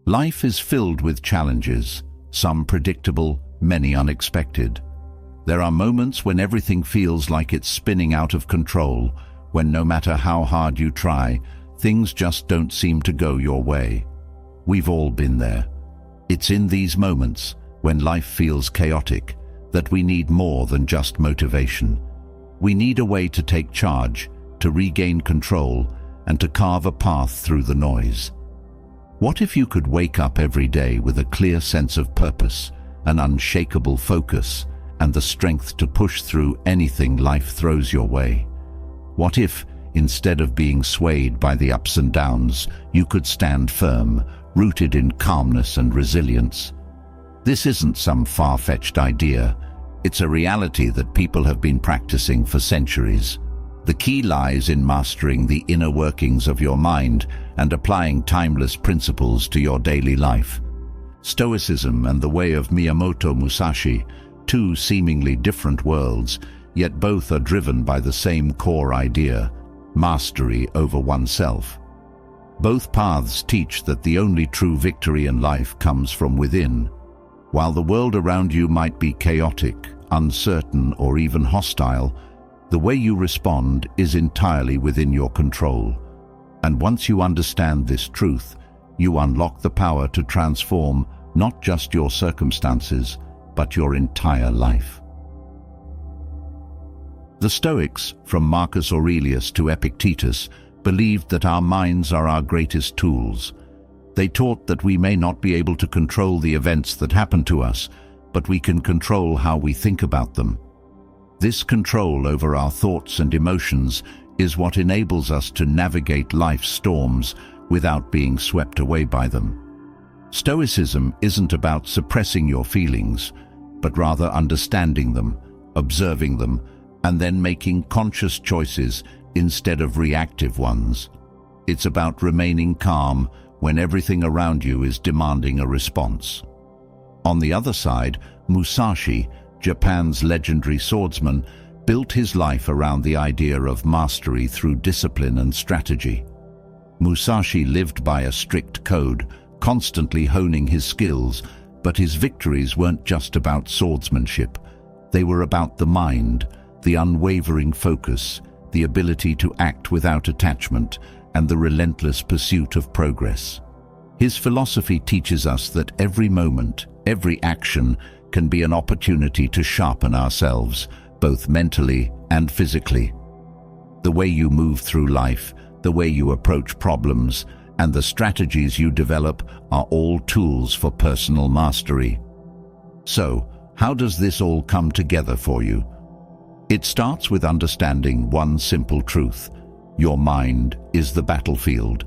Life is filled with challenges, some predictable, many unexpected. There are moments when everything feels like it's spinning out of control, when no matter how hard you try, things just don't seem to go your way. We've all been there. It's in these moments, when life feels chaotic, that we need more than just motivation. We need a way to take charge, to regain control, and to carve a path through the noise. What if you could wake up every day with a clear sense of purpose, an unshakable focus, and the strength to push through anything life throws your way? What if, instead of being swayed by the ups and downs, you could stand firm, rooted in calmness and resilience? This isn't some far-fetched idea. It's a reality that people have been practicing for centuries. The key lies in mastering the inner workings of your mind and applying timeless principles to your daily life. Stoicism and the way of Miyamoto Musashi, two seemingly different worlds, yet both are driven by the same core idea: mastery over oneself. Both paths teach that the only true victory in life comes from within. While the world around you might be chaotic, uncertain, or even hostile, the way you respond is entirely within your control. And once you understand this truth, you unlock the power to transform not just your circumstances, but your entire life. The Stoics, from Marcus Aurelius to Epictetus, believed that our minds are our greatest tools. They taught that we may not be able to control the events that happen to us, but we can control how we think about them. This control over our thoughts and emotions is what enables us to navigate life's storms without being swept away by them. Stoicism isn't about suppressing your feelings, but rather understanding them, observing them, and then making conscious choices instead of reactive ones. It's about remaining calm when everything around you is demanding a response. On the other side, Musashi, Japan's legendary swordsman, built his life around the idea of mastery through discipline and strategy. Musashi lived by a strict code, constantly honing his skills, but his victories weren't just about swordsmanship. They were about the mind, the unwavering focus, the ability to act without attachment, and the relentless pursuit of progress. His philosophy teaches us that every moment, every action, can be an opportunity to sharpen ourselves, both mentally and physically. The way you move through life, the way you approach problems, and the strategies you develop are all tools for personal mastery. So, how does this all come together for you? It starts with understanding one simple truth: your mind is the battlefield.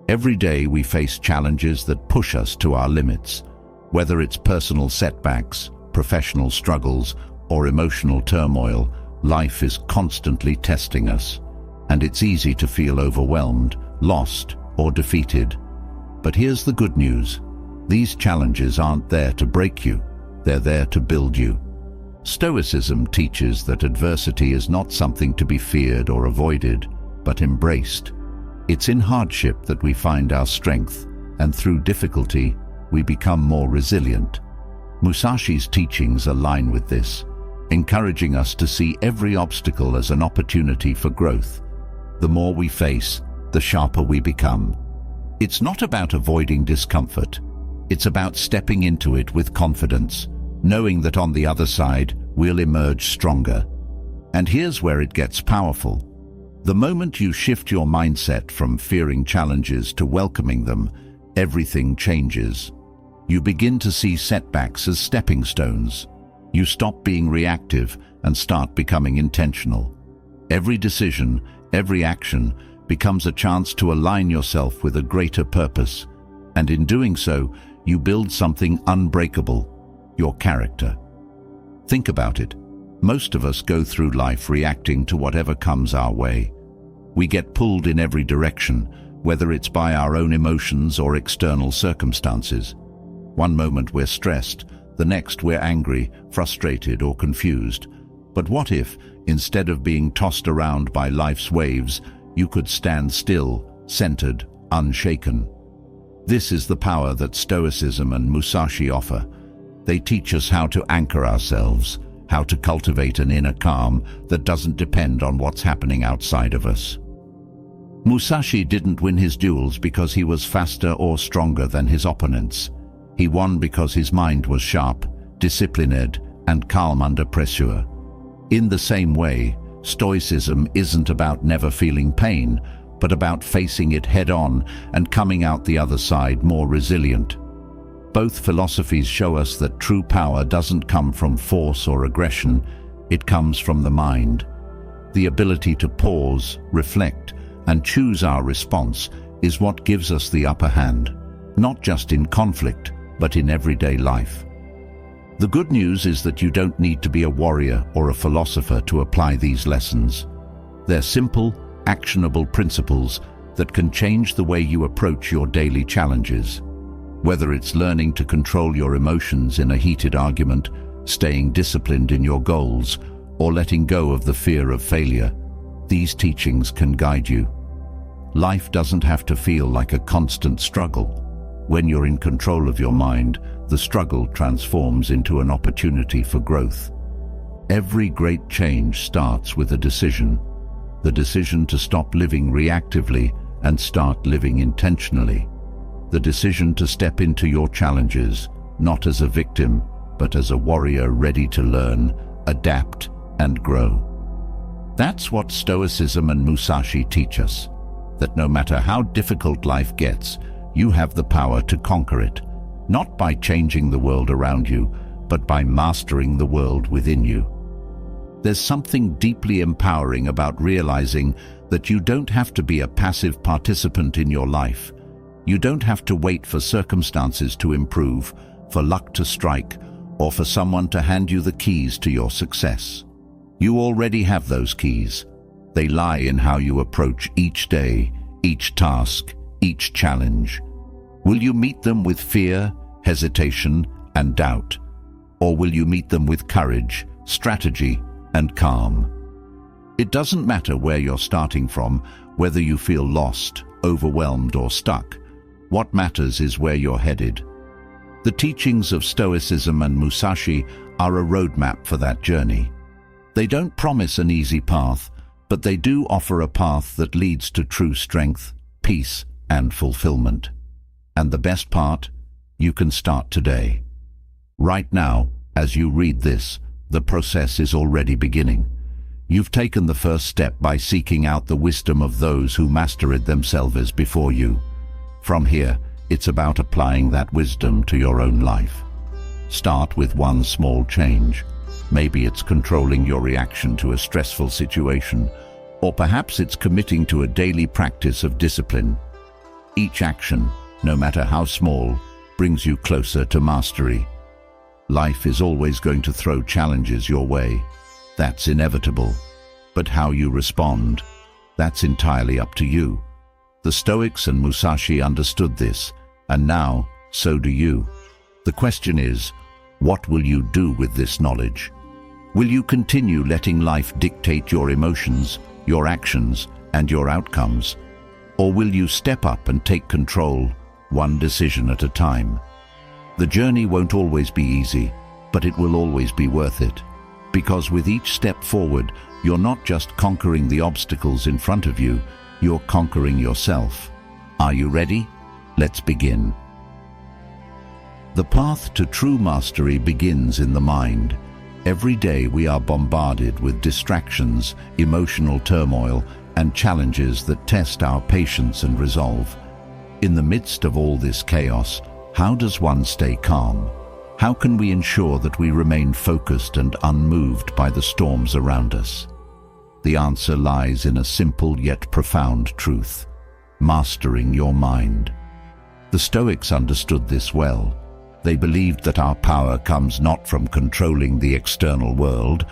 Every day we face challenges that push us to our limits. Whether it's personal setbacks, professional struggles, or emotional turmoil, life is constantly testing us. And it's easy to feel overwhelmed, lost, or defeated. But here's the good news. These challenges aren't there to break you. They're there to build you. Stoicism teaches that adversity is not something to be feared or avoided, but embraced. It's in hardship that we find our strength, and through difficulty, we become more resilient. Musashi's teachings align with this, encouraging us to see every obstacle as an opportunity for growth. The more we face, the sharper we become. It's not about avoiding discomfort. It's about stepping into it with confidence, knowing that on the other side, we'll emerge stronger. And here's where it gets powerful. The moment you shift your mindset from fearing challenges to welcoming them, everything changes. You begin to see setbacks as stepping stones. You stop being reactive and start becoming intentional. Every decision, every action becomes a chance to align yourself with a greater purpose. And in doing so, you build something unbreakable: your character. Think about it. Most of us go through life reacting to whatever comes our way. We get pulled in every direction, whether it's by our own emotions or external circumstances. One moment we're stressed, the next we're angry, frustrated, or confused. But what if, instead of being tossed around by life's waves, you could stand still, centered, unshaken? This is the power that Stoicism and Musashi offer. They teach us how to anchor ourselves, how to cultivate an inner calm that doesn't depend on what's happening outside of us. Musashi didn't win his duels because he was faster or stronger than his opponents. He won because his mind was sharp, disciplined, and calm under pressure. In the same way, Stoicism isn't about never feeling pain, but about facing it head-on and coming out the other side more resilient. Both philosophies show us that true power doesn't come from force or aggression, it comes from the mind. The ability to pause, reflect, and choose our response is what gives us the upper hand, not just in conflict, but in everyday life. The good news is that you don't need to be a warrior or a philosopher to apply these lessons. They're simple, actionable principles that can change the way you approach your daily challenges. Whether it's learning to control your emotions in a heated argument, staying disciplined in your goals, or letting go of the fear of failure, these teachings can guide you. Life doesn't have to feel like a constant struggle. When you're in control of your mind, the struggle transforms into an opportunity for growth. Every great change starts with a decision. The decision to stop living reactively and start living intentionally. The decision to step into your challenges, not as a victim, but as a warrior ready to learn, adapt, and grow. That's what Stoicism and Musashi teach us, that no matter how difficult life gets, you have the power to conquer it, not by changing the world around you, but by mastering the world within you. There's something deeply empowering about realizing that you don't have to be a passive participant in your life. You don't have to wait for circumstances to improve, for luck to strike, or for someone to hand you the keys to your success. You already have those keys. They lie in how you approach each day, each task, each challenge. Will you meet them with fear, hesitation, and doubt? Or will you meet them with courage, strategy, and calm? It doesn't matter where you're starting from, whether you feel lost, overwhelmed, or stuck. What matters is where you're headed. The teachings of Stoicism and Musashi are a roadmap for that journey. They don't promise an easy path, but they do offer a path that leads to true strength, peace, and fulfillment. And the best part? You can start today. Right now, as you read this, the process is already beginning. You've taken the first step by seeking out the wisdom of those who mastered themselves before you. From here, it's about applying that wisdom to your own life. Start with one small change. Maybe it's controlling your reaction to a stressful situation, or perhaps it's committing to a daily practice of discipline. Each action, no matter how small, brings you closer to mastery. Life is always going to throw challenges your way. That's inevitable. But how you respond, that's entirely up to you. The Stoics and Musashi understood this, and now, so do you. The question is, what will you do with this knowledge? Will you continue letting life dictate your emotions, your actions, and your outcomes? Or will you step up and take control, one decision at a time? The journey won't always be easy, but it will always be worth it. Because with each step forward, you're not just conquering the obstacles in front of you, you're conquering yourself. Are you ready? Let's begin. The path to true mastery begins in the mind. Every day we are bombarded with distractions, emotional turmoil, and challenges that test our patience and resolve. In the midst of all this chaos, how does one stay calm? How can we ensure that we remain focused and unmoved by the storms around us? The answer lies in a simple yet profound truth: mastering your mind. The Stoics understood this well. They believed that our power comes not from controlling the external world,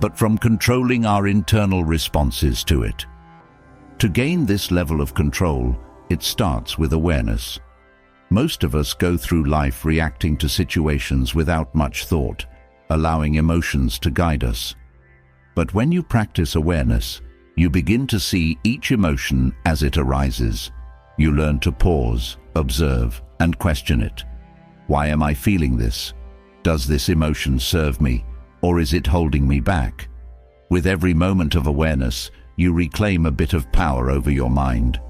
but from controlling our internal responses to it. To gain this level of control, it starts with awareness. Most of us go through life reacting to situations without much thought, allowing emotions to guide us. But when you practice awareness, you begin to see each emotion as it arises. You learn to pause, observe, and question it. Why am I feeling this? Does this emotion serve me, or is it holding me back? With every moment of awareness, you reclaim a bit of power over your mind.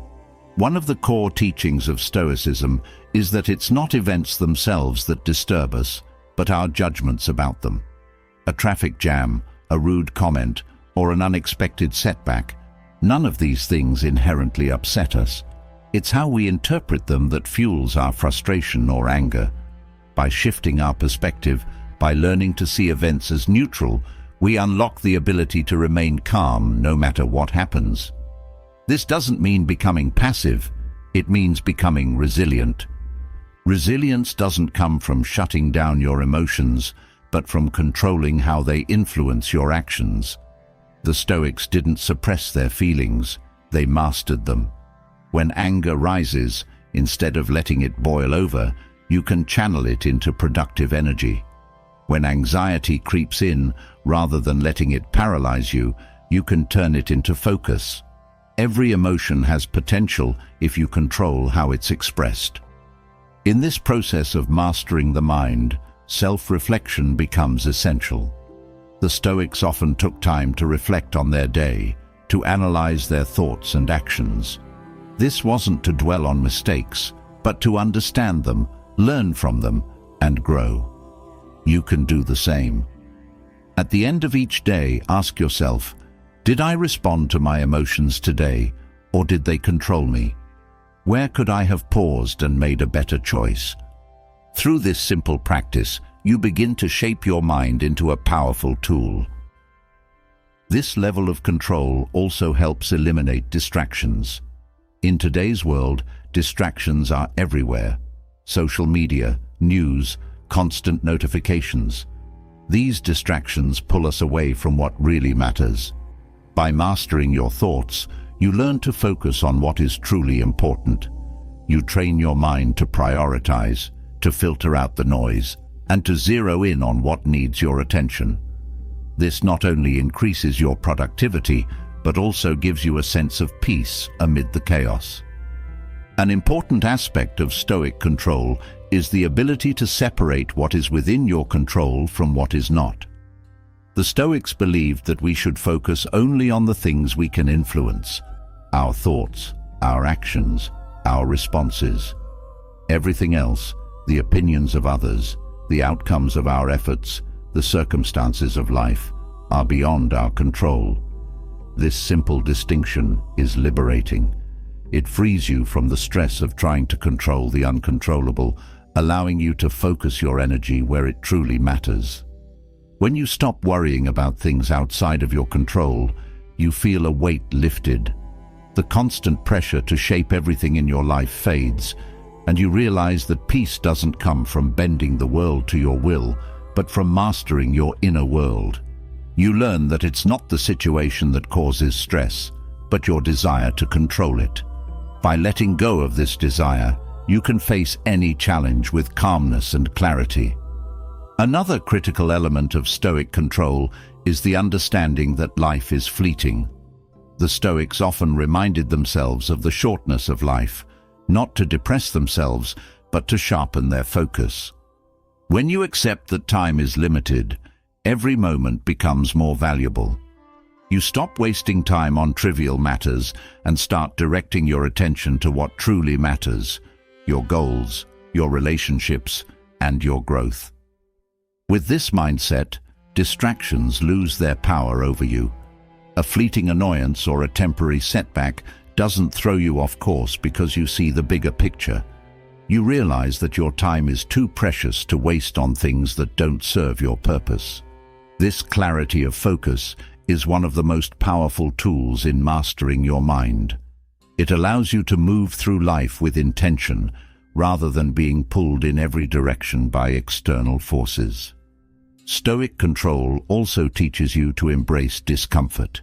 One of the core teachings of Stoicism is that it's not events themselves that disturb us, but our judgments about them. A traffic jam, a rude comment, or an unexpected setback, none of these things inherently upset us. It's how we interpret them that fuels our frustration or anger. By shifting our perspective, by learning to see events as neutral, we unlock the ability to remain calm no matter what happens. This doesn't mean becoming passive, it means becoming resilient. Resilience doesn't come from shutting down your emotions, but from controlling how they influence your actions. The Stoics didn't suppress their feelings, they mastered them. When anger rises, instead of letting it boil over, you can channel it into productive energy. When anxiety creeps in, rather than letting it paralyze you, you can turn it into focus. Every emotion has potential if you control how it's expressed. In this process of mastering the mind, self-reflection becomes essential. The Stoics often took time to reflect on their day, to analyze their thoughts and actions. This wasn't to dwell on mistakes, but to understand them, learn from them, and grow. You can do the same. At the end of each day, ask yourself, did I respond to my emotions today, or did they control me? Where could I have paused and made a better choice? Through this simple practice, you begin to shape your mind into a powerful tool. This level of control also helps eliminate distractions. In today's world, distractions are everywhere. Social media, news, constant notifications. These distractions pull us away from what really matters. By mastering your thoughts, you learn to focus on what is truly important. You train your mind to prioritize, to filter out the noise, and to zero in on what needs your attention. This not only increases your productivity, but also gives you a sense of peace amid the chaos. An important aspect of Stoic control is the ability to separate what is within your control from what is not. The Stoics believed that we should focus only on the things we can influence: our thoughts, our actions, our responses. Everything else, the opinions of others, the outcomes of our efforts, the circumstances of life, are beyond our control. This simple distinction is liberating. It frees you from the stress of trying to control the uncontrollable, allowing you to focus your energy where it truly matters. When you stop worrying about things outside of your control, you feel a weight lifted. The constant pressure to shape everything in your life fades, and you realize that peace doesn't come from bending the world to your will, but from mastering your inner world. You learn that it's not the situation that causes stress, but your desire to control it. By letting go of this desire, you can face any challenge with calmness and clarity. Another critical element of Stoic control is the understanding that life is fleeting. The Stoics often reminded themselves of the shortness of life, not to depress themselves, but to sharpen their focus. When you accept that time is limited, every moment becomes more valuable. You stop wasting time on trivial matters and start directing your attention to what truly matters: your goals, your relationships, and your growth. With this mindset, distractions lose their power over you. A fleeting annoyance or a temporary setback doesn't throw you off course because you see the bigger picture. You realize that your time is too precious to waste on things that don't serve your purpose. This clarity of focus is one of the most powerful tools in mastering your mind. It allows you to move through life with intention, rather than being pulled in every direction by external forces. Stoic control also teaches you to embrace discomfort.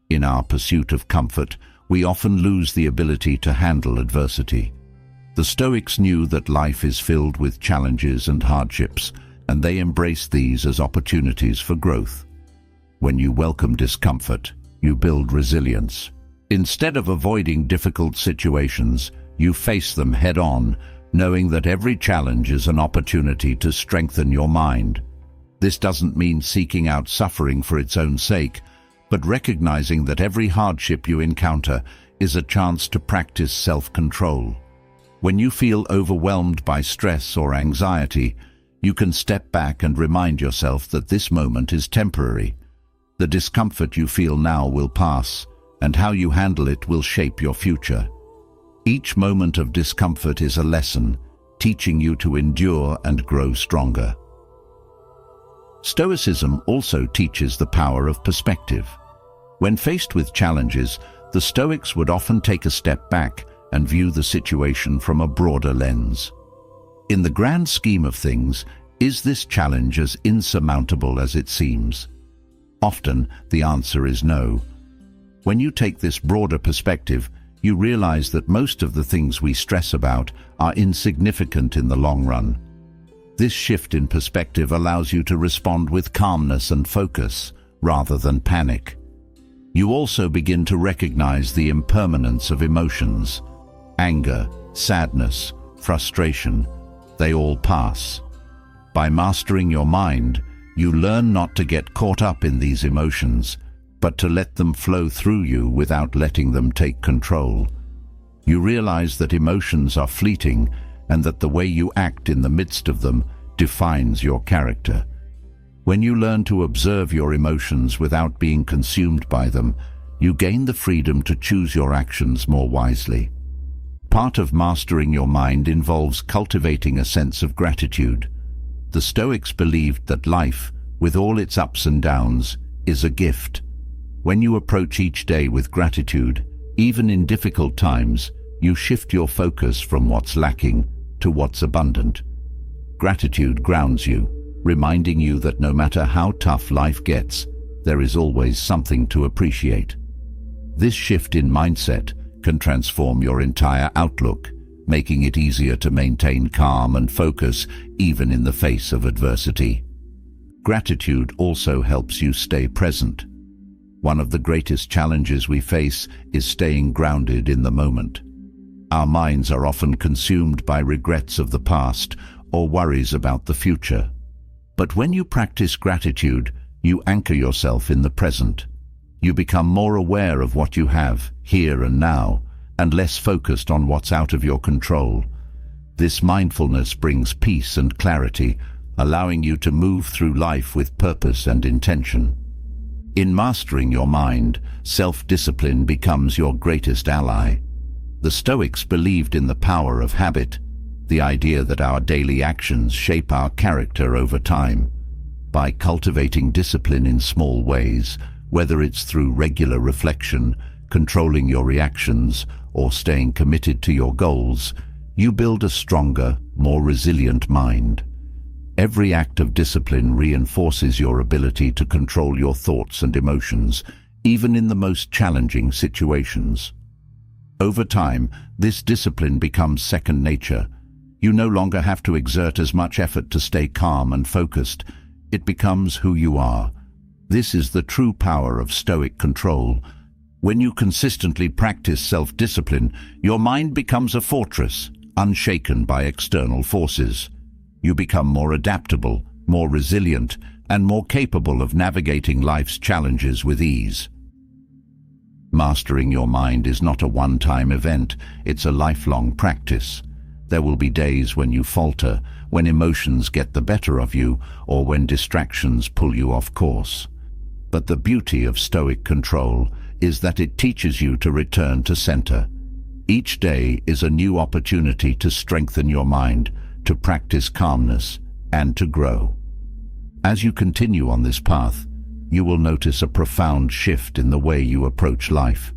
In our pursuit of comfort, we often lose the ability to handle adversity. The Stoics knew that life is filled with challenges and hardships, and they embraced these as opportunities for growth. When you welcome discomfort, you build resilience. Instead of avoiding difficult situations, You face them head-on, knowing that every challenge is an opportunity to strengthen your mind. This doesn't mean seeking out suffering for its own sake, but recognizing that every hardship you encounter is a chance to practice self-control. When you feel overwhelmed by stress or anxiety, you can step back and remind yourself that this moment is temporary. The discomfort you feel now will pass, and how you handle it will shape your future. Each moment of discomfort is a lesson, teaching you to endure and grow stronger. Stoicism also teaches the power of perspective. When faced with challenges, the Stoics would often take a step back and view the situation from a broader lens. In the grand scheme of things, is this challenge as insurmountable as it seems? Often, the answer is no. When you take this broader perspective, you realize that most of the things we stress about are insignificant in the long run. This shift in perspective allows you to respond with calmness and focus, rather than panic. You also begin to recognize the impermanence of emotions. Anger, sadness, frustration, they all pass. By mastering your mind, you learn not to get caught up in these emotions, but to let them flow through you without letting them take control. You realize that emotions are fleeting and that the way you act in the midst of them defines your character. When you learn to observe your emotions without being consumed by them, you gain the freedom to choose your actions more wisely. Part of mastering your mind involves cultivating a sense of gratitude. The Stoics believed that life, with all its ups and downs, is a gift. When you approach each day with gratitude, even in difficult times, you shift your focus from what's lacking to what's abundant. Gratitude grounds you, reminding you that no matter how tough life gets, there is always something to appreciate. This shift in mindset can transform your entire outlook, making it easier to maintain calm and focus even in the face of adversity. Gratitude also helps you stay present. One of the greatest challenges we face is staying grounded in the moment. Our minds are often consumed by regrets of the past or worries about the future. But when you practice gratitude, you anchor yourself in the present. You become more aware of what you have, here and now, and less focused on what's out of your control. This mindfulness brings peace and clarity, allowing you to move through life with purpose and intention. In mastering your mind, self-discipline becomes your greatest ally. The Stoics believed in the power of habit, the idea that our daily actions shape our character over time. By cultivating discipline in small ways, whether it's through regular reflection, controlling your reactions, or staying committed to your goals, you build a stronger, more resilient mind. Every act of discipline reinforces your ability to control your thoughts and emotions, even in the most challenging situations. Over time, this discipline becomes second nature. You no longer have to exert as much effort to stay calm and focused. It becomes who you are. This is the true power of Stoic control. When you consistently practice self-discipline, your mind becomes a fortress, unshaken by external forces. You become more adaptable, more resilient, and more capable of navigating life's challenges with ease. Mastering your mind is not a one-time event, it's a lifelong practice. There will be days when you falter, when emotions get the better of you, or when distractions pull you off course. But the beauty of Stoic control is that it teaches you to return to center. Each day is a new opportunity to strengthen your mind, to practice calmness, and to grow. As you continue on this path, you will notice a profound shift in the way you approach life.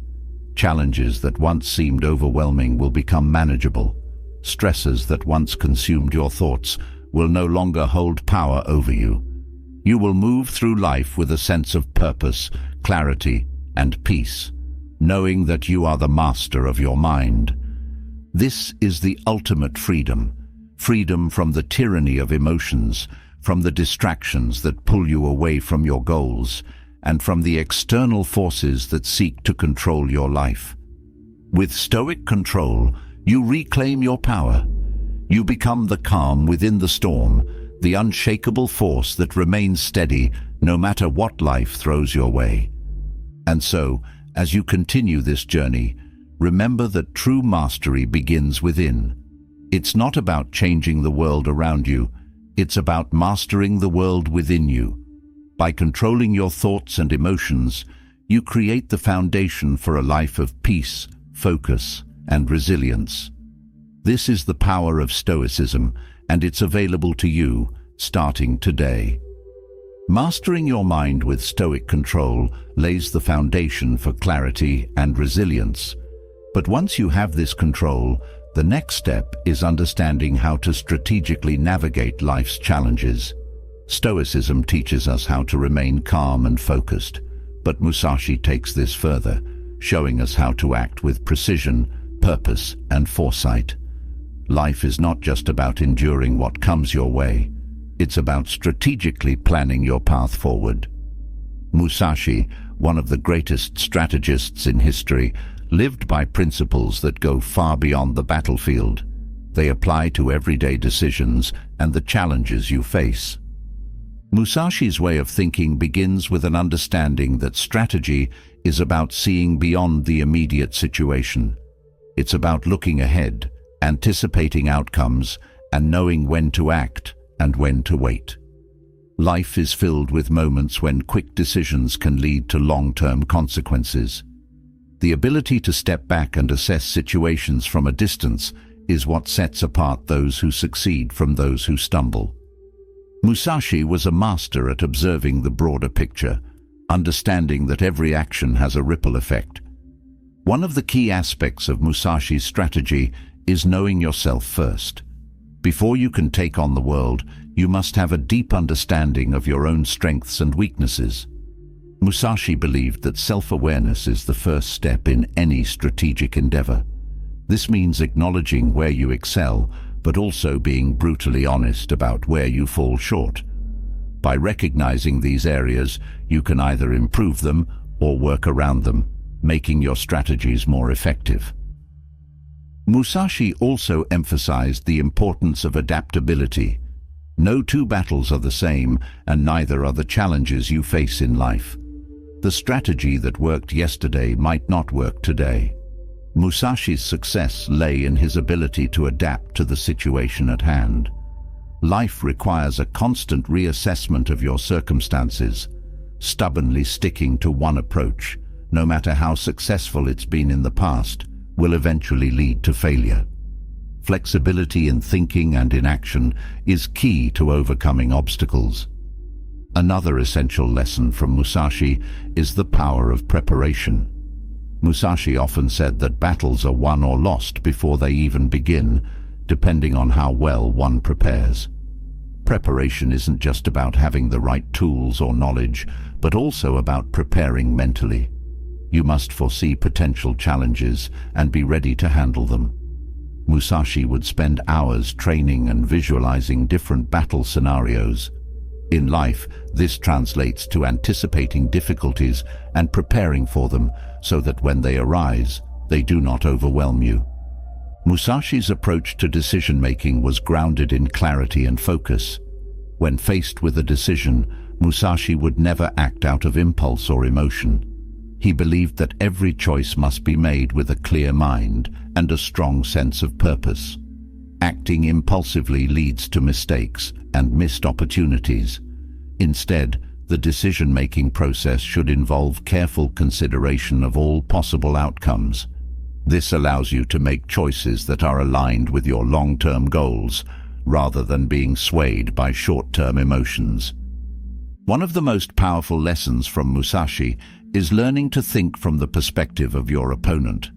Challenges that once seemed overwhelming will become manageable. Stresses that once consumed your thoughts will no longer hold power over you. You will move through life with a sense of purpose, clarity, and peace, knowing that you are the master of your mind. This is the ultimate freedom. Freedom from the tyranny of emotions, from the distractions that pull you away from your goals, and from the external forces that seek to control your life. With Stoic control, You reclaim your power. You become the calm within the storm, the unshakable force that remains steady no matter what life throws your way. And so, as you continue this journey, remember that true mastery begins within. It's not about changing the world around you, it's about mastering the world within you. By controlling your thoughts and emotions, you create the foundation for a life of peace, focus, and resilience. This is the power of Stoicism, and it's available to you, starting today. Mastering your mind with Stoic control lays the foundation for clarity and resilience. But once you have this control, the next step is understanding how to strategically navigate life's challenges. Stoicism teaches us how to remain calm and focused, but Musashi takes this further, showing us how to act with precision, purpose, and foresight. Life is not just about enduring what comes your way. It's about strategically planning your path forward. Musashi, one of the greatest strategists in history, lived by principles that go far beyond the battlefield. They apply to everyday decisions and the challenges you face. Musashi's way of thinking begins with an understanding that strategy is about seeing beyond the immediate situation. It's about looking ahead, anticipating outcomes, and knowing when to act and when to wait. Life is filled with moments when quick decisions can lead to long-term consequences. The ability to step back and assess situations from a distance is what sets apart those who succeed from those who stumble. Musashi was a master at observing the broader picture, understanding that every action has a ripple effect. One of the key aspects of Musashi's strategy is knowing yourself first. Before you can take on the world, you must have a deep understanding of your own strengths and weaknesses. Musashi believed that self-awareness is the first step in any strategic endeavor. This means acknowledging where you excel, but also being brutally honest about where you fall short. By recognizing these areas, you can either improve them or work around them, making your strategies more effective. Musashi also emphasized the importance of adaptability. No two battles are the same, and neither are the challenges you face in life. The strategy that worked yesterday might not work today. Musashi's success lay in his ability to adapt to the situation at hand. Life requires a constant reassessment of your circumstances. Stubbornly sticking to one approach, no matter how successful it's been in the past, will eventually lead to failure. Flexibility in thinking and in action is key to overcoming obstacles. Another essential lesson from Musashi is the power of preparation. Musashi often said that battles are won or lost before they even begin, depending on how well one prepares. Preparation isn't just about having the right tools or knowledge, but also about preparing mentally. You must foresee potential challenges and be ready to handle them. Musashi would spend hours training and visualizing different battle scenarios. In life, this translates to anticipating difficulties and preparing for them so that when they arise, they do not overwhelm you. Musashi's approach to decision-making was grounded in clarity and focus. When faced with a decision, Musashi would never act out of impulse or emotion. He believed that every choice must be made with a clear mind and a strong sense of purpose. Acting impulsively leads to mistakes and missed opportunities. Instead, the decision-making process should involve careful consideration of all possible outcomes. This allows you to make choices that are aligned with your long-term goals, rather than being swayed by short-term emotions. One of the most powerful lessons from Musashi is learning to think from the perspective of your opponent.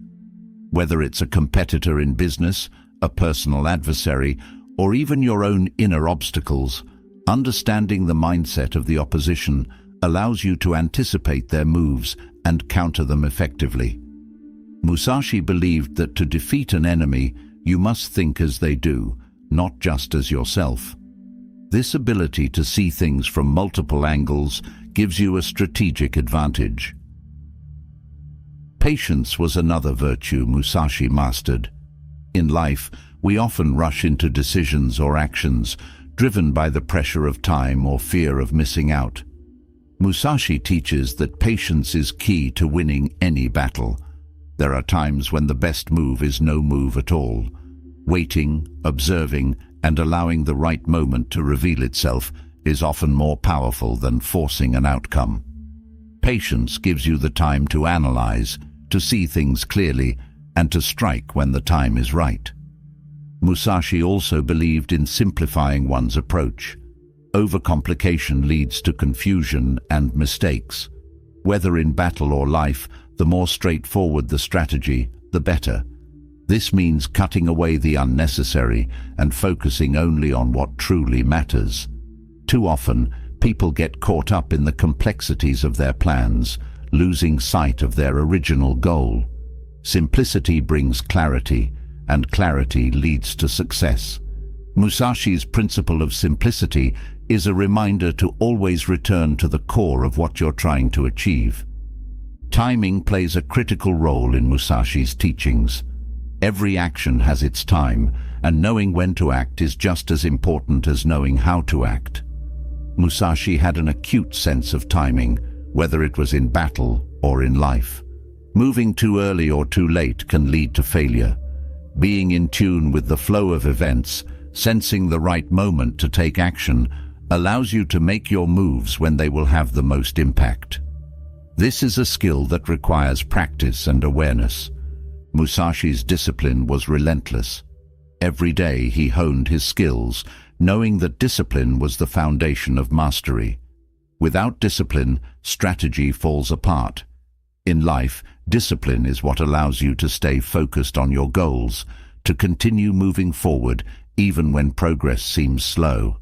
Whether it's a competitor in business, a personal adversary, or even your own inner obstacles, understanding the mindset of the opposition allows you to anticipate their moves and counter them effectively. Musashi believed that to defeat an enemy, you must think as they do, not just as yourself. This ability to see things from multiple angles gives you a strategic advantage. Patience was another virtue Musashi mastered. In life, we often rush into decisions or actions, driven by the pressure of time or fear of missing out. Musashi teaches that patience is key to winning any battle. There are times when the best move is no move at all. Waiting, observing, and allowing the right moment to reveal itself is often more powerful than forcing an outcome. Patience gives you the time to analyze, to see things clearly, and to strike when the time is right. Musashi also believed in simplifying one's approach. Overcomplication leads to confusion and mistakes. Whether in battle or life, the more straightforward the strategy, the better. This means cutting away the unnecessary and focusing only on what truly matters. Too often, people get caught up in the complexities of their plans, losing sight of their original goal. Simplicity brings clarity, and clarity leads to success. Musashi's principle of simplicity is a reminder to always return to the core of what you're trying to achieve. Timing plays a critical role in Musashi's teachings. Every action has its time, and knowing when to act is just as important as knowing how to act. Musashi had an acute sense of timing, whether it was in battle or in life. Moving too early or too late can lead to failure. Being in tune with the flow of events, sensing the right moment to take action, allows you to make your moves when they will have the most impact. This is a skill that requires practice and awareness. Musashi's discipline was relentless. Every day he honed his skills, knowing that discipline was the foundation of mastery. Without discipline, strategy falls apart. In life, discipline is what allows you to stay focused on your goals, to continue moving forward even when progress seems slow.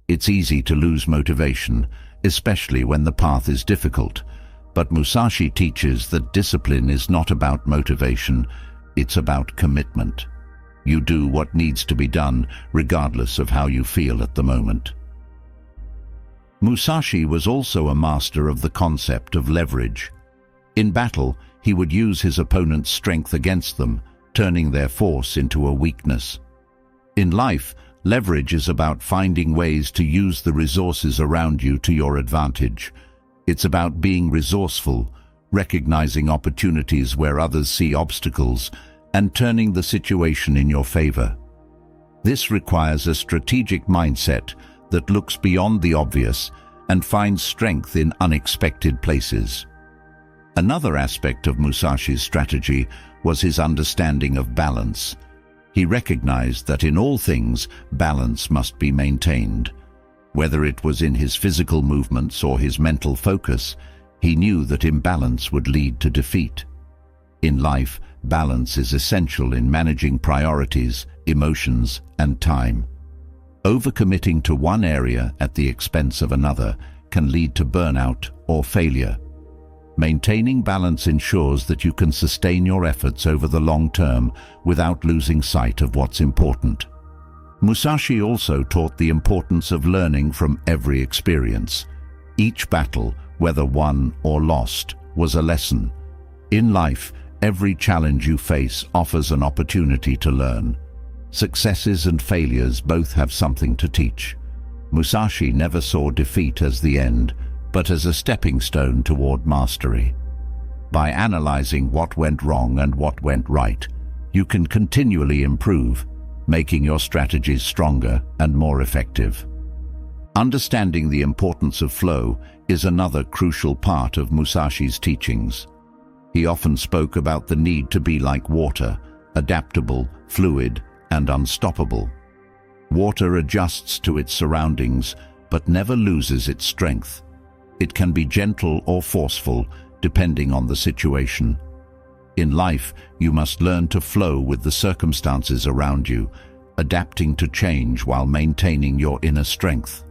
It's easy to lose motivation, especially when the path is difficult, but Musashi teaches that discipline is not about motivation, it's about commitment. You do what needs to be done, regardless of how you feel at the moment. Musashi was also a master of the concept of leverage. In battle, he would use his opponent's strength against them, turning their force into a weakness. In life, leverage is about finding ways to use the resources around you to your advantage. It's about being resourceful, recognizing opportunities where others see obstacles, and turning the situation in your favor. This requires a strategic mindset that looks beyond the obvious and finds strength in unexpected places. Another aspect of Musashi's strategy was his understanding of balance. He recognized that in all things, balance must be maintained. Whether it was in his physical movements or his mental focus, he knew that imbalance would lead to defeat. In life, balance is essential in managing priorities, emotions, and time. Overcommitting to one area at the expense of another can lead to burnout or failure. Maintaining balance ensures that you can sustain your efforts over the long term without losing sight of what's important. Musashi also taught the importance of learning from every experience. Each battle, whether won or lost, was a lesson. In life, every challenge you face offers an opportunity to learn. Successes and failures both have something to teach. Musashi never saw defeat as the end, but as a stepping stone toward mastery. By analyzing what went wrong and what went right, you can continually improve, making your strategies stronger and more effective. Understanding the importance of flow is another crucial part of Musashi's teachings. He often spoke about the need to be like water, adaptable, fluid, and unstoppable. Water adjusts to its surroundings, but never loses its strength. It can be gentle or forceful, depending on the situation. In life, you must learn to flow with the circumstances around you, adapting to change while maintaining your inner strength.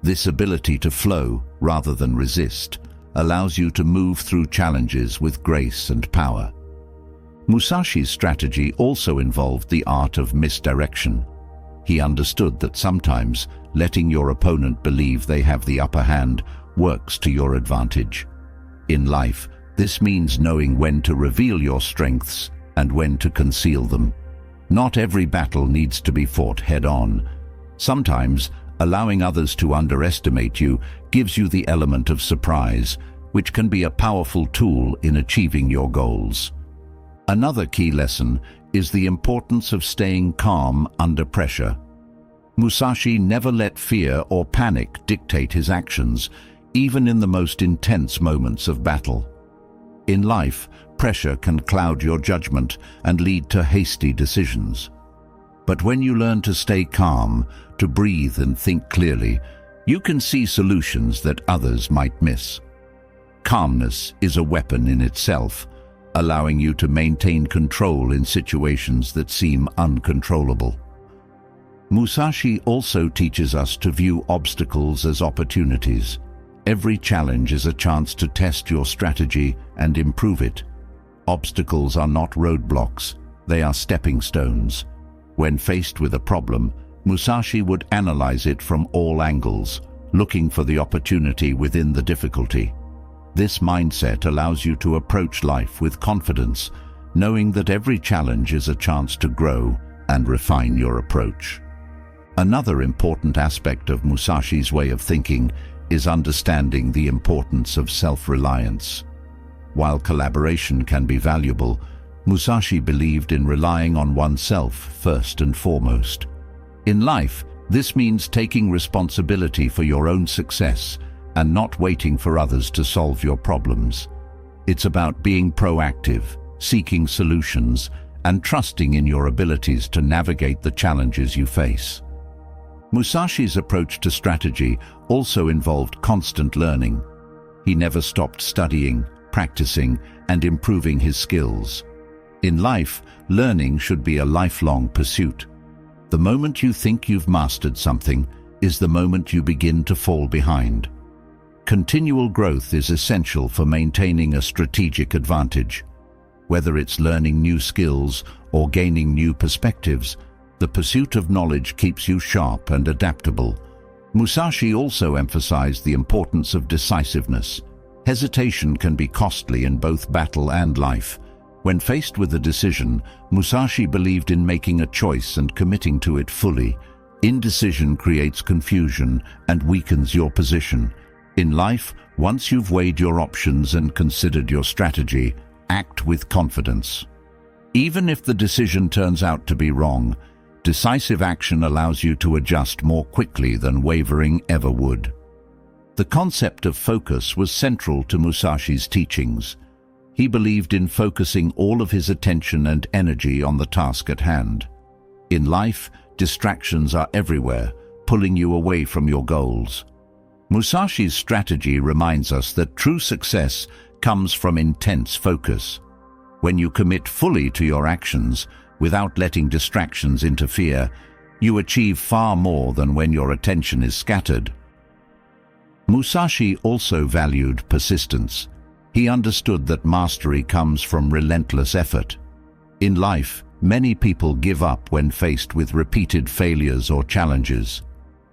This ability to flow, rather than resist, allows you to move through challenges with grace and power. Musashi's strategy also involved the art of misdirection. He understood that sometimes letting your opponent believe they have the upper hand works to your advantage. In life, this means knowing when to reveal your strengths and when to conceal them. Not every battle needs to be fought head-on. Sometimes, allowing others to underestimate you gives you the element of surprise, which can be a powerful tool in achieving your goals. Another key lesson is the importance of staying calm under pressure. Musashi never let fear or panic dictate his actions, even in the most intense moments of battle. In life, pressure can cloud your judgment and lead to hasty decisions. But when you learn to stay calm, to breathe and think clearly, you can see solutions that others might miss. Calmness is a weapon in itself, allowing you to maintain control in situations that seem uncontrollable. Musashi also teaches us to view obstacles as opportunities. Every challenge is a chance to test your strategy and improve it. Obstacles are not roadblocks, they are stepping stones. When faced with a problem, Musashi would analyze it from all angles, looking for the opportunity within the difficulty. This mindset allows you to approach life with confidence, knowing that every challenge is a chance to grow and refine your approach. Another important aspect of Musashi's way of thinking is understanding the importance of self-reliance. While collaboration can be valuable, Musashi believed in relying on oneself first and foremost. In life, this means taking responsibility for your own success and not waiting for others to solve your problems. It's about being proactive, seeking solutions, and trusting in your abilities to navigate the challenges you face. Musashi's approach to strategy also involved constant learning. He never stopped studying, practicing, and improving his skills. In life, learning should be a lifelong pursuit. The moment you think you've mastered something is the moment you begin to fall behind. Continual growth is essential for maintaining a strategic advantage. Whether it's learning new skills or gaining new perspectives, the pursuit of knowledge keeps you sharp and adaptable. Musashi also emphasized the importance of decisiveness. Hesitation can be costly in both battle and life. When faced with a decision, Musashi believed in making a choice and committing to it fully. Indecision creates confusion and weakens your position. In life, once you've weighed your options and considered your strategy, act with confidence. Even if the decision turns out to be wrong, decisive action allows you to adjust more quickly than wavering ever would. The concept of focus was central to Musashi's teachings. He believed in focusing all of his attention and energy on the task at hand. In life, distractions are everywhere, pulling you away from your goals. Musashi's strategy reminds us that true success comes from intense focus. When you commit fully to your actions, without letting distractions interfere, you achieve far more than when your attention is scattered. Musashi also valued persistence. He understood that mastery comes from relentless effort. In life, many people give up when faced with repeated failures or challenges.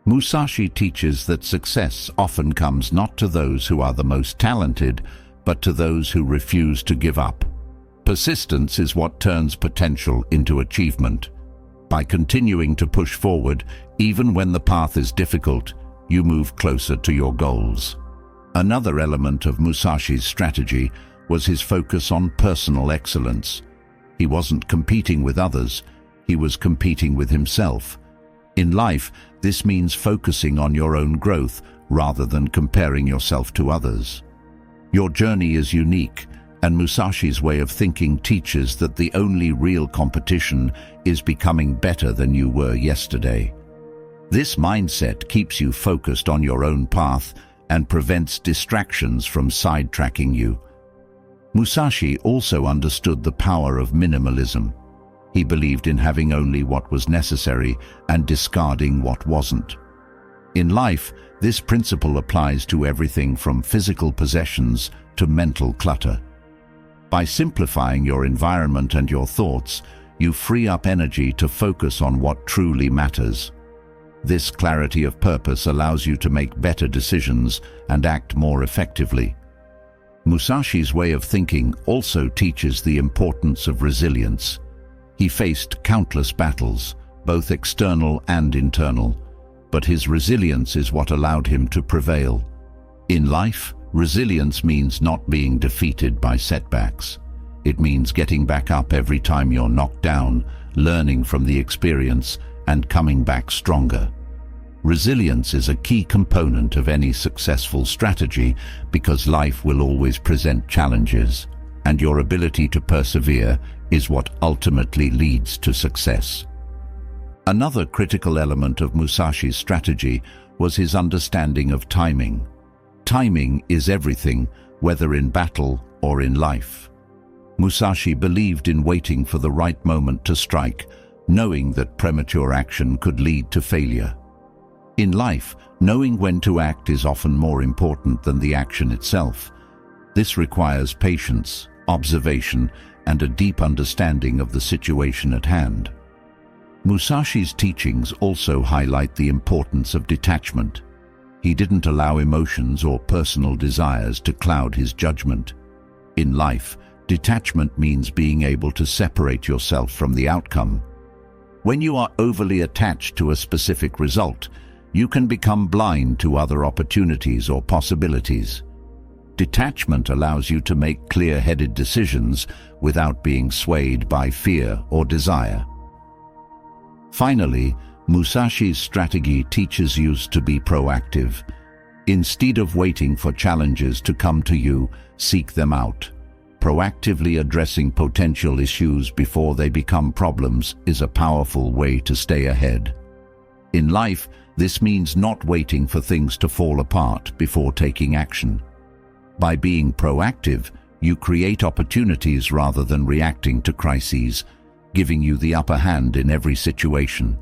Musashi teaches that success often comes not to those who are the most talented, but to those who refuse to give up. Persistence is what turns potential into achievement. By continuing to push forward, even when the path is difficult, you move closer to your goals. Another element of Musashi's strategy was his focus on personal excellence. He wasn't competing with others, he was competing with himself. In life, this means focusing on your own growth rather than comparing yourself to others. Your journey is unique, and Musashi's way of thinking teaches that the only real competition is becoming better than you were yesterday. This mindset keeps you focused on your own path and prevents distractions from sidetracking you. Musashi also understood the power of minimalism. He believed in having only what was necessary and discarding what wasn't. In life, this principle applies to everything from physical possessions to mental clutter. By simplifying your environment and your thoughts, you free up energy to focus on what truly matters. This clarity of purpose allows you to make better decisions and act more effectively. Musashi's way of thinking also teaches the importance of resilience. He faced countless battles, both external and internal, but his resilience is what allowed him to prevail. In life, resilience means not being defeated by setbacks. It means getting back up every time you're knocked down, learning from the experience, and coming back stronger. Resilience is a key component of any successful strategy because life will always present challenges, and your ability to persevere is what ultimately leads to success. Another critical element of Musashi's strategy was his understanding of timing. Timing is everything, whether in battle or in life. Musashi believed in waiting for the right moment to strike, knowing that premature action could lead to failure. In life, knowing when to act is often more important than the action itself. This requires patience, observation, and a deep understanding of the situation at hand. Musashi's teachings also highlight the importance of detachment. He didn't allow emotions or personal desires to cloud his judgment. In life, detachment means being able to separate yourself from the outcome. When you are overly attached to a specific result, you can become blind to other opportunities or possibilities. Detachment allows you to make clear-headed decisions without being swayed by fear or desire. Finally, Musashi's strategy teaches you to be proactive. Instead of waiting for challenges to come to you, seek them out. Proactively addressing potential issues before they become problems is a powerful way to stay ahead. In life, this means not waiting for things to fall apart before taking action. By being proactive, you create opportunities rather than reacting to crises, giving you the upper hand in every situation.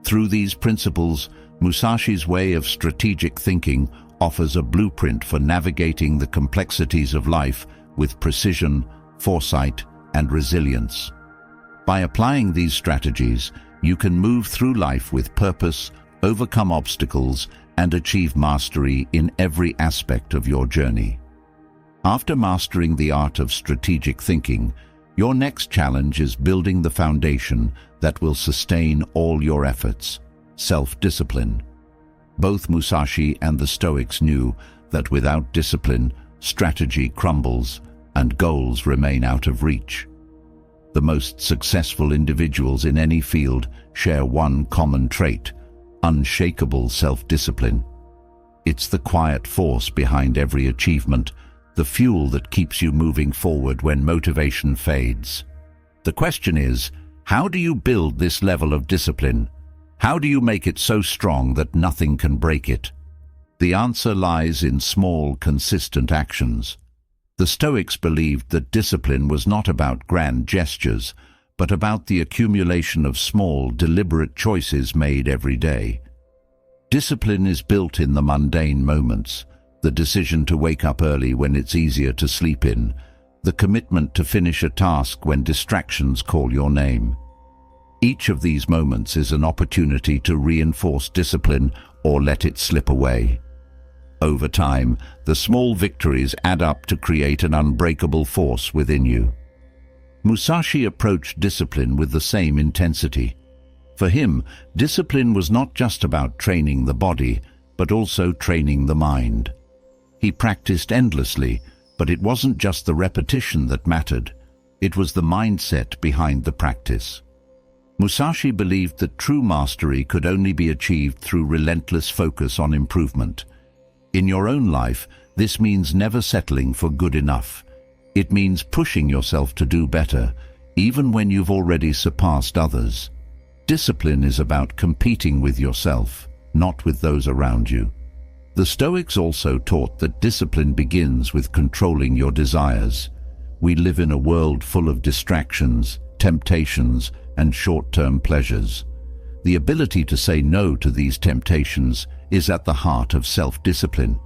Through these principles, Musashi's way of strategic thinking offers a blueprint for navigating the complexities of life with precision, foresight, and resilience. By applying these strategies, you can move through life with purpose, overcome obstacles, and achieve mastery in every aspect of your journey. After mastering the art of strategic thinking, your next challenge is building the foundation that will sustain all your efforts: self-discipline. Both Musashi and the Stoics knew that without discipline, strategy crumbles and goals remain out of reach. The most successful individuals in any field share one common trait: unshakable self-discipline. It's the quiet force behind every achievement, the fuel that keeps you moving forward when motivation fades. The question is, how do you build this level of discipline? How do you make it so strong that nothing can break it? The answer lies in small, consistent actions. The Stoics believed that discipline was not about grand gestures, but about the accumulation of small, deliberate choices made every day. Discipline is built in the mundane moments: the decision to wake up early when it's easier to sleep in, the commitment to finish a task when distractions call your name. Each of these moments is an opportunity to reinforce discipline or let it slip away. Over time, the small victories add up to create an unbreakable force within you. Musashi approached discipline with the same intensity. For him, discipline was not just about training the body, but also training the mind. He practiced endlessly, but it wasn't just the repetition that mattered. It was the mindset behind the practice. Musashi believed that true mastery could only be achieved through relentless focus on improvement. In your own life, this means never settling for good enough. It means pushing yourself to do better, even when you've already surpassed others. Discipline is about competing with yourself, not with those around you. The Stoics also taught that discipline begins with controlling your desires. We live in a world full of distractions, temptations, and short-term pleasures. The ability to say no to these temptations is at the heart of self-discipline.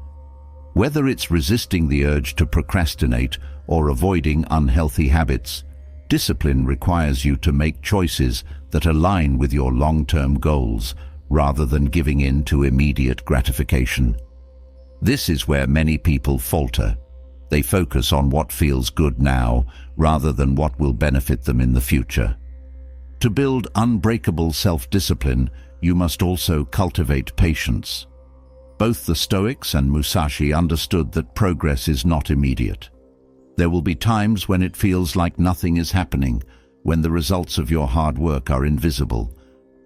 Whether it's resisting the urge to procrastinate or avoiding unhealthy habits, discipline requires you to make choices that align with your long-term goals rather than giving in to immediate gratification. This is where many people falter. They focus on what feels good now rather than what will benefit them in the future. To build unbreakable self-discipline, you must also cultivate patience. Both the Stoics and Musashi understood that progress is not immediate. There will be times when it feels like nothing is happening, when the results of your hard work are invisible.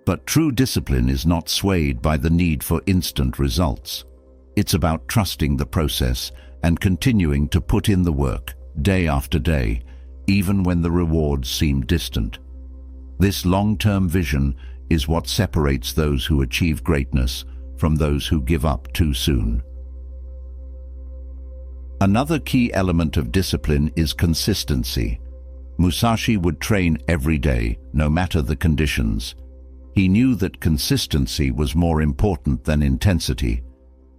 But true discipline is not swayed by the need for instant results. It's about trusting the process and continuing to put in the work, day after day, even when the rewards seem distant. This long-term vision is what separates those who achieve greatness from those who give up too soon. Another key element of discipline is consistency. Musashi would train every day, no matter the conditions. He knew that consistency was more important than intensity.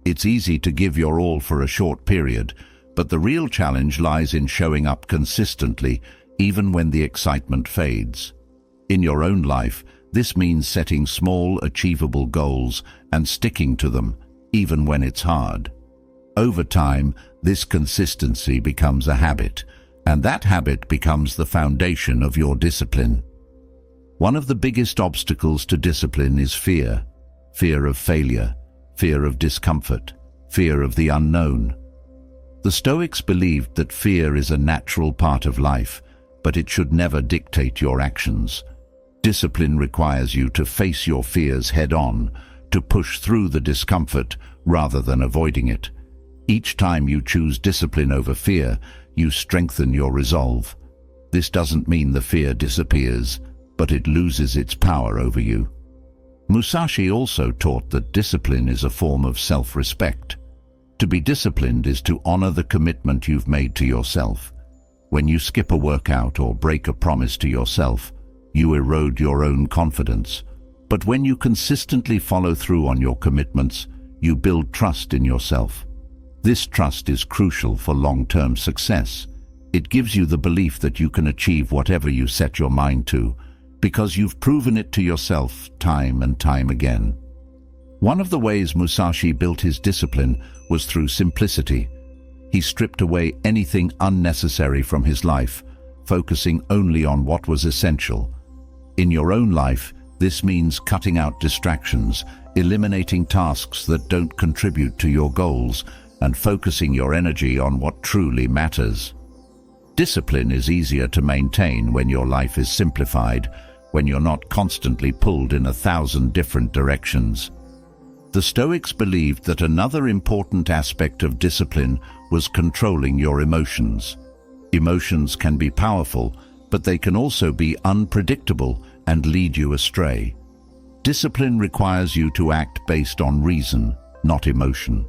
It's easy to give your all for a short period, but the real challenge lies in showing up consistently, even when the excitement fades. In your own life, this means setting small, achievable goals and sticking to them, even when it's hard. Over time, this consistency becomes a habit, and that habit becomes the foundation of your discipline. One of the biggest obstacles to discipline is fear. Fear of failure, fear of discomfort, fear of the unknown. The Stoics believed that fear is a natural part of life, but it should never dictate your actions. Discipline requires you to face your fears head-on, to push through the discomfort rather than avoiding it. Each time you choose discipline over fear, you strengthen your resolve. This doesn't mean the fear disappears, but it loses its power over you. Musashi also taught that discipline is a form of self-respect. To be disciplined is to honor the commitment you've made to yourself. When you skip a workout or break a promise to yourself, you erode your own confidence. But when you consistently follow through on your commitments, you build trust in yourself. This trust is crucial for long-term success. It gives you the belief that you can achieve whatever you set your mind to, because you've proven it to yourself time and time again. One of the ways Musashi built his discipline was through simplicity. He stripped away anything unnecessary from his life, focusing only on what was essential. In your own life, this means cutting out distractions, eliminating tasks that don't contribute to your goals, and focusing your energy on what truly matters. Discipline is easier to maintain when your life is simplified, when you're not constantly pulled in 1,000 different directions. The Stoics believed that another important aspect of discipline was controlling your emotions. Emotions can be powerful, but they can also be unpredictable and lead you astray. Discipline requires you to act based on reason, not emotion.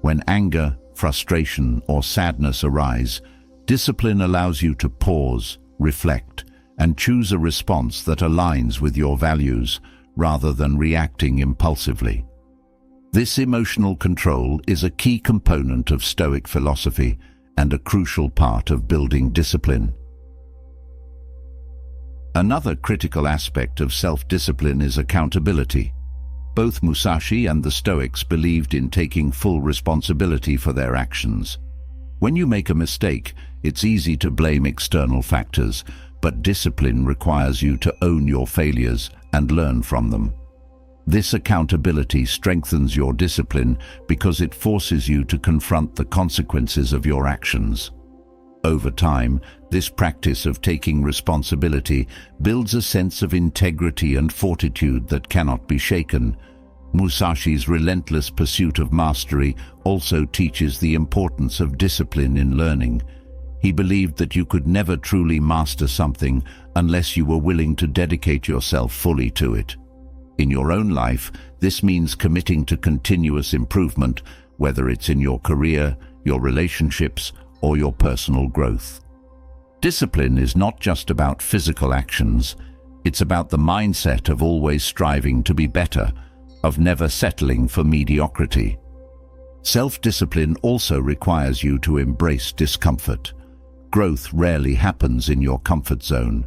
When anger, frustration, or sadness arise, discipline allows you to pause, reflect, and choose a response that aligns with your values, rather than reacting impulsively. This emotional control is a key component of Stoic philosophy and a crucial part of building discipline. Another critical aspect of self-discipline is accountability. Both Musashi and the Stoics believed in taking full responsibility for their actions. When you make a mistake, it's easy to blame external factors, but discipline requires you to own your failures and learn from them. This accountability strengthens your discipline because it forces you to confront the consequences of your actions. Over time, this practice of taking responsibility builds a sense of integrity and fortitude that cannot be shaken. Musashi's relentless pursuit of mastery also teaches the importance of discipline in learning. He believed that you could never truly master something unless you were willing to dedicate yourself fully to it. In your own life, this means committing to continuous improvement, whether it's in your career, your relationships, or your personal growth. Discipline is not just about physical actions. It's about the mindset of always striving to be better, of never settling for mediocrity. Self-discipline also requires you to embrace discomfort. Growth rarely happens in your comfort zone.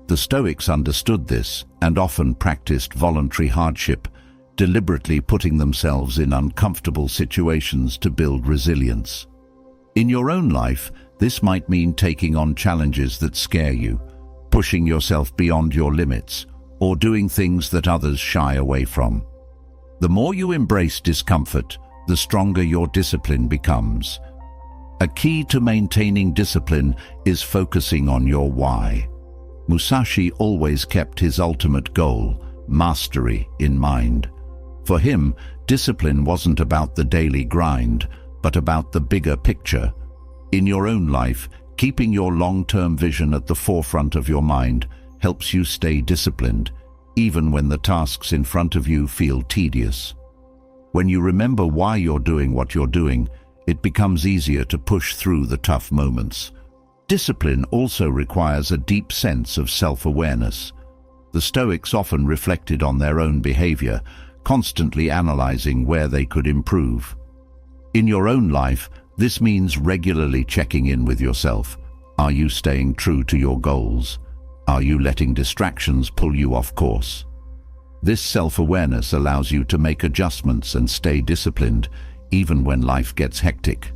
The Stoics understood this and often practiced voluntary hardship, deliberately putting themselves in uncomfortable situations to build resilience. In your own life, this might mean taking on challenges that scare you, pushing yourself beyond your limits, or doing things that others shy away from. The more you embrace discomfort, the stronger your discipline becomes. A key to maintaining discipline is focusing on your why. Musashi always kept his ultimate goal, mastery, in mind. For him, discipline wasn't about the daily grind, but about the bigger picture. In your own life, keeping your long-term vision at the forefront of your mind helps you stay disciplined, even when the tasks in front of you feel tedious. When you remember why you're doing what you're doing, it becomes easier to push through the tough moments. Discipline also requires a deep sense of self-awareness. The Stoics often reflected on their own behavior, constantly analyzing where they could improve. In your own life, this means regularly checking in with yourself. Are you staying true to your goals? Are you letting distractions pull you off course? This self-awareness allows you to make adjustments and stay disciplined, even when life gets hectic.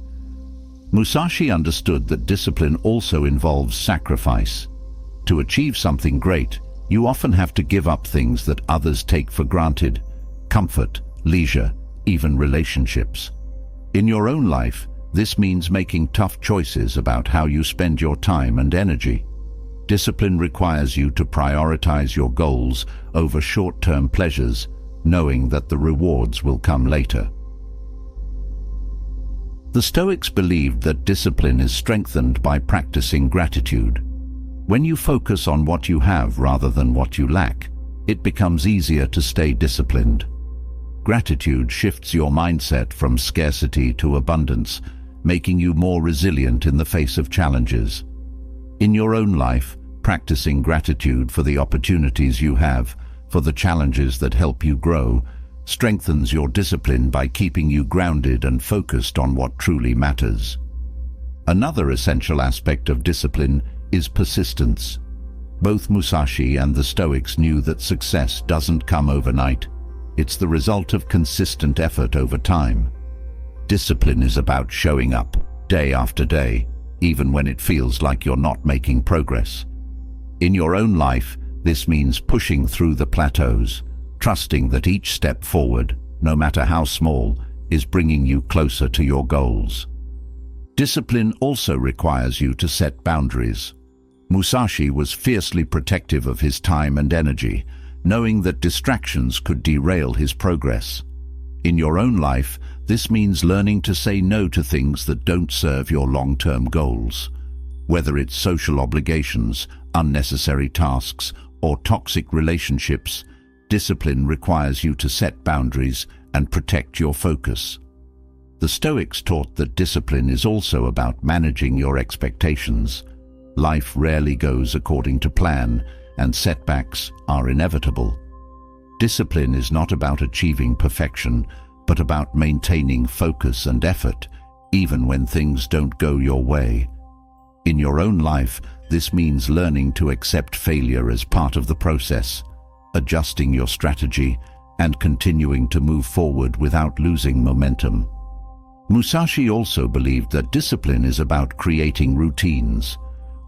Musashi understood that discipline also involves sacrifice. To achieve something great, you often have to give up things that others take for granted: comfort, leisure, even relationships. In your own life, this means making tough choices about how you spend your time and energy. Discipline requires you to prioritize your goals over short-term pleasures, knowing that the rewards will come later. The Stoics believed that discipline is strengthened by practicing gratitude. When you focus on what you have rather than what you lack, it becomes easier to stay disciplined. Gratitude shifts your mindset from scarcity to abundance, making you more resilient in the face of challenges. In your own life, practicing gratitude for the opportunities you have, for the challenges that help you grow, strengthens your discipline by keeping you grounded and focused on what truly matters. Another essential aspect of discipline is persistence. Both Musashi and the Stoics knew that success doesn't come overnight. It's the result of consistent effort over time. Discipline is about showing up, day after day, even when it feels like you're not making progress. In your own life, this means pushing through the plateaus, trusting that each step forward, no matter how small, is bringing you closer to your goals. Discipline also requires you to set boundaries. Musashi was fiercely protective of his time and energy, knowing that distractions could derail his progress. In your own life, this means learning to say no to things that don't serve your long-term goals. Whether it's social obligations, unnecessary tasks, or toxic relationships, discipline requires you to set boundaries and protect your focus. The Stoics taught that discipline is also about managing your expectations. Life rarely goes according to plan, and setbacks are inevitable. Discipline is not about achieving perfection, but about maintaining focus and effort, even when things don't go your way. In your own life, this means learning to accept failure as part of the process, adjusting your strategy, and continuing to move forward without losing momentum. Musashi also believed that discipline is about creating routines.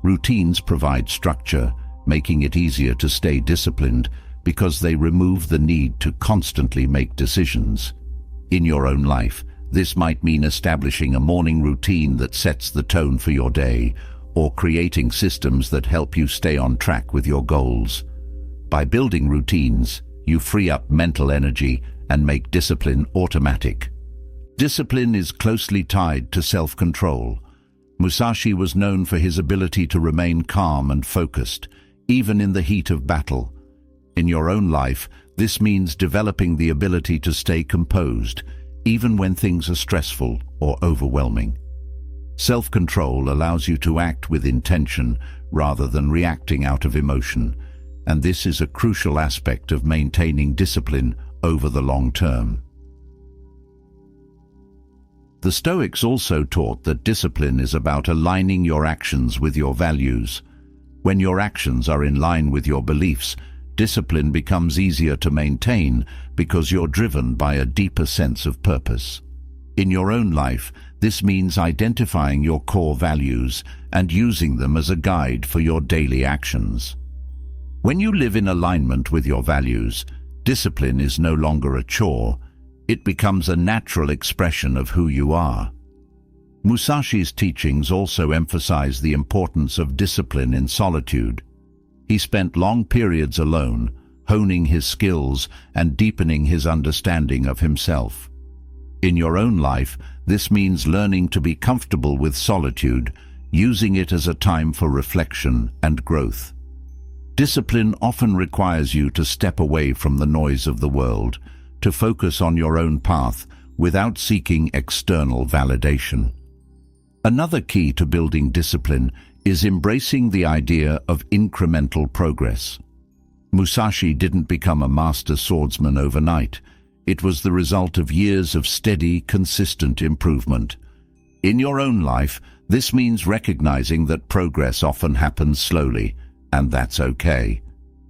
Routines provide structure, making it easier to stay disciplined because they remove the need to constantly make decisions. In your own life, this might mean establishing a morning routine that sets the tone for your day, or creating systems that help you stay on track with your goals. By building routines, you free up mental energy and make discipline automatic. Discipline is closely tied to self-control. Musashi was known for his ability to remain calm and focused, even in the heat of battle. In your own life, this means developing the ability to stay composed, even when things are stressful or overwhelming. Self-control allows you to act with intention rather than reacting out of emotion, and this is a crucial aspect of maintaining discipline over the long term. The Stoics also taught that discipline is about aligning your actions with your values. When your actions are in line with your beliefs, discipline becomes easier to maintain because you're driven by a deeper sense of purpose. In your own life, this means identifying your core values and using them as a guide for your daily actions. When you live in alignment with your values, discipline is no longer a chore. It becomes a natural expression of who you are. Musashi's teachings also emphasize the importance of discipline in solitude. He spent long periods alone, honing his skills and deepening his understanding of himself. In your own life, this means learning to be comfortable with solitude, using it as a time for reflection and growth. Discipline often requires you to step away from the noise of the world, to focus on your own path without seeking external validation. Another key to building discipline is embracing the idea of incremental progress. Musashi didn't become a master swordsman overnight. It was the result of years of steady, consistent improvement. In your own life, this means recognizing that progress often happens slowly, and that's okay.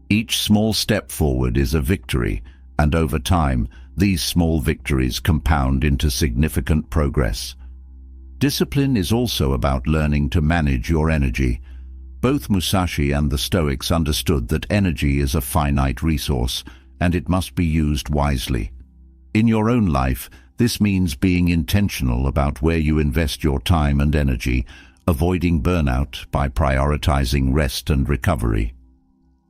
Each small step forward is a victory, and over time, these small victories compound into significant progress. Discipline is also about learning to manage your energy. Both Musashi and the Stoics understood that energy is a finite resource, and it must be used wisely. In your own life, this means being intentional about where you invest your time and energy, avoiding burnout by prioritizing rest and recovery.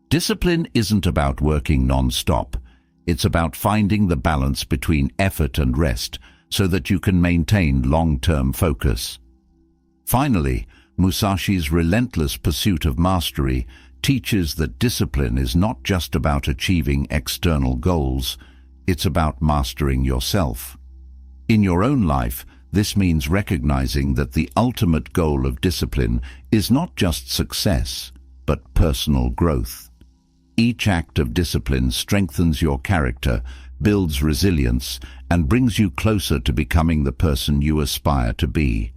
Discipline isn't about working non-stop. It's about finding the balance between effort and rest so that you can maintain long-term focus. Finally, Musashi's relentless pursuit of mastery teaches that discipline is not just about achieving external goals, it's about mastering yourself. In your own life, this means recognizing that the ultimate goal of discipline is not just success, but personal growth. Each act of discipline strengthens your character, builds resilience, and brings you closer to becoming the person you aspire to be.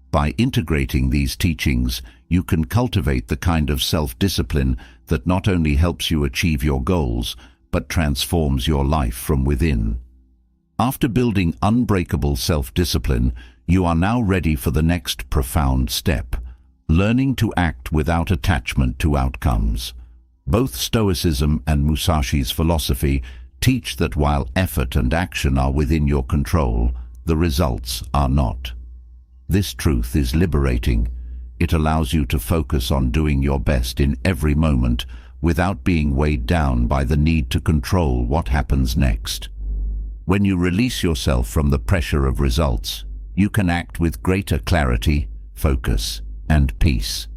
By integrating these teachings, you can cultivate the kind of self-discipline that not only helps you achieve your goals, but transforms your life from within. After building unbreakable self-discipline, you are now ready for the next profound step, learning to act without attachment to outcomes. Both Stoicism and Musashi's philosophy teach that while effort and action are within your control, the results are not. This truth is liberating. It allows you to focus on doing your best in every moment without being weighed down by the need to control what happens next. When you release yourself from the pressure of results, you can act with greater clarity, focus, and peace.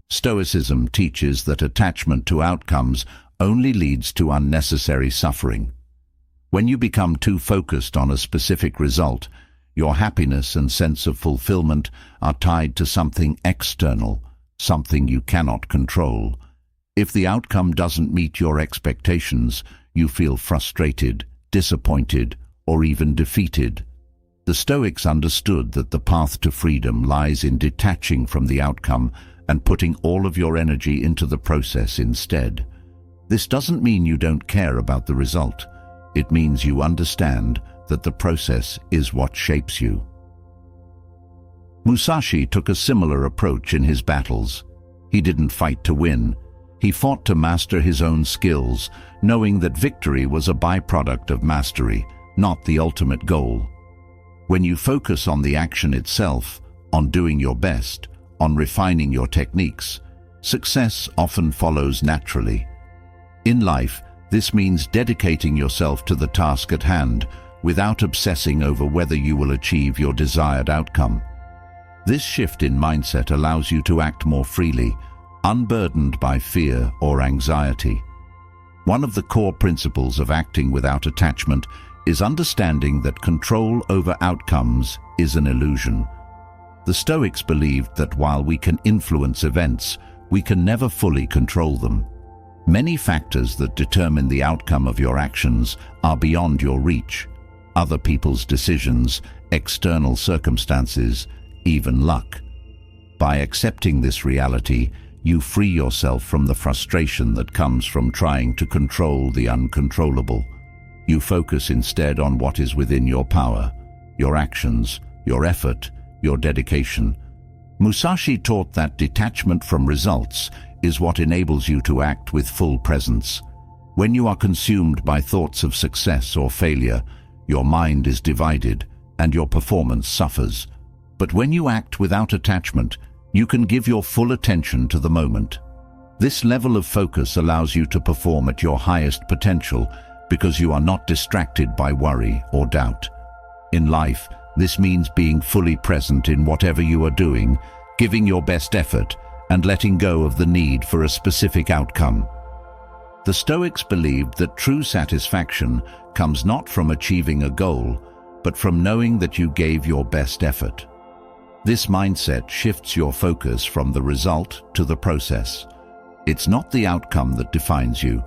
Stoicism teaches that attachment to outcomes only leads to unnecessary suffering. When you become too focused on a specific result, your happiness and sense of fulfillment are tied to something external, something you cannot control. If the outcome doesn't meet your expectations, you feel frustrated, disappointed, or even defeated. The Stoics understood that the path to freedom lies in detaching from the outcome and putting all of your energy into the process instead. This doesn't mean you don't care about the result. It means you understand that the process is what shapes you. Musashi took a similar approach in his battles. He didn't fight to win. He fought to master his own skills, knowing that victory was a byproduct of mastery, not the ultimate goal. When you focus on the action itself, on doing your best, on refining your techniques, success often follows naturally. In life, this means dedicating yourself to the task at hand without obsessing over whether you will achieve your desired outcome. This shift in mindset allows you to act more freely, unburdened by fear or anxiety. One of the core principles of acting without attachment is understanding that control over outcomes is an illusion. The Stoics believed that while we can influence events, we can never fully control them. Many factors that determine the outcome of your actions are beyond your reach. Other people's decisions, external circumstances, even luck. By accepting this reality, you free yourself from the frustration that comes from trying to control the uncontrollable. You focus instead on what is within your power, your actions, your effort, your dedication. Musashi taught that detachment from results is what enables you to act with full presence. When you are consumed by thoughts of success or failure, your mind is divided and your performance suffers. But when you act without attachment, you can give your full attention to the moment. This level of focus allows you to perform at your highest potential because you are not distracted by worry or doubt. In life, this means being fully present in whatever you are doing, giving your best effort, and letting go of the need for a specific outcome. The Stoics believed that true satisfaction comes not from achieving a goal, but from knowing that you gave your best effort. This mindset shifts your focus from the result to the process. It's not the outcome that defines you,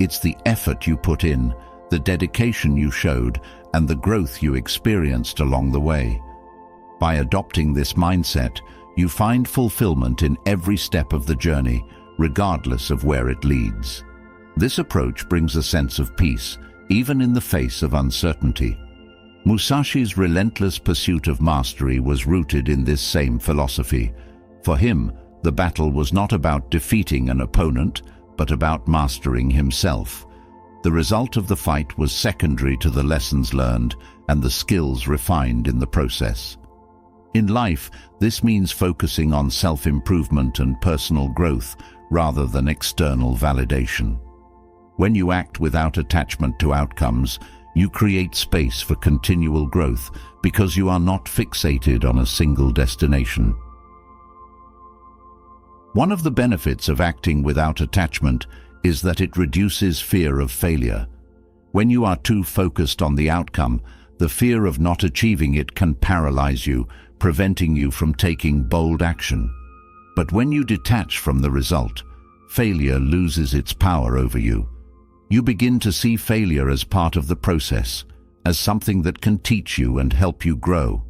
it's the effort you put in, the dedication you showed, and the growth you experienced along the way. By adopting this mindset, you find fulfillment in every step of the journey, regardless of where it leads. This approach brings a sense of peace, even in the face of uncertainty. Musashi's relentless pursuit of mastery was rooted in this same philosophy. For him, the battle was not about defeating an opponent, but about mastering himself. The result of the fight was secondary to the lessons learned and the skills refined in the process. In life, this means focusing on self-improvement and personal growth rather than external validation. When you act without attachment to outcomes, you create space for continual growth because you are not fixated on a single destination. One of the benefits of acting without attachment is that it reduces fear of failure. When you are too focused on the outcome, the fear of not achieving it can paralyze you, preventing you from taking bold action. But when you detach from the result, failure loses its power over you. You begin to see failure as part of the process, as something that can teach you and help you grow.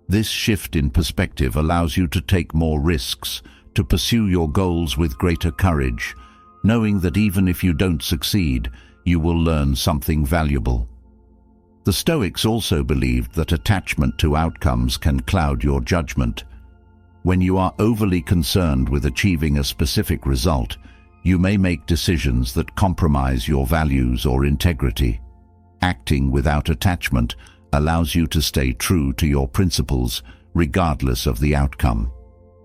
This shift in perspective allows you to take more risks, to pursue your goals with greater courage, knowing that even if you don't succeed, you will learn something valuable. The Stoics also believed that attachment to outcomes can cloud your judgment. When you are overly concerned with achieving a specific result, you may make decisions that compromise your values or integrity. Acting without attachment allows you to stay true to your principles, regardless of the outcome.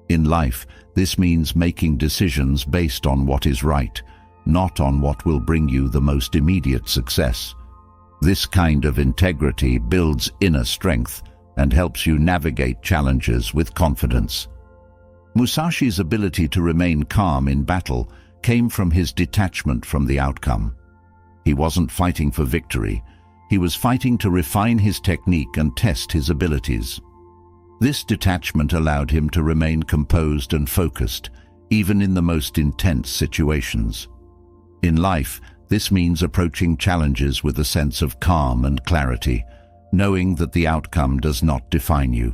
In life, this means making decisions based on what is right, not on what will bring you the most immediate success. This kind of integrity builds inner strength and helps you navigate challenges with confidence. Musashi's ability to remain calm in battle came from his detachment from the outcome. He wasn't fighting for victory, he was fighting to refine his technique and test his abilities. This detachment allowed him to remain composed and focused, even in the most intense situations. In life, this means approaching challenges with a sense of calm and clarity, knowing that the outcome does not define you.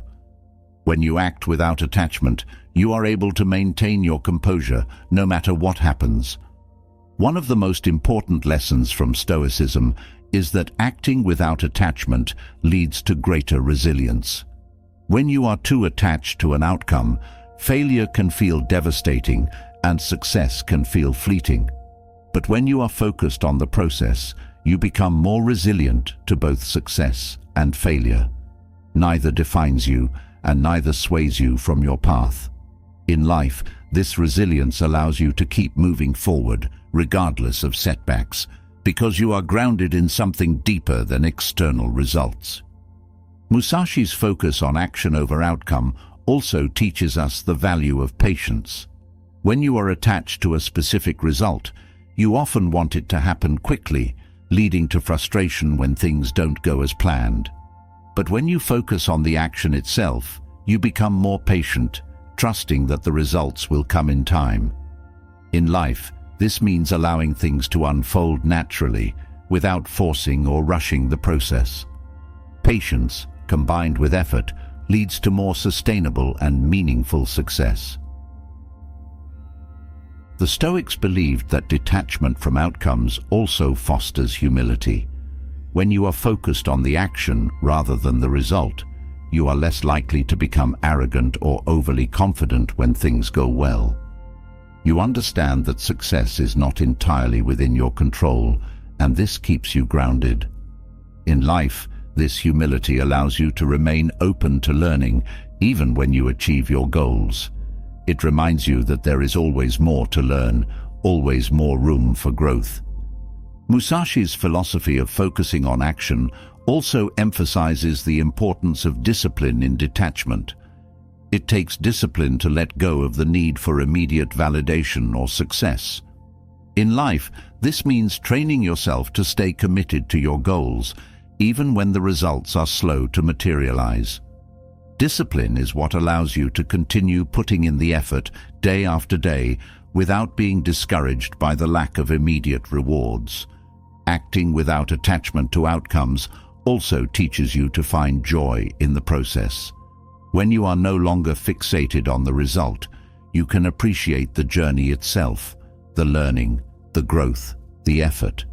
When you act without attachment, you are able to maintain your composure no matter what happens. One of the most important lessons from Stoicism is that acting without attachment leads to greater resilience. When you are too attached to an outcome, failure can feel devastating and success can feel fleeting. But when you are focused on the process, you become more resilient to both success and failure. Neither defines you and neither sways you from your path. In life, this resilience allows you to keep moving forward, regardless of setbacks, because you are grounded in something deeper than external results. Musashi's focus on action over outcome also teaches us the value of patience. When you are attached to a specific result, you often want it to happen quickly, leading to frustration when things don't go as planned. But when you focus on the action itself, you become more patient, trusting that the results will come in time. In life, this means allowing things to unfold naturally, without forcing or rushing the process. Patience, combined with effort, leads to more sustainable and meaningful success. The Stoics believed that detachment from outcomes also fosters humility. When you are focused on the action rather than the result, you are less likely to become arrogant or overly confident when things go well. You understand that success is not entirely within your control, and this keeps you grounded. In life, this humility allows you to remain open to learning, even when you achieve your goals. It reminds you that there is always more to learn, always more room for growth. Musashi's philosophy of focusing on action also emphasizes the importance of discipline in detachment. It takes discipline to let go of the need for immediate validation or success. In life, this means training yourself to stay committed to your goals, even when the results are slow to materialize. Discipline is what allows you to continue putting in the effort day after day without being discouraged by the lack of immediate rewards. Acting without attachment to outcomes also teaches you to find joy in the process. When you are no longer fixated on the result, you can appreciate the journey itself, the learning, the growth, the effort.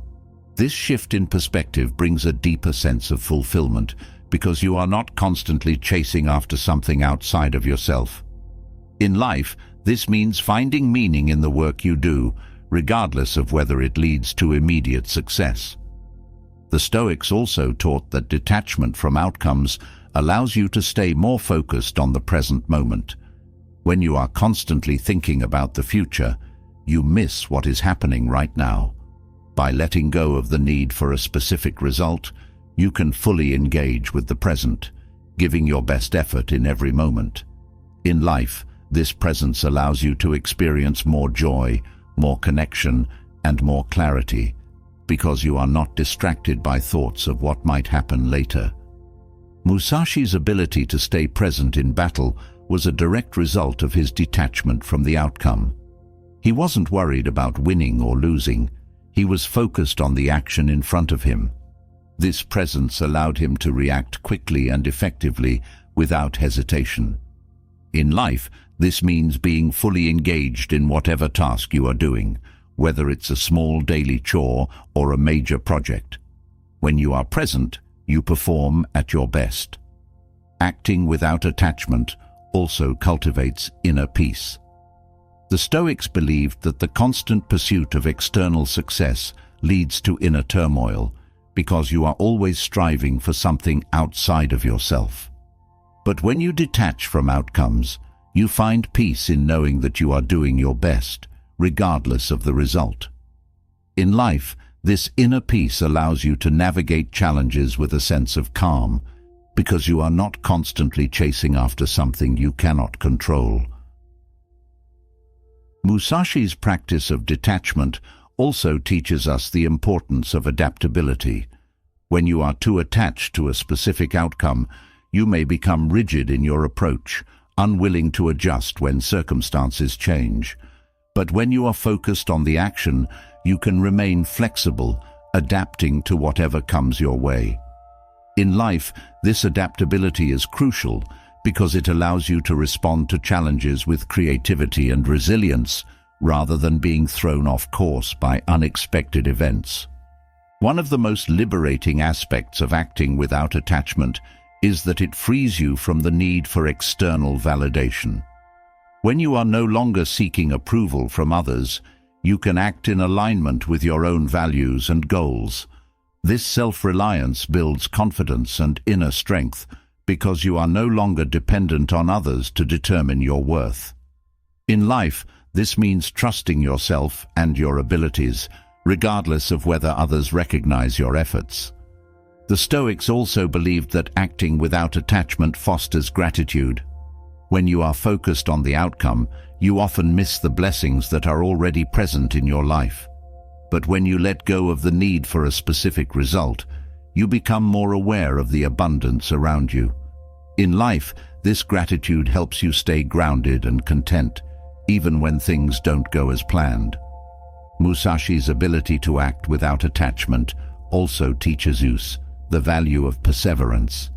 This shift in perspective brings a deeper sense of fulfillment because you are not constantly chasing after something outside of yourself. In life, this means finding meaning in the work you do, regardless of whether it leads to immediate success. The Stoics also taught that detachment from outcomes allows you to stay more focused on the present moment. When you are constantly thinking about the future, you miss what is happening right now. By letting go of the need for a specific result, you can fully engage with the present, giving your best effort in every moment. In life, this presence allows you to experience more joy, more connection, and more clarity, because you are not distracted by thoughts of what might happen later. Musashi's ability to stay present in battle was a direct result of his detachment from the outcome. He wasn't worried about winning or losing. He was focused on the action in front of him. This presence allowed him to react quickly and effectively without hesitation. In life, this means being fully engaged in whatever task you are doing, whether it's a small daily chore or a major project. When you are present, you perform at your best. Acting without attachment also cultivates inner peace. The Stoics believed that the constant pursuit of external success leads to inner turmoil, because you are always striving for something outside of yourself. But when you detach from outcomes, you find peace in knowing that you are doing your best, regardless of the result. In life, this inner peace allows you to navigate challenges with a sense of calm, because you are not constantly chasing after something you cannot control. Musashi's practice of detachment also teaches us the importance of adaptability. When you are too attached to a specific outcome, you may become rigid in your approach, unwilling to adjust when circumstances change. But when you are focused on the action, you can remain flexible, adapting to whatever comes your way. In life, this adaptability is crucial because it allows you to respond to challenges with creativity and resilience rather than being thrown off course by unexpected events. One of the most liberating aspects of acting without attachment is that it frees you from the need for external validation. When you are no longer seeking approval from others, you can act in alignment with your own values and goals. This self-reliance builds confidence and inner strength because you are no longer dependent on others to determine your worth. In life, this means trusting yourself and your abilities, regardless of whether others recognize your efforts. The Stoics also believed that acting without attachment fosters gratitude. When you are focused on the outcome, you often miss the blessings that are already present in your life. But when you let go of the need for a specific result, you become more aware of the abundance around you. In life, this gratitude helps you stay grounded and content, even when things don't go as planned. Musashi's ability to act without attachment also teaches us the value of perseverance.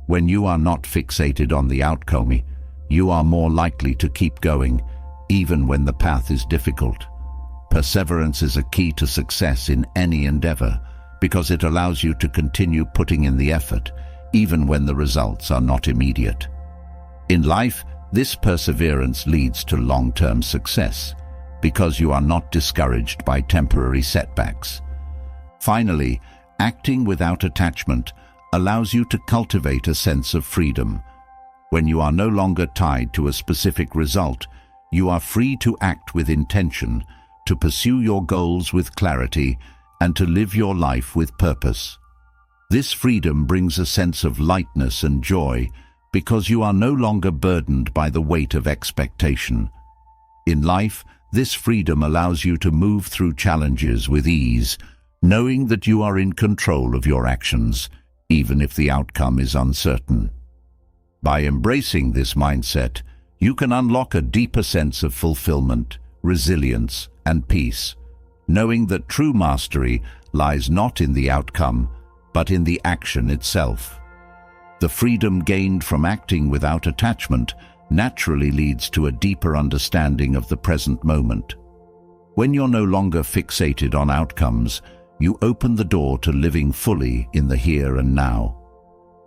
When you are not fixated on the outcome, you are more likely to keep going, even when the path is difficult. Perseverance is a key to success in any endeavor, because it allows you to continue putting in the effort, even when the results are not immediate. In life, this perseverance leads to long-term success, because you are not discouraged by temporary setbacks. Finally, acting without attachment allows you to cultivate a sense of freedom. When you are no longer tied to a specific result, you are free to act with intention, to pursue your goals with clarity, and to live your life with purpose. This freedom brings a sense of lightness and joy because you are no longer burdened by the weight of expectation. In life, this freedom allows you to move through challenges with ease, knowing that you are in control of your actions, even if the outcome is uncertain. By embracing this mindset, you can unlock a deeper sense of fulfillment, resilience, and peace, knowing that true mastery lies not in the outcome, but in the action itself. The freedom gained from acting without attachment naturally leads to a deeper understanding of the present moment. When you're no longer fixated on outcomes, you open the door to living fully in the here and now.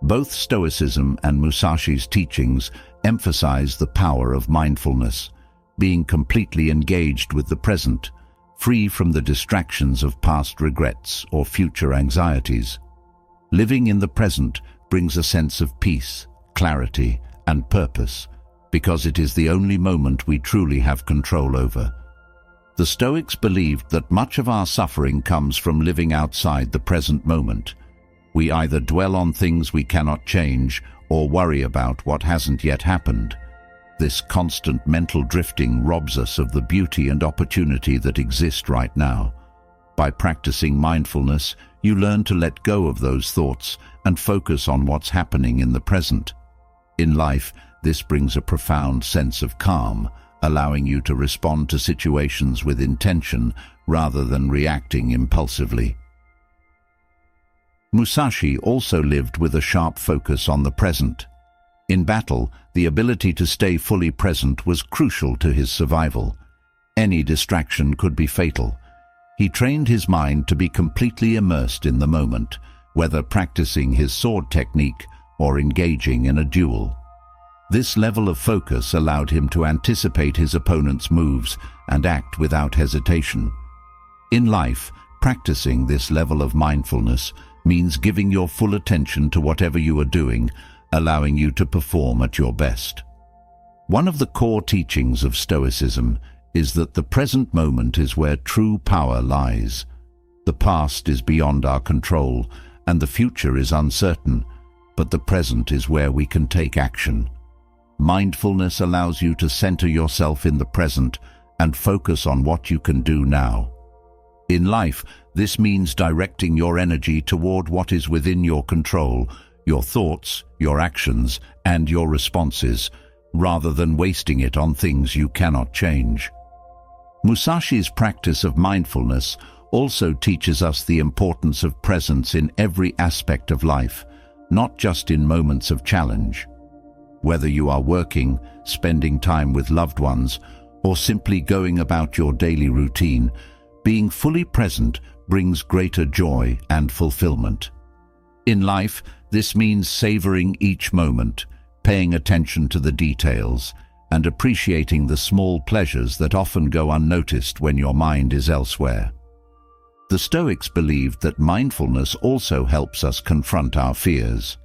Both Stoicism and Musashi's teachings emphasize the power of mindfulness, being completely engaged with the present, free from the distractions of past regrets or future anxieties. Living in the present brings a sense of peace, clarity, and purpose, because it is the only moment we truly have control over. The Stoics believed that much of our suffering comes from living outside the present moment. We either dwell on things we cannot change or worry about what hasn't yet happened. This constant mental drifting robs us of the beauty and opportunity that exist right now. By practicing mindfulness, you learn to let go of those thoughts and focus on what's happening in the present. In life, this brings a profound sense of calm, allowing you to respond to situations with intention rather than reacting impulsively. Musashi also lived with a sharp focus on the present. In battle, the ability to stay fully present was crucial to his survival. Any distraction could be fatal. He trained his mind to be completely immersed in the moment, whether practicing his sword technique or engaging in a duel. This level of focus allowed him to anticipate his opponent's moves and act without hesitation. In life, practicing this level of mindfulness means giving your full attention to whatever you are doing, allowing you to perform at your best. One of the core teachings of Stoicism is that the present moment is where true power lies. The past is beyond our control, and the future is uncertain, but the present is where we can take action. Mindfulness allows you to center yourself in the present and focus on what you can do now. In life, this means directing your energy toward what is within your control, your thoughts, your actions, and your responses, rather than wasting it on things you cannot change. Musashi's practice of mindfulness also teaches us the importance of presence in every aspect of life, not just in moments of challenge. Whether you are working, spending time with loved ones, or simply going about your daily routine, being fully present brings greater joy and fulfillment. In life, this means savoring each moment, paying attention to the details, and appreciating the small pleasures that often go unnoticed when your mind is elsewhere. The Stoics believed that mindfulness also helps us confront our fears.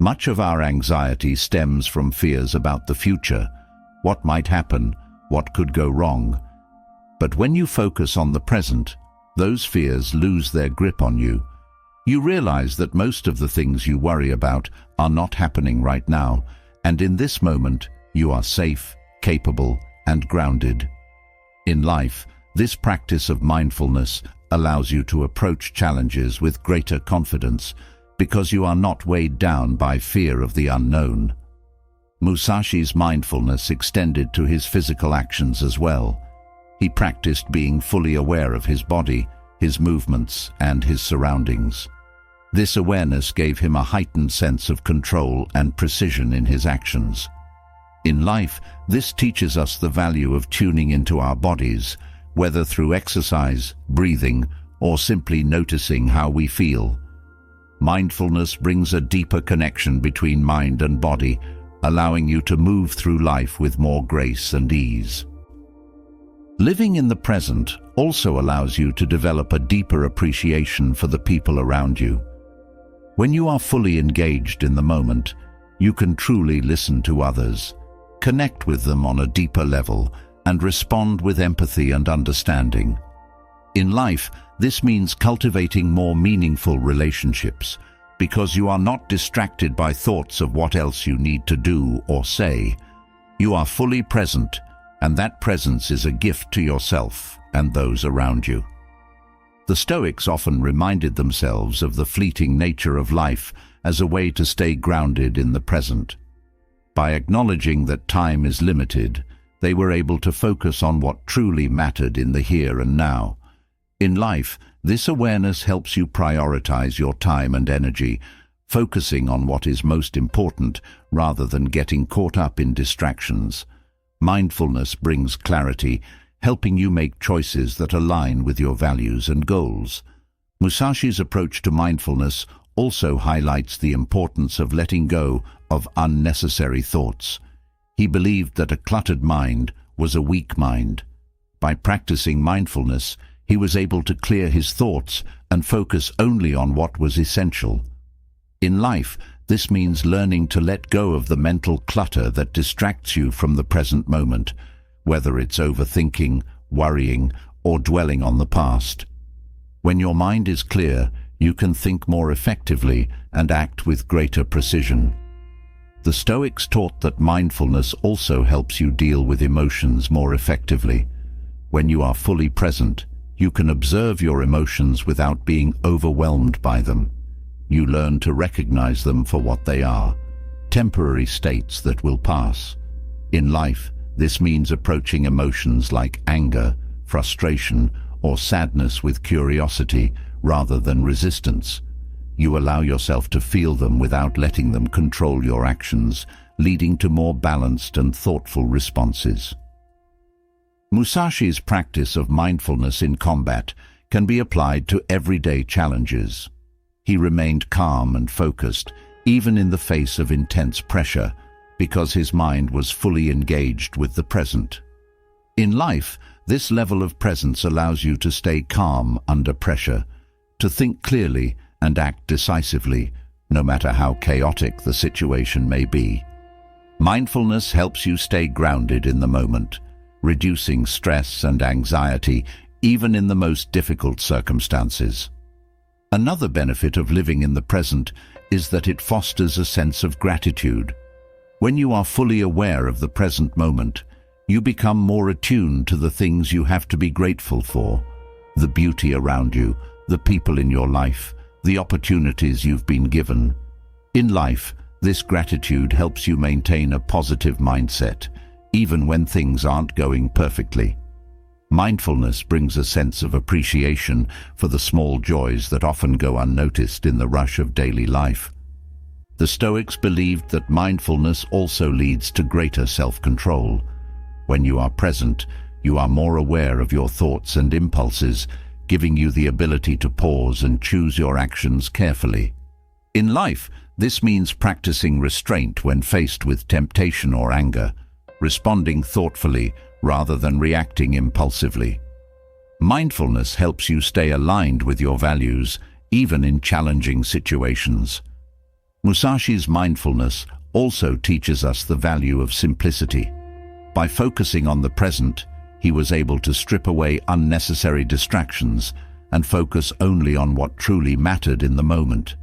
Much of our anxiety stems from fears about the future, what might happen, what could go wrong. But when you focus on the present, those fears lose their grip on you. You realize that most of the things you worry about are not happening right now, and in this moment, you are safe, capable, and grounded. In life, this practice of mindfulness allows you to approach challenges with greater confidence because you are not weighed down by fear of the unknown. Musashi's mindfulness extended to his physical actions as well. He practiced being fully aware of his body, his movements, and his surroundings. This awareness gave him a heightened sense of control and precision in his actions. In life, this teaches us the value of tuning into our bodies, whether through exercise, breathing, or simply noticing how we feel. Mindfulness brings a deeper connection between mind and body, allowing you to move through life with more grace and ease. Living in the present also allows you to develop a deeper appreciation for the people around you. When you are fully engaged in the moment, you can truly listen to others, connect with them on a deeper level, and respond with empathy and understanding. In life, this means cultivating more meaningful relationships, because you are not distracted by thoughts of what else you need to do or say. You are fully present, and that presence is a gift to yourself and those around you. The Stoics often reminded themselves of the fleeting nature of life as a way to stay grounded in the present. By acknowledging that time is limited, they were able to focus on what truly mattered in the here and now. In life, this awareness helps you prioritize your time and energy, focusing on what is most important rather than getting caught up in distractions. Mindfulness brings clarity, helping you make choices that align with your values and goals. Musashi's approach to mindfulness also highlights the importance of letting go of unnecessary thoughts. He believed that a cluttered mind was a weak mind. By practicing mindfulness, he was able to clear his thoughts and focus only on what was essential. In life, this means learning to let go of the mental clutter that distracts you from the present moment, whether it's overthinking, worrying, or dwelling on the past. When your mind is clear, you can think more effectively and act with greater precision. The Stoics taught that mindfulness also helps you deal with emotions more effectively. When you are fully present, you can observe your emotions without being overwhelmed by them. You learn to recognize them for what they are, temporary states that will pass. In life, this means approaching emotions like anger, frustration, or sadness with curiosity rather than resistance. You allow yourself to feel them without letting them control your actions, leading to more balanced and thoughtful responses. Musashi's practice of mindfulness in combat can be applied to everyday challenges. He remained calm and focused, even in the face of intense pressure, because his mind was fully engaged with the present. In life, this level of presence allows you to stay calm under pressure, to think clearly and act decisively, no matter how chaotic the situation may be. Mindfulness helps you stay grounded in the moment, reducing stress and anxiety even in the most difficult circumstances. Another benefit of living in the present is that it fosters a sense of gratitude. When you are fully aware of the present moment, you become more attuned to the things you have to be grateful for, the beauty around you, the people in your life, the opportunities you've been given. In life, this gratitude helps you maintain a positive mindset, even when things aren't going perfectly. Mindfulness brings a sense of appreciation for the small joys that often go unnoticed in the rush of daily life. The Stoics believed that mindfulness also leads to greater self-control. When you are present, you are more aware of your thoughts and impulses, giving you the ability to pause and choose your actions carefully. In life, this means practicing restraint when faced with temptation or anger, responding thoughtfully rather than reacting impulsively. Mindfulness helps you stay aligned with your values, even in challenging situations. Musashi's mindfulness also teaches us the value of simplicity. By focusing on the present, he was able to strip away unnecessary distractions and focus only on what truly mattered in the moment.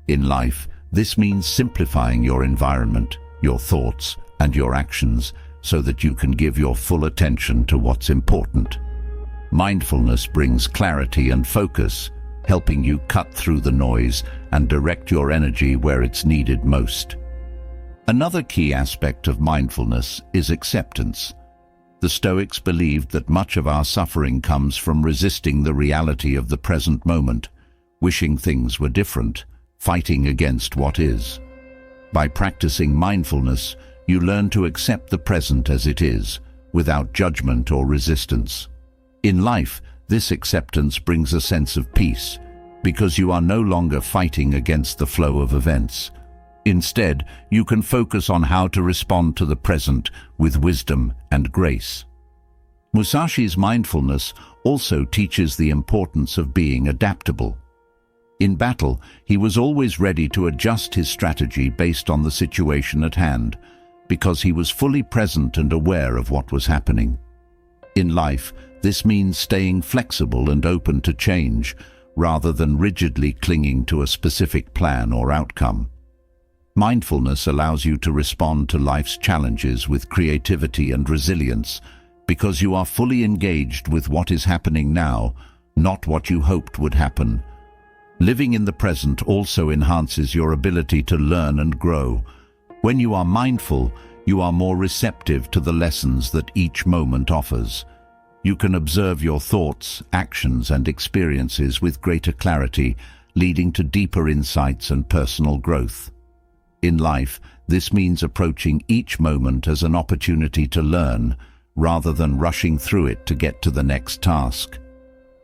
In life, this means simplifying your environment, your thoughts, and your actions so that you can give your full attention to what's important. Mindfulness brings clarity and focus, helping you cut through the noise and direct your energy where it's needed most. Another key aspect of mindfulness is acceptance. The Stoics believed that much of our suffering comes from resisting the reality of the present moment, wishing things were different, fighting against what is. By practicing mindfulness, you learn to accept the present as it is, without judgment or resistance. In life, this acceptance brings a sense of peace, because you are no longer fighting against the flow of events. Instead, you can focus on how to respond to the present with wisdom and grace. Musashi's mindfulness also teaches the importance of being adaptable. In battle, he was always ready to adjust his strategy based on the situation at hand, because he was fully present and aware of what was happening. In life, this means staying flexible and open to change, rather than rigidly clinging to a specific plan or outcome. Mindfulness allows you to respond to life's challenges with creativity and resilience, because you are fully engaged with what is happening now, not what you hoped would happen. Living in the present also enhances your ability to learn and grow. When you are mindful, you are more receptive to the lessons that each moment offers. You can observe your thoughts, actions, and experiences with greater clarity, leading to deeper insights and personal growth. In life, this means approaching each moment as an opportunity to learn, rather than rushing through it to get to the next task.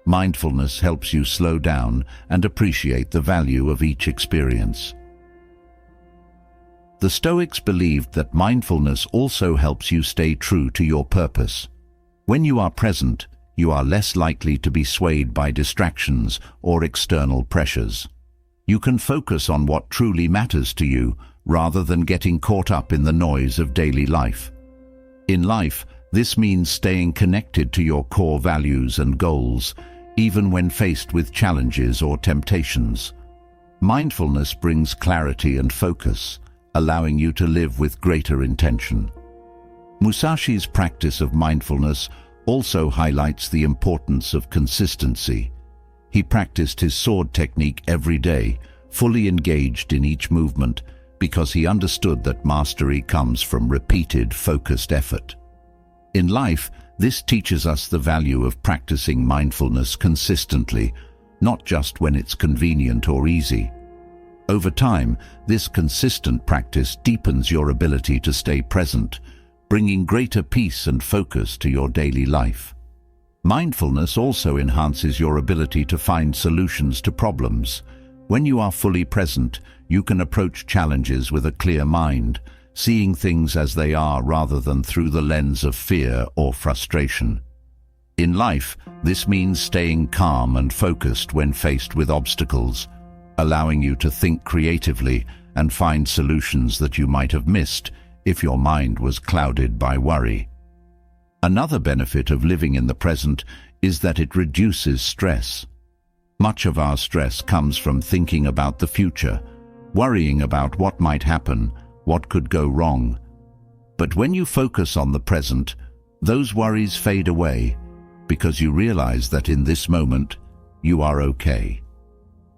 Mindfulness helps you slow down and appreciate the value of each experience. The Stoics believed that mindfulness also helps you stay true to your purpose. When you are present, you are less likely to be swayed by distractions or external pressures. You can focus on what truly matters to you, rather than getting caught up in the noise of daily life. In life, this means staying connected to your core values and goals, even when faced with challenges or temptations. Mindfulness brings clarity and focus, allowing you to live with greater intention. Musashi's practice of mindfulness also highlights the importance of consistency. He practiced his sword technique every day, fully engaged in each movement, because he understood that mastery comes from repeated, focused effort. In life, this teaches us the value of practicing mindfulness consistently, not just when it's convenient or easy. Over time, this consistent practice deepens your ability to stay present, bringing greater peace and focus to your daily life. Mindfulness also enhances your ability to find solutions to problems. When you are fully present, you can approach challenges with a clear mind, seeing things as they are rather than through the lens of fear or frustration. In life, this means staying calm and focused when faced with obstacles, allowing you to think creatively and find solutions that you might have missed if your mind was clouded by worry. Another benefit of living in the present is that it reduces stress. Much of our stress comes from thinking about the future, worrying about what might happen, what could go wrong. But when you focus on the present, those worries fade away, because you realize that in this moment, you are okay.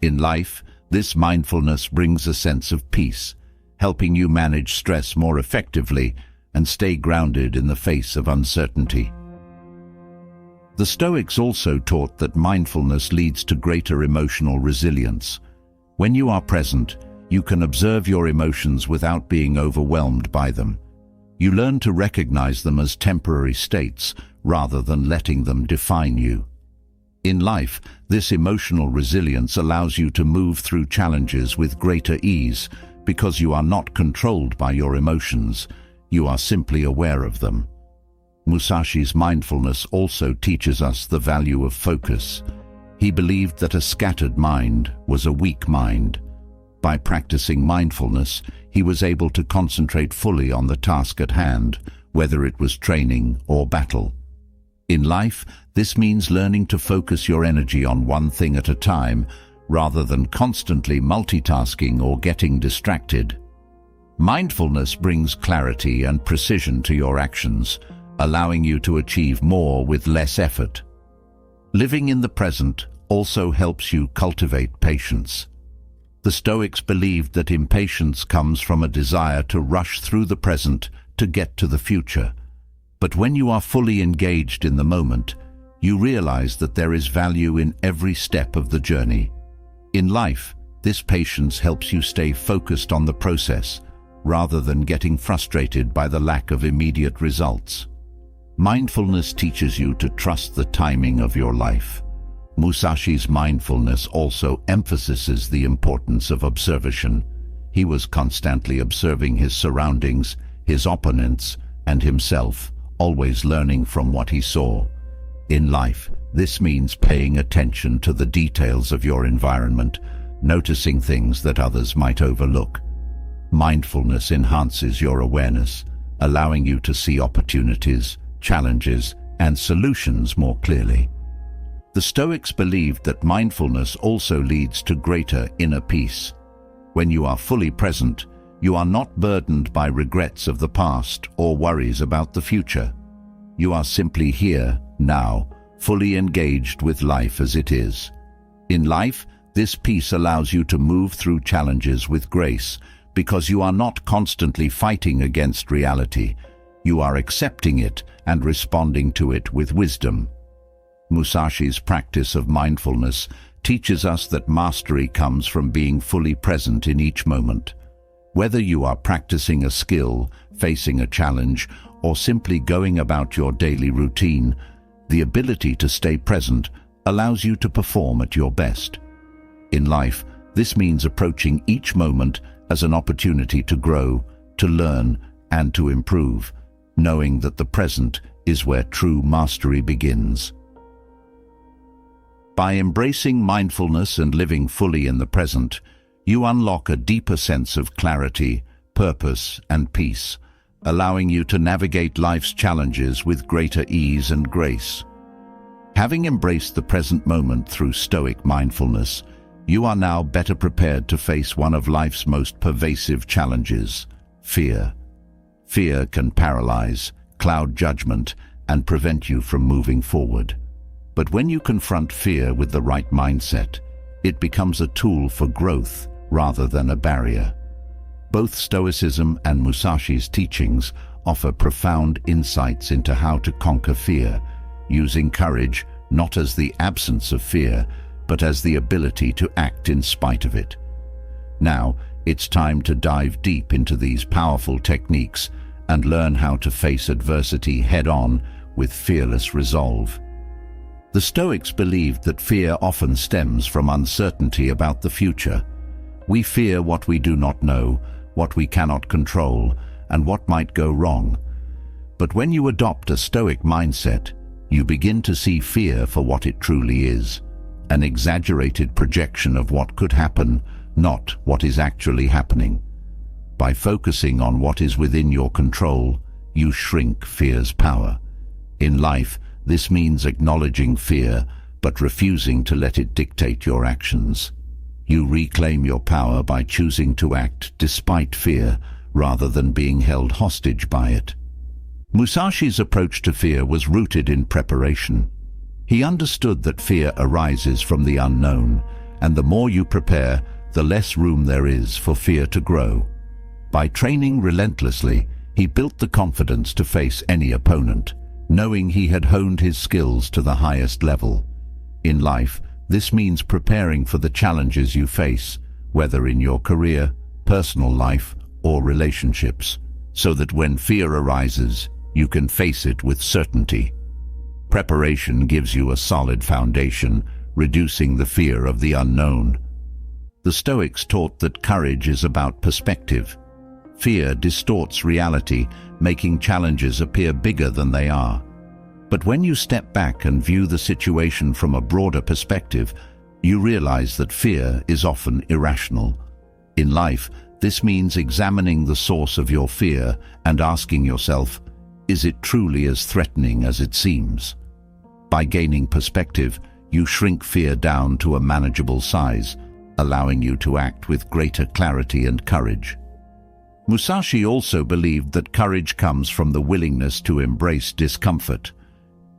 In life, this mindfulness brings a sense of peace, helping you manage stress more effectively and stay grounded in the face of uncertainty. The Stoics also taught that mindfulness leads to greater emotional resilience. When you are present, you can observe your emotions without being overwhelmed by them. You learn to recognize them as temporary states rather than letting them define you. In life, this emotional resilience allows you to move through challenges with greater ease because you are not controlled by your emotions, you are simply aware of them. Musashi's mindfulness also teaches us the value of focus. He believed that a scattered mind was a weak mind. By practicing mindfulness, he was able to concentrate fully on the task at hand, whether it was training or battle. In life, this means learning to focus your energy on one thing at a time, rather than constantly multitasking or getting distracted. Mindfulness brings clarity and precision to your actions, allowing you to achieve more with less effort. Living in the present also helps you cultivate patience. The Stoics believed that impatience comes from a desire to rush through the present to get to the future. But when you are fully engaged in the moment, you realize that there is value in every step of the journey. In life, this patience helps you stay focused on the process, rather than getting frustrated by the lack of immediate results. Mindfulness teaches you to trust the timing of your life. Musashi's mindfulness also emphasizes the importance of observation. He was constantly observing his surroundings, his opponents, and himself, always learning from what he saw. In life, this means paying attention to the details of your environment, noticing things that others might overlook. Mindfulness enhances your awareness, allowing you to see opportunities, challenges, and solutions more clearly. The Stoics believed that mindfulness also leads to greater inner peace. When you are fully present, you are not burdened by regrets of the past or worries about the future. You are simply here, now, fully engaged with life as it is. In life, this peace allows you to move through challenges with grace, because you are not constantly fighting against reality. You are accepting it and responding to it with wisdom. Musashi's practice of mindfulness teaches us that mastery comes from being fully present in each moment. Whether you are practicing a skill, facing a challenge, or simply going about your daily routine, the ability to stay present allows you to perform at your best. In life, this means approaching each moment as an opportunity to grow, to learn, and to improve, knowing that the present is where true mastery begins. By embracing mindfulness and living fully in the present, you unlock a deeper sense of clarity, purpose, and peace, allowing you to navigate life's challenges with greater ease and grace. Having embraced the present moment through Stoic mindfulness, you are now better prepared to face one of life's most pervasive challenges: fear. Fear can paralyze, cloud judgment, and prevent you from moving forward. But when you confront fear with the right mindset, it becomes a tool for growth rather than a barrier. Both Stoicism and Musashi's teachings offer profound insights into how to conquer fear, using courage not as the absence of fear, but as the ability to act in spite of it. Now, it's time to dive deep into these powerful techniques and learn how to face adversity head-on with fearless resolve. The Stoics believed that fear often stems from uncertainty about the future. We fear what we do not know, what we cannot control, and what might go wrong. But when you adopt a Stoic mindset, you begin to see fear for what it truly is: an exaggerated projection of what could happen, not what is actually happening. By focusing on what is within your control, you shrink fear's power. In life, this means acknowledging fear, but refusing to let it dictate your actions. You reclaim your power by choosing to act despite fear, rather than being held hostage by it. Musashi's approach to fear was rooted in preparation. He understood that fear arises from the unknown, and the more you prepare, the less room there is for fear to grow. By training relentlessly, he built the confidence to face any opponent, knowing he had honed his skills to the highest level. In life, this means preparing for the challenges you face, whether in your career, personal life, or relationships, so that when fear arises, you can face it with certainty. Preparation gives you a solid foundation, reducing the fear of the unknown. The Stoics taught that courage is about perspective. Fear distorts reality, making challenges appear bigger than they are. But when you step back and view the situation from a broader perspective, you realize that fear is often irrational. In life, this means examining the source of your fear and asking yourself, is it truly as threatening as it seems? By gaining perspective, you shrink fear down to a manageable size, allowing you to act with greater clarity and courage. Musashi also believed that courage comes from the willingness to embrace discomfort.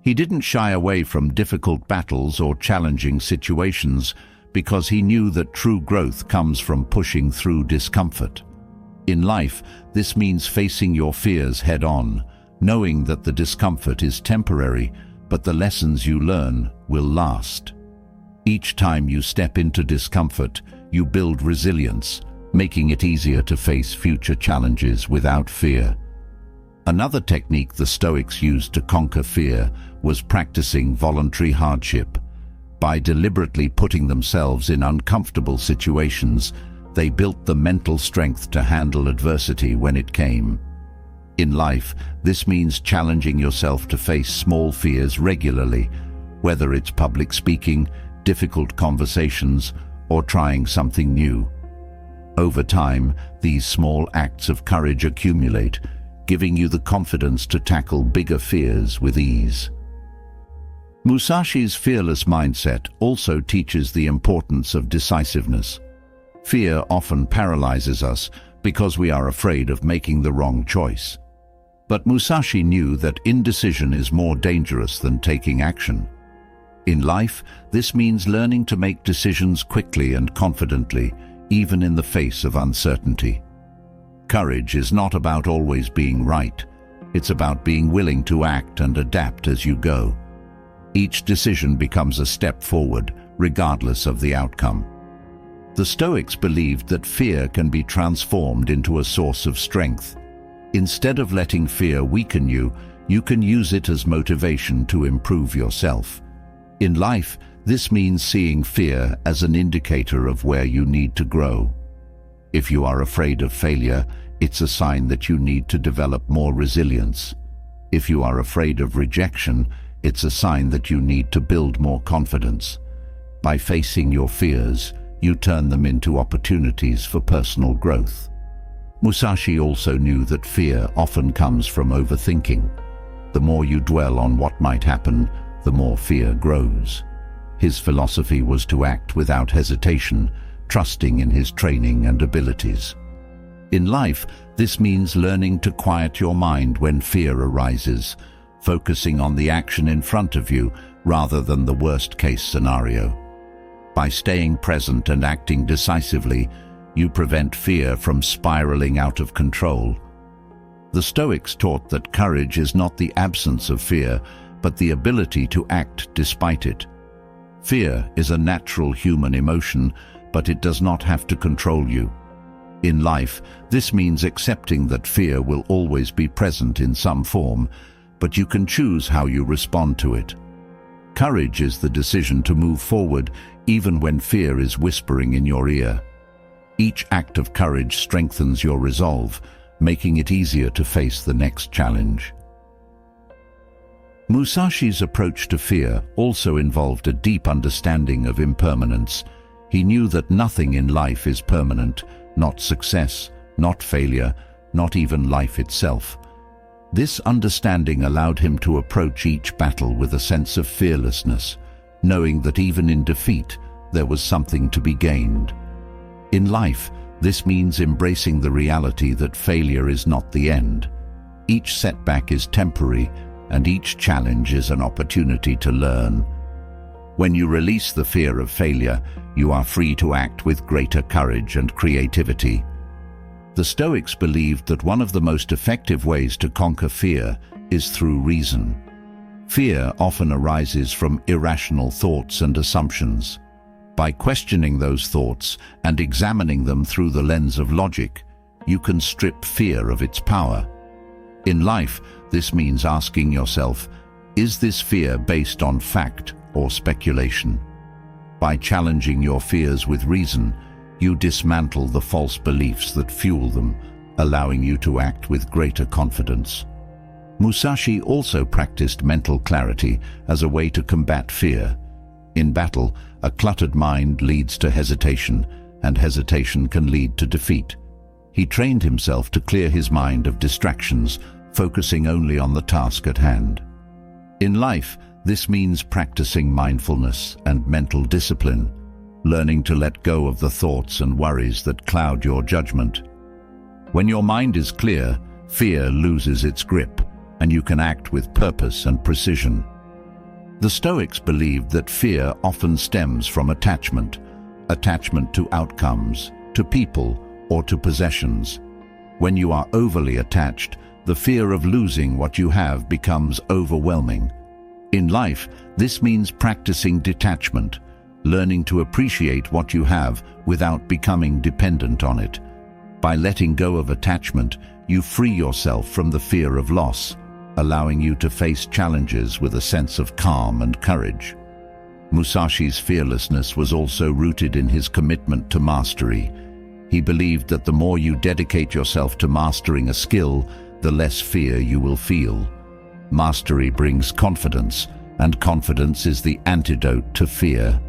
He didn't shy away from difficult battles or challenging situations because he knew that true growth comes from pushing through discomfort. In life, this means facing your fears head-on, knowing that the discomfort is temporary, but the lessons you learn will last. Each time you step into discomfort, you build resilience, making it easier to face future challenges without fear. Another technique the Stoics used to conquer fear was practicing voluntary hardship. By deliberately putting themselves in uncomfortable situations, they built the mental strength to handle adversity when it came. In life, this means challenging yourself to face small fears regularly, whether it's public speaking, difficult conversations, or trying something new. Over time, these small acts of courage accumulate, giving you the confidence to tackle bigger fears with ease. Musashi's fearless mindset also teaches the importance of decisiveness. Fear often paralyzes us because we are afraid of making the wrong choice. But Musashi knew that indecision is more dangerous than taking action. In life, this means learning to make decisions quickly and confidently, even in the face of uncertainty. Courage is not about always being right. It's about being willing to act and adapt as you go. Each decision becomes a step forward, regardless of the outcome. The Stoics believed that fear can be transformed into a source of strength. Instead of letting fear weaken you, you can use it as motivation to improve yourself. In life, this means seeing fear as an indicator of where you need to grow. If you are afraid of failure, it's a sign that you need to develop more resilience. If you are afraid of rejection, it's a sign that you need to build more confidence. By facing your fears, you turn them into opportunities for personal growth. Musashi also knew that fear often comes from overthinking. The more you dwell on what might happen, the more fear grows. His philosophy was to act without hesitation, trusting in his training and abilities. In life, this means learning to quiet your mind when fear arises, focusing on the action in front of you rather than the worst-case scenario. By staying present and acting decisively, you prevent fear from spiraling out of control. The Stoics taught that courage is not the absence of fear, but the ability to act despite it. Fear is a natural human emotion, but it does not have to control you. In life, this means accepting that fear will always be present in some form, but you can choose how you respond to it. Courage is the decision to move forward even when fear is whispering in your ear. Each act of courage strengthens your resolve, making it easier to face the next challenge. Musashi's approach to fear also involved a deep understanding of impermanence. He knew that nothing in life is permanent, not success, not failure, not even life itself. This understanding allowed him to approach each battle with a sense of fearlessness, knowing that even in defeat, there was something to be gained. In life, this means embracing the reality that failure is not the end. Each setback is temporary, and each challenge is an opportunity to learn. When you release the fear of failure, you are free to act with greater courage and creativity. The Stoics believed that one of the most effective ways to conquer fear is through reason. Fear often arises from irrational thoughts and assumptions. By questioning those thoughts and examining them through the lens of logic, you can strip fear of its power. In life, this means asking yourself, is this fear based on fact or speculation? By challenging your fears with reason, you dismantle the false beliefs that fuel them, allowing you to act with greater confidence. Musashi also practiced mental clarity as a way to combat fear. In battle, a cluttered mind leads to hesitation, and hesitation can lead to defeat. He trained himself to clear his mind of distractions, focusing only on the task at hand. In life, this means practicing mindfulness and mental discipline, learning to let go of the thoughts and worries that cloud your judgment. When your mind is clear, fear loses its grip, and you can act with purpose and precision. The Stoics believed that fear often stems from attachment to outcomes, to people, or to possessions. When you are overly attached, the fear of losing what you have becomes overwhelming. In life, this means practicing detachment, learning to appreciate what you have without becoming dependent on it. By letting go of attachment, you free yourself from the fear of loss, allowing you to face challenges with a sense of calm and courage. Musashi's fearlessness was also rooted in his commitment to mastery. He believed that the more you dedicate yourself to mastering a skill, the less fear you will feel. Mastery brings confidence, and confidence is the antidote to fear.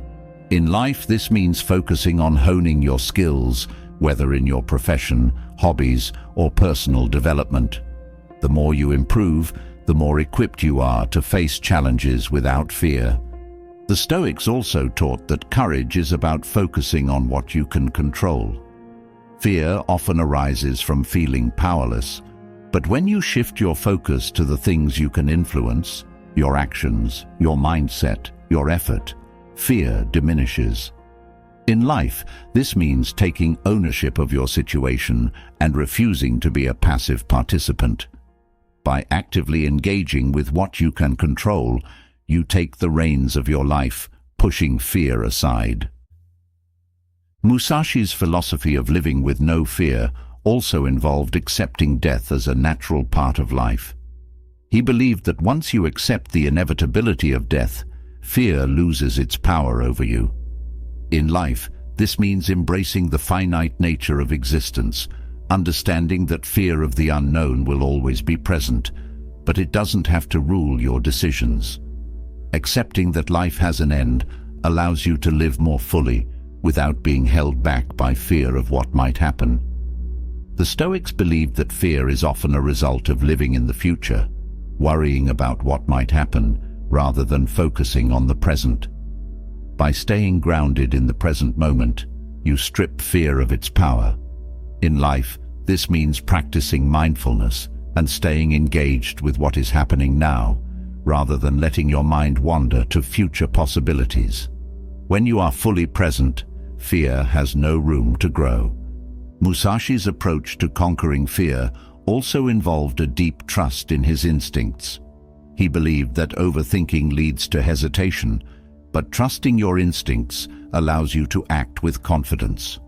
In life, this means focusing on honing your skills, whether in your profession, hobbies, or personal development. The more you improve, the more equipped you are to face challenges without fear. The Stoics also taught that courage is about focusing on what you can control. Fear often arises from feeling powerless, but when you shift your focus to the things you can influence, your actions, your mindset, your effort, fear diminishes. In life, this means taking ownership of your situation and refusing to be a passive participant. By actively engaging with what you can control, you take the reins of your life, pushing fear aside. Musashi's philosophy of living with no fear also involved accepting death as a natural part of life. He believed that once you accept the inevitability of death, fear loses its power over you. In life, this means embracing the finite nature of existence, understanding that fear of the unknown will always be present, but it doesn't have to rule your decisions. Accepting that life has an end allows you to live more fully, without being held back by fear of what might happen. The Stoics believed that fear is often a result of living in the future, worrying about what might happen, rather than focusing on the present. By staying grounded in the present moment, you strip fear of its power. In life, this means practicing mindfulness and staying engaged with what is happening now, rather than letting your mind wander to future possibilities. When you are fully present, fear has no room to grow. Musashi's approach to conquering fear also involved a deep trust in his instincts. He believed that overthinking leads to hesitation, but trusting your instincts allows you to act with confidence.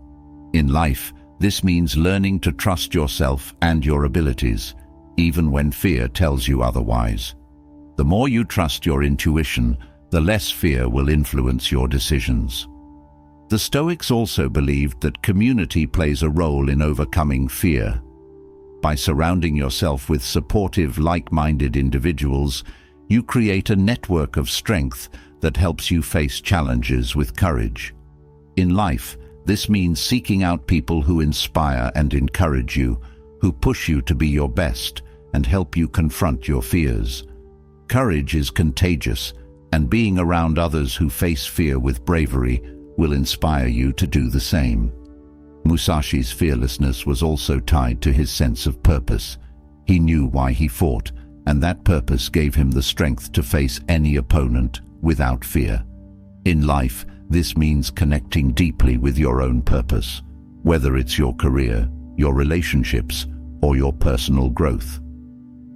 In life, this means learning to trust yourself and your abilities, even when fear tells you otherwise. The more you trust your intuition, the less fear will influence your decisions. The Stoics also believed that community plays a role in overcoming fear. By surrounding yourself with supportive, like-minded individuals, you create a network of strength that helps you face challenges with courage. In life, this means seeking out people who inspire and encourage you, who push you to be your best and help you confront your fears. Courage is contagious, and being around others who face fear with bravery will inspire you to do the same. Musashi's fearlessness was also tied to his sense of purpose. He knew why he fought, and that purpose gave him the strength to face any opponent without fear. In life, this means connecting deeply with your own purpose, whether it's your career, your relationships, or your personal growth.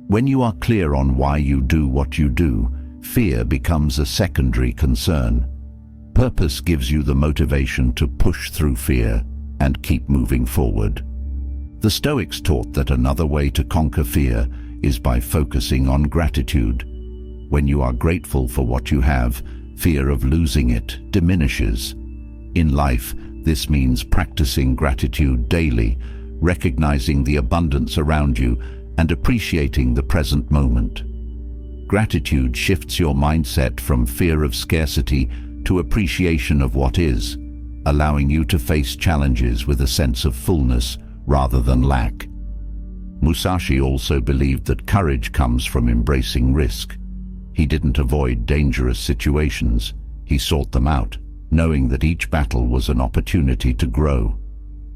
When you are clear on why you do what you do, fear becomes a secondary concern. Purpose gives you the motivation to push through fear and keep moving forward. The Stoics taught that another way to conquer fear is by focusing on gratitude. When you are grateful for what you have, fear of losing it diminishes. In life, this means practicing gratitude daily, recognizing the abundance around you and appreciating the present moment. Gratitude shifts your mindset from fear of scarcity to appreciation of what is, allowing you to face challenges with a sense of fullness rather than lack. Musashi also believed that courage comes from embracing risk. He didn't avoid dangerous situations, he sought them out, knowing that each battle was an opportunity to grow.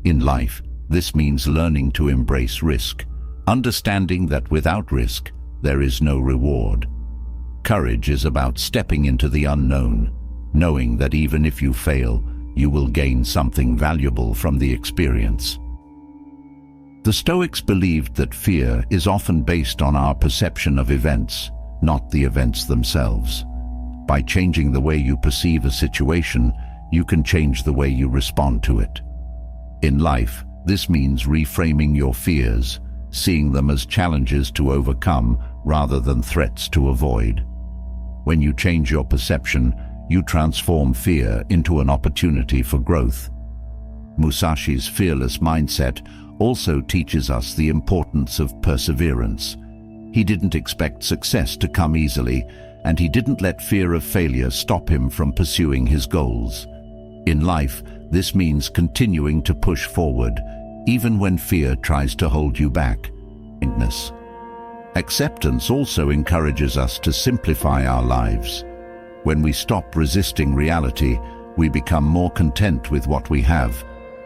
In life, this means learning to embrace risk, understanding that without risk, there is no reward. Courage is about stepping into the unknown, knowing that even if you fail, you will gain something valuable from the experience. The Stoics believed that fear is often based on our perception of events, not the events themselves. By changing the way you perceive a situation, you can change the way you respond to it. In life, this means reframing your fears, seeing them as challenges to overcome rather than threats to avoid. When you change your perception, you transform fear into an opportunity for growth. Musashi's fearless mindset also teaches us the importance of perseverance. He didn't expect success to come easily, and he didn't let fear of failure stop him from pursuing his goals. In life, this means continuing to push forward, even when fear tries to hold you back. Acceptance also encourages us to simplify our lives. When we stop resisting reality, we become more content with what we have,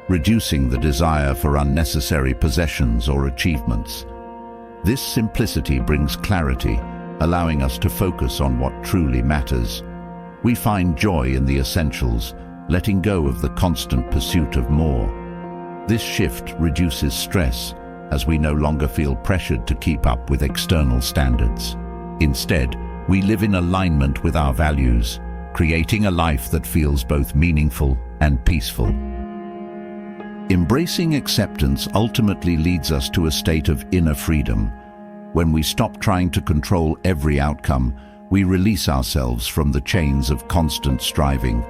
reducing the desire for unnecessary possessions or achievements. This simplicity brings clarity, allowing us to focus on what truly matters. We find joy in the essentials, letting go of the constant pursuit of more. This shift reduces stress, as we no longer feel pressured to keep up with external standards. Instead, we live in alignment with our values, creating a life that feels both meaningful and peaceful. Embracing acceptance ultimately leads us to a state of inner freedom. When we stop trying to control every outcome, we release ourselves from the chains of constant striving.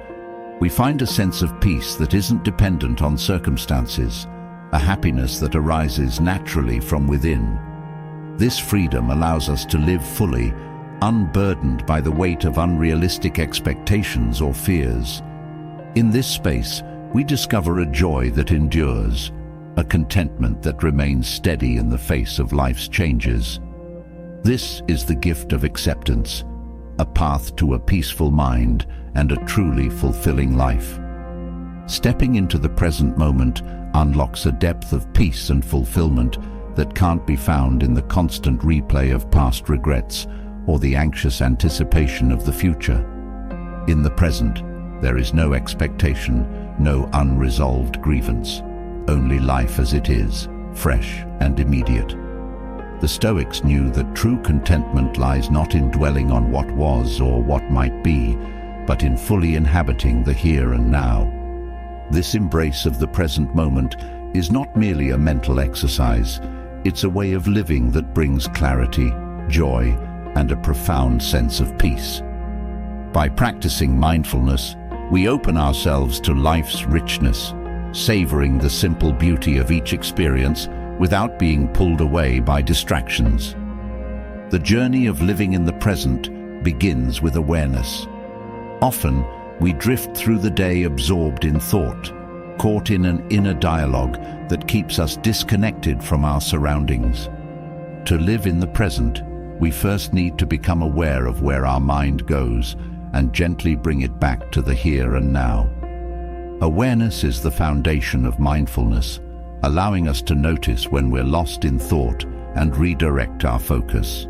We find a sense of peace that isn't dependent on circumstances, a happiness that arises naturally from within. This freedom allows us to live fully, unburdened by the weight of unrealistic expectations or fears. In this space, we discover a joy that endures, a contentment that remains steady in the face of life's changes. This is the gift of acceptance, a path to a peaceful mind and a truly fulfilling life. Stepping into the present moment unlocks a depth of peace and fulfillment that can't be found in the constant replay of past regrets or the anxious anticipation of the future. In the present, there is no expectation, no unresolved grievance, only life as it is, fresh and immediate. The Stoics knew that true contentment lies not in dwelling on what was or what might be, but in fully inhabiting the here and now. This embrace of the present moment is not merely a mental exercise, it's a way of living that brings clarity, joy, and a profound sense of peace. By practicing mindfulness, we open ourselves to life's richness, savoring the simple beauty of each experience without being pulled away by distractions. The journey of living in the present begins with awareness. Often, we drift through the day absorbed in thought, caught in an inner dialogue that keeps us disconnected from our surroundings. To live in the present, we first need to become aware of where our mind goes and gently bring it back to the here and now. Awareness is the foundation of mindfulness, allowing us to notice when we're lost in thought and redirect our focus.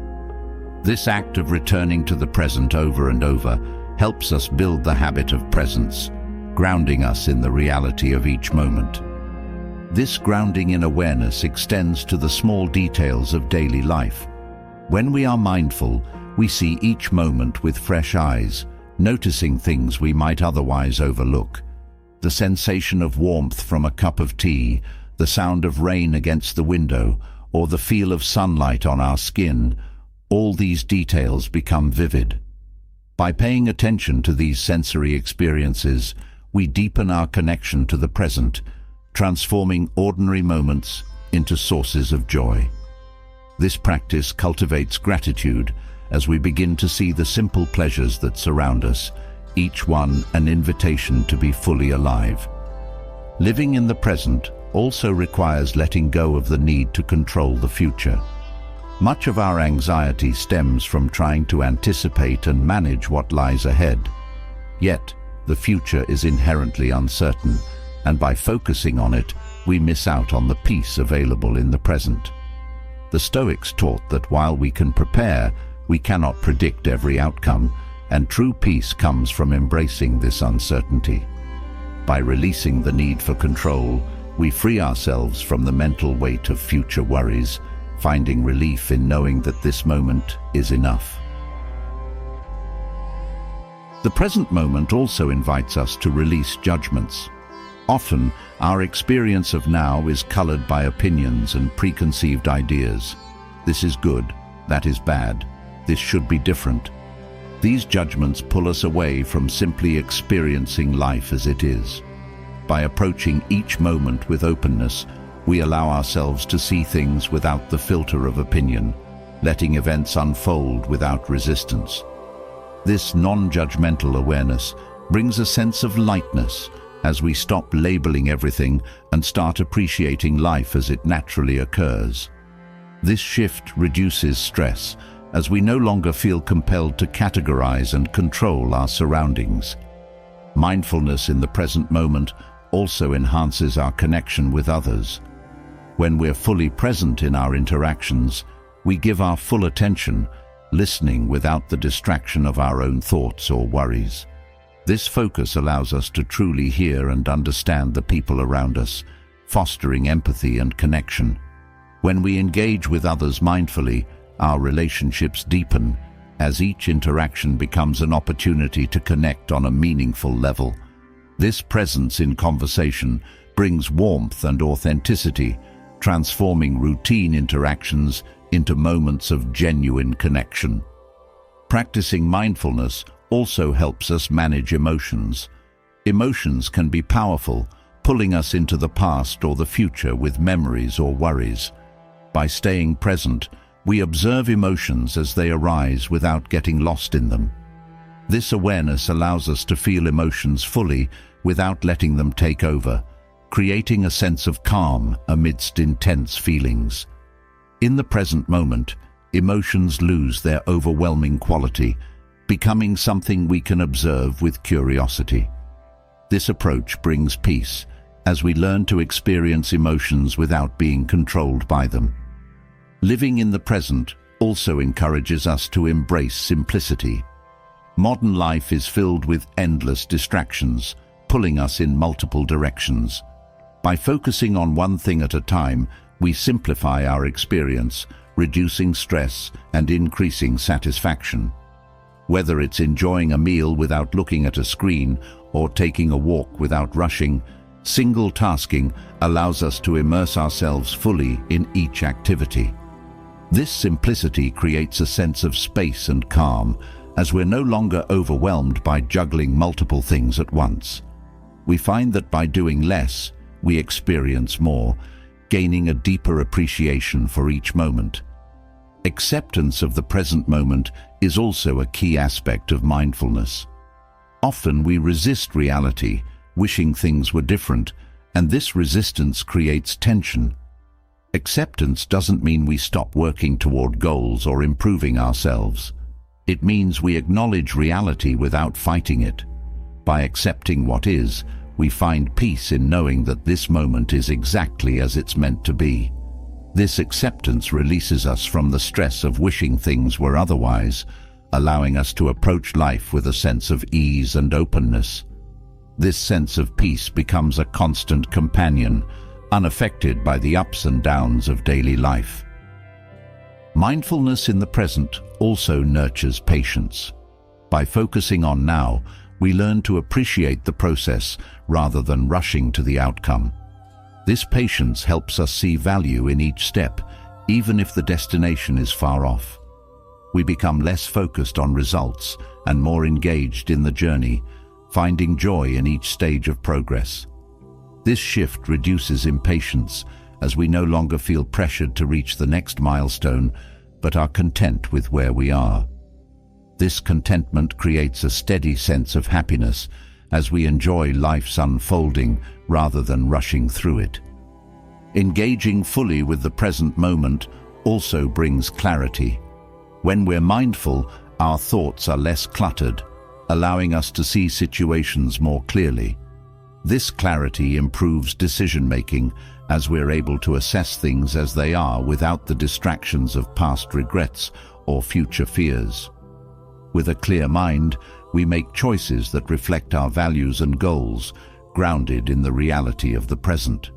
This act of returning to the present over and over helps us build the habit of presence, grounding us in the reality of each moment. This grounding in awareness extends to the small details of daily life. When we are mindful, we see each moment with fresh eyes, noticing things we might otherwise overlook. The sensation of warmth from a cup of tea, the sound of rain against the window, or the feel of sunlight on our skin, all these details become vivid. By paying attention to these sensory experiences, we deepen our connection to the present, transforming ordinary moments into sources of joy. This practice cultivates gratitude as we begin to see the simple pleasures that surround us, each one an invitation to be fully alive. Living in the present also requires letting go of the need to control the future. Much of our anxiety stems from trying to anticipate and manage what lies ahead. Yet, the future is inherently uncertain, and by focusing on it, we miss out on the peace available in the present. The Stoics taught that while we can prepare, we cannot predict every outcome, and true peace comes from embracing this uncertainty. By releasing the need for control, we free ourselves from the mental weight of future worries, finding relief in knowing that this moment is enough. The present moment also invites us to release judgments. Often, our experience of now is colored by opinions and preconceived ideas. This is good, that is bad, this should be different. These judgments pull us away from simply experiencing life as it is. By approaching each moment with openness, We allow ourselves to see things without the filter of opinion, letting events unfold without resistance. This non-judgmental awareness brings a sense of lightness as we stop labeling everything and start appreciating life as it naturally occurs. This shift reduces stress as we no longer feel compelled to categorize and control our surroundings. Mindfulness in the present moment also enhances our connection with others. When we're fully present in our interactions, we give our full attention, listening without the distraction of our own thoughts or worries. This focus allows us to truly hear and understand the people around us, fostering empathy and connection. When we engage with others mindfully, our relationships deepen, as each interaction becomes an opportunity to connect on a meaningful level. This presence in conversation brings warmth and authenticity, transforming routine interactions into moments of genuine connection. Practicing mindfulness also helps us manage emotions. Emotions can be powerful, pulling us into the past or the future with memories or worries. By staying present, we observe emotions as they arise without getting lost in them. This awareness allows us to feel emotions fully without letting them take over, creating a sense of calm amidst intense feelings. In the present moment, emotions lose their overwhelming quality, becoming something we can observe with curiosity. This approach brings peace, as we learn to experience emotions without being controlled by them. Living in the present also encourages us to embrace simplicity. Modern life is filled with endless distractions, pulling us in multiple directions. By focusing on one thing at a time, we simplify our experience, reducing stress and increasing satisfaction. Whether it's enjoying a meal without looking at a screen or taking a walk without rushing, single tasking allows us to immerse ourselves fully in each activity. This simplicity creates a sense of space and calm, as we're no longer overwhelmed by juggling multiple things at once. We find that by doing less, we experience more, gaining a deeper appreciation for each moment. Acceptance of the present moment is also a key aspect of mindfulness. Often we resist reality, wishing things were different, and this resistance creates tension. Acceptance doesn't mean we stop working toward goals or improving ourselves. It means we acknowledge reality without fighting it. By accepting what is, we find peace in knowing that this moment is exactly as it's meant to be. This acceptance releases us from the stress of wishing things were otherwise, allowing us to approach life with a sense of ease and openness. This sense of peace becomes a constant companion, unaffected by the ups and downs of daily life. Mindfulness in the present also nurtures patience. By focusing on now, we learn to appreciate the process rather than rushing to the outcome. This patience helps us see value in each step, even if the destination is far off. We become less focused on results and more engaged in the journey, finding joy in each stage of progress. This shift reduces impatience, as we no longer feel pressured to reach the next milestone, but are content with where we are. This contentment creates a steady sense of happiness as we enjoy life's unfolding rather than rushing through it. Engaging fully with the present moment also brings clarity. When we're mindful, our thoughts are less cluttered, allowing us to see situations more clearly. This clarity improves decision-making as we're able to assess things as they are without the distractions of past regrets or future fears. With a clear mind, we make choices that reflect our values and goals, grounded in the reality of the present.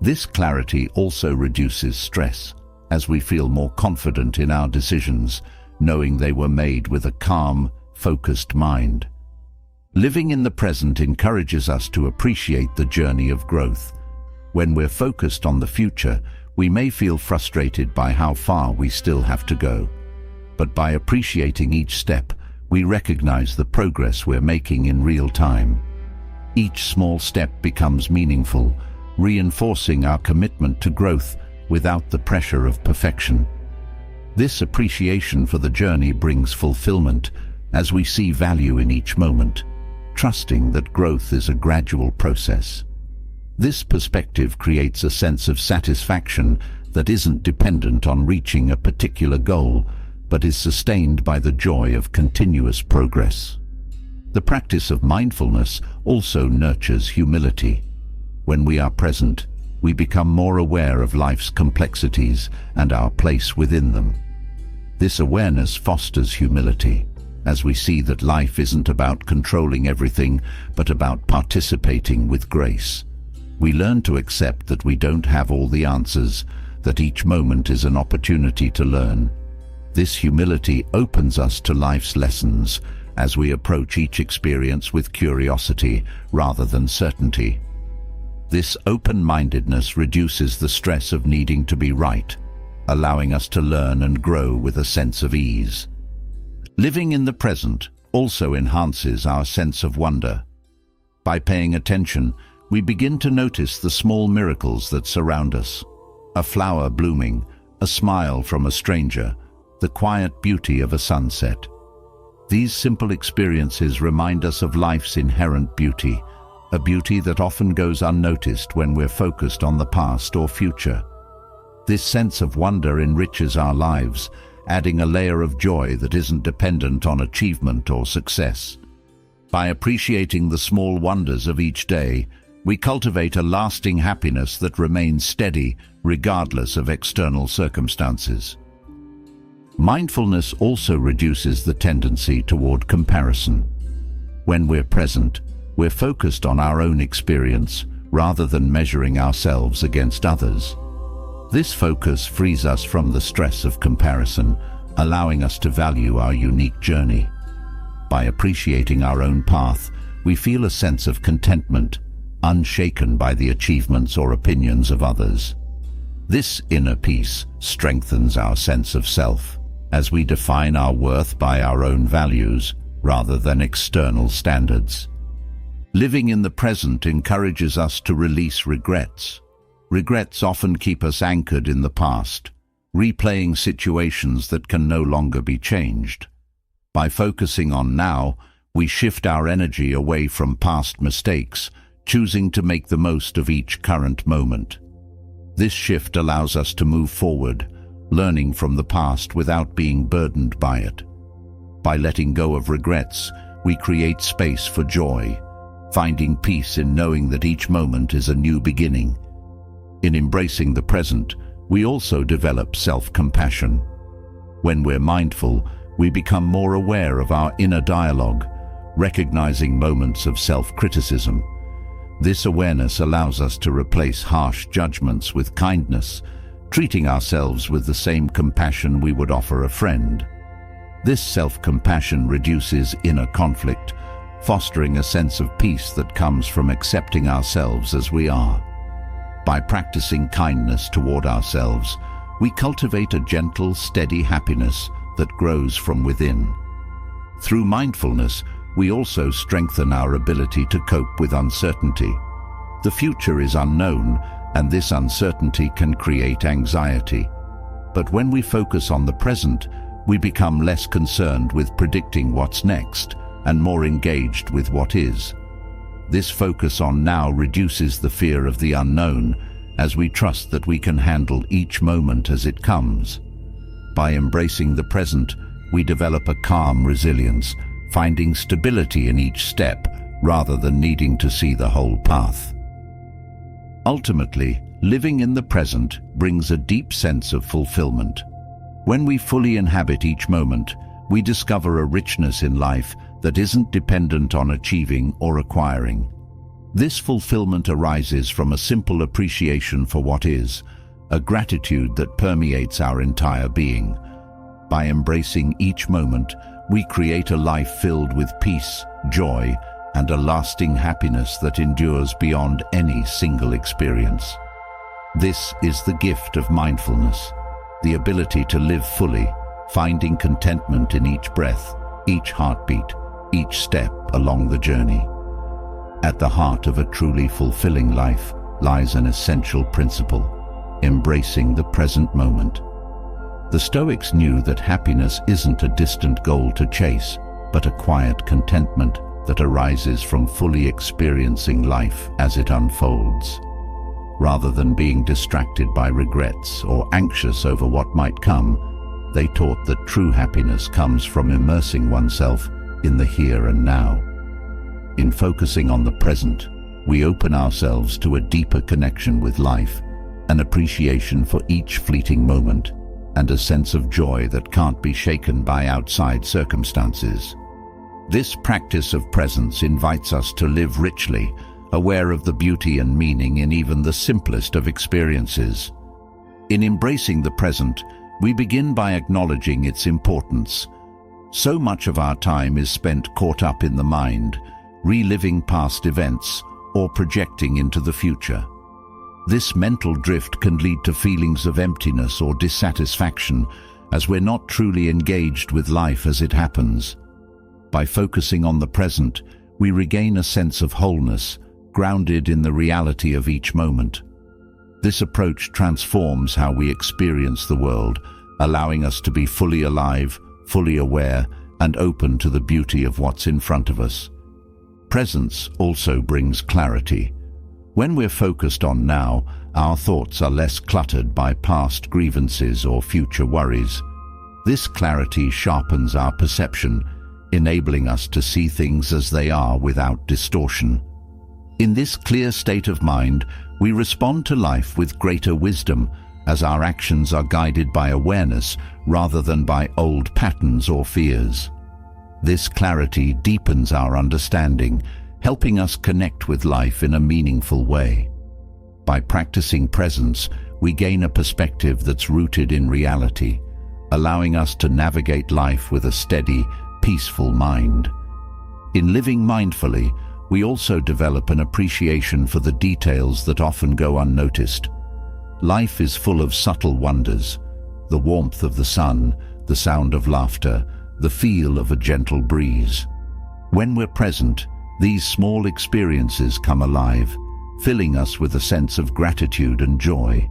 This clarity also reduces stress, as we feel more confident in our decisions, knowing they were made with a calm, focused mind. Living in the present encourages us to appreciate the journey of growth. When we're focused on the future, we may feel frustrated by how far we still have to go. But by appreciating each step, we recognize the progress we're making in real time. Each small step becomes meaningful, reinforcing our commitment to growth without the pressure of perfection. This appreciation for the journey brings fulfillment as we see value in each moment, trusting that growth is a gradual process. This perspective creates a sense of satisfaction that isn't dependent on reaching a particular goal, but is sustained by the joy of continuous progress. The practice of mindfulness also nurtures humility. When we are present, we become more aware of life's complexities and our place within them. This awareness fosters humility, as we see that life isn't about controlling everything, but about participating with grace. We learn to accept that we don't have all the answers, that each moment is an opportunity to learn. This humility opens us to life's lessons as we approach each experience with curiosity rather than certainty. This open-mindedness reduces the stress of needing to be right, allowing us to learn and grow with a sense of ease. Living in the present also enhances our sense of wonder. By paying attention, we begin to notice the small miracles that surround us. A flower blooming, a smile from a stranger, the quiet beauty of a sunset. These simple experiences remind us of life's inherent beauty, a beauty that often goes unnoticed when we're focused on the past or future. This sense of wonder enriches our lives, adding a layer of joy that isn't dependent on achievement or success. By appreciating the small wonders of each day, we cultivate a lasting happiness that remains steady regardless of external circumstances. Mindfulness also reduces the tendency toward comparison. When we're present, we're focused on our own experience rather than measuring ourselves against others. This focus frees us from the stress of comparison, allowing us to value our unique journey. By appreciating our own path, we feel a sense of contentment, unshaken by the achievements or opinions of others. This inner peace strengthens our sense of self, as we define our worth by our own values rather than external standards. Living in the present encourages us to release regrets. Regrets often keep us anchored in the past, replaying situations that can no longer be changed. By focusing on now, we shift our energy away from past mistakes, choosing to make the most of each current moment. This shift allows us to move forward, learning from the past without being burdened by it. By letting go of regrets, we create space for joy, finding peace in knowing that each moment is a new beginning. In embracing the present, we also develop self-compassion. When we're mindful, we become more aware of our inner dialogue, recognizing moments of self-criticism. This awareness allows us to replace harsh judgments with kindness, treating ourselves with the same compassion we would offer a friend. This self-compassion reduces inner conflict, fostering a sense of peace that comes from accepting ourselves as we are. By practicing kindness toward ourselves, we cultivate a gentle, steady happiness that grows from within. Through mindfulness, we also strengthen our ability to cope with uncertainty. The future is unknown, and this uncertainty can create anxiety. But when we focus on the present, we become less concerned with predicting what's next and more engaged with what is. This focus on now reduces the fear of the unknown, as we trust that we can handle each moment as it comes. By embracing the present, we develop a calm resilience, finding stability in each step rather than needing to see the whole path. Ultimately, living in the present brings a deep sense of fulfillment. When we fully inhabit each moment, we discover a richness in life that isn't dependent on achieving or acquiring. This fulfillment arises from a simple appreciation for what is, a gratitude that permeates our entire being. By embracing each moment, we create a life filled with peace, joy, and a lasting happiness that endures beyond any single experience. This is the gift of mindfulness, the ability to live fully, finding contentment in each breath, each heartbeat, each step along the journey. At the heart of a truly fulfilling life lies an essential principle: embracing the present moment. The Stoics knew that happiness isn't a distant goal to chase, but a quiet contentment that arises from fully experiencing life as it unfolds. Rather than being distracted by regrets or anxious over what might come, they taught that true happiness comes from immersing oneself in the here and now. In focusing on the present, we open ourselves to a deeper connection with life, an appreciation for each fleeting moment, and a sense of joy that can't be shaken by outside circumstances. This practice of presence invites us to live richly, aware of the beauty and meaning in even the simplest of experiences. In embracing the present, we begin by acknowledging its importance. So much of our time is spent caught up in the mind, reliving past events or projecting into the future. This mental drift can lead to feelings of emptiness or dissatisfaction, as we're not truly engaged with life as it happens. By focusing on the present, we regain a sense of wholeness, grounded in the reality of each moment. This approach transforms how we experience the world, allowing us to be fully alive, fully aware, and open to the beauty of what's in front of us. Presence also brings clarity. When we're focused on now, our thoughts are less cluttered by past grievances or future worries. This clarity sharpens our perception, enabling us to see things as they are without distortion. In this clear state of mind, we respond to life with greater wisdom, as our actions are guided by awareness rather than by old patterns or fears. This clarity deepens our understanding, helping us connect with life in a meaningful way. By practicing presence, we gain a perspective that's rooted in reality, allowing us to navigate life with a steady, peaceful mind. In living mindfully, we also develop an appreciation for the details that often go unnoticed. Life is full of subtle wonders: the warmth of the sun, the sound of laughter, the feel of a gentle breeze. When we're present, these small experiences come alive, filling us with a sense of gratitude and joy.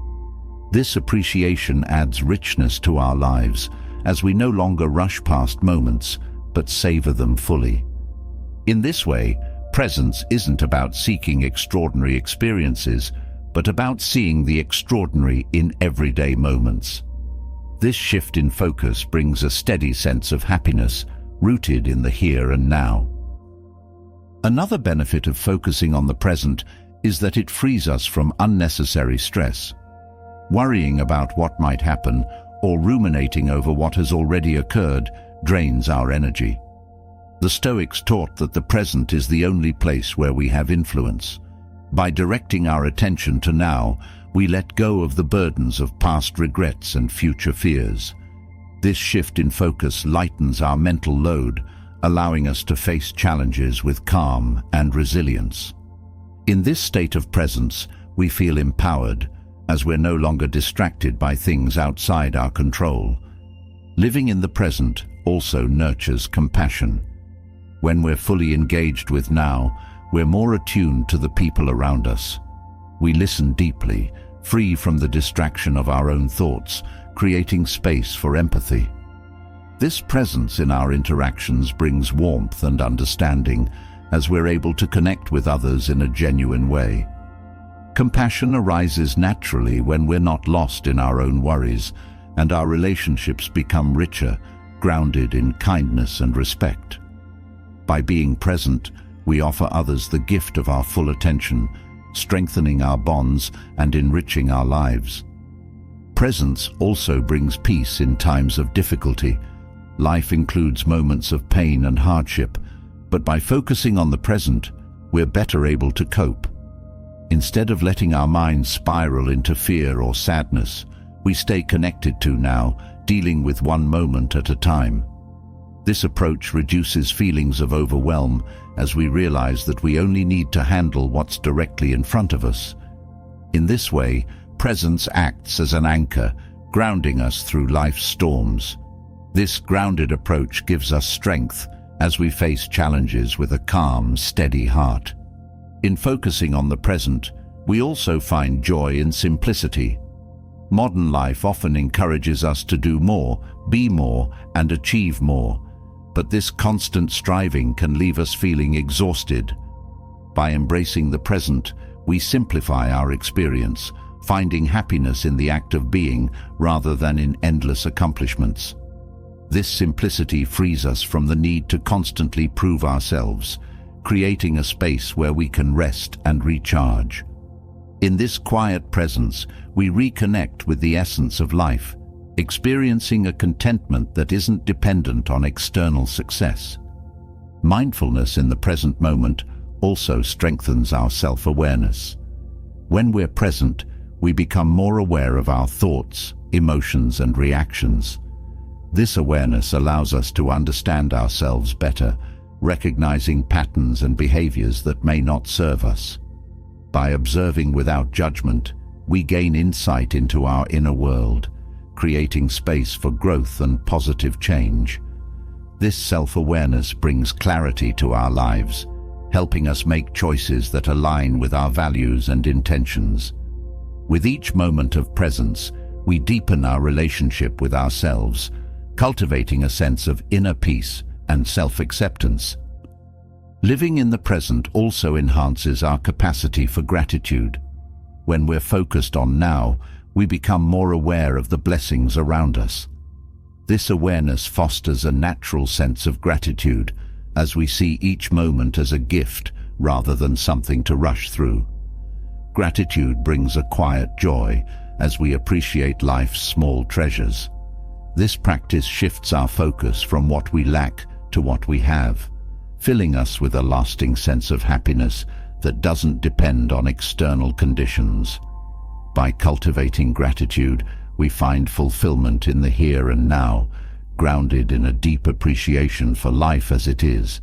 This appreciation adds richness to our lives, as we no longer rush past moments, but savor them fully. In this way, presence isn't about seeking extraordinary experiences, but about seeing the extraordinary in everyday moments. This shift in focus brings a steady sense of happiness, rooted in the here and now. Another benefit of focusing on the present is that it frees us from unnecessary stress. Worrying about what might happen or ruminating over what has already occurred drains our energy. The Stoics taught that the present is the only place where we have influence. By directing our attention to now, we let go of the burdens of past regrets and future fears. This shift in focus lightens our mental load, allowing us to face challenges with calm and resilience. In this state of presence, we feel empowered, as we're no longer distracted by things outside our control. Living in the present also nurtures compassion. When we're fully engaged with now, we're more attuned to the people around us. We listen deeply, free from the distraction of our own thoughts, creating space for empathy. This presence in our interactions brings warmth and understanding, as we're able to connect with others in a genuine way. Compassion arises naturally when we're not lost in our own worries, and our relationships become richer, grounded in kindness and respect. By being present, we offer others the gift of our full attention, strengthening our bonds and enriching our lives. Presence also brings peace in times of difficulty. Life includes moments of pain and hardship, but by focusing on the present, we're better able to cope. Instead of letting our minds spiral into fear or sadness, we stay connected to now, dealing with one moment at a time. This approach reduces feelings of overwhelm, as we realize that we only need to handle what's directly in front of us. In this way, presence acts as an anchor, grounding us through life's storms. This grounded approach gives us strength as we face challenges with a calm, steady heart. In focusing on the present, We also find joy in simplicity. Modern life often encourages us to do more, be more, and achieve more, but this constant striving can leave us feeling exhausted. By embracing the present, we simplify our experience, finding happiness in the act of being rather than in endless accomplishments. This simplicity frees us from the need to constantly prove ourselves, creating a space where we can rest and recharge. In this quiet presence, we reconnect with the essence of life, experiencing a contentment that isn't dependent on external success. Mindfulness in the present moment also strengthens our self-awareness. When we're present, we become more aware of our thoughts, emotions, and reactions. This awareness allows us to understand ourselves better, recognizing patterns and behaviors that may not serve us. By observing without judgment, we gain insight into our inner world, creating space for growth and positive change. This self-awareness brings clarity to our lives, helping us make choices that align with our values and intentions. With each moment of presence, we deepen our relationship with ourselves, cultivating a sense of inner peace and self-acceptance. Living in the present also enhances our capacity for gratitude. When we're focused on now, we become more aware of the blessings around us. This awareness fosters a natural sense of gratitude, as we see each moment as a gift rather than something to rush through. Gratitude brings a quiet joy as we appreciate life's small treasures. This practice shifts our focus from what we lack to what we have, filling us with a lasting sense of happiness that doesn't depend on external conditions. By cultivating gratitude, we find fulfillment in the here and now, grounded in a deep appreciation for life as it is.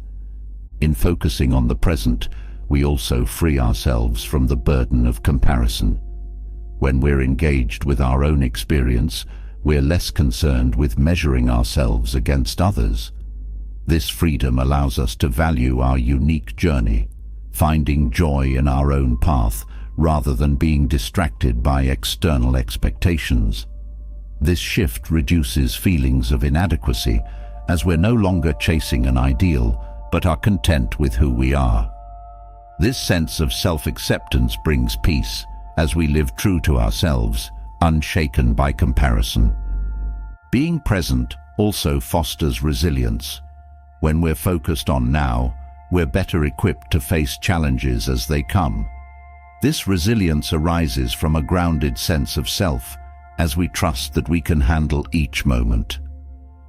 In focusing on the present, we also free ourselves from the burden of comparison. When we're engaged with our own experience, we're less concerned with measuring ourselves against others. This freedom allows us to value our unique journey, finding joy in our own path rather than being distracted by external expectations. This shift reduces feelings of inadequacy, as we're no longer chasing an ideal, but are content with who we are. This sense of self-acceptance brings peace, as we live true to ourselves, unshaken by comparison. Being present also fosters resilience. When we're focused on now, we're better equipped to face challenges as they come. This resilience arises from a grounded sense of self, as we trust that we can handle each moment.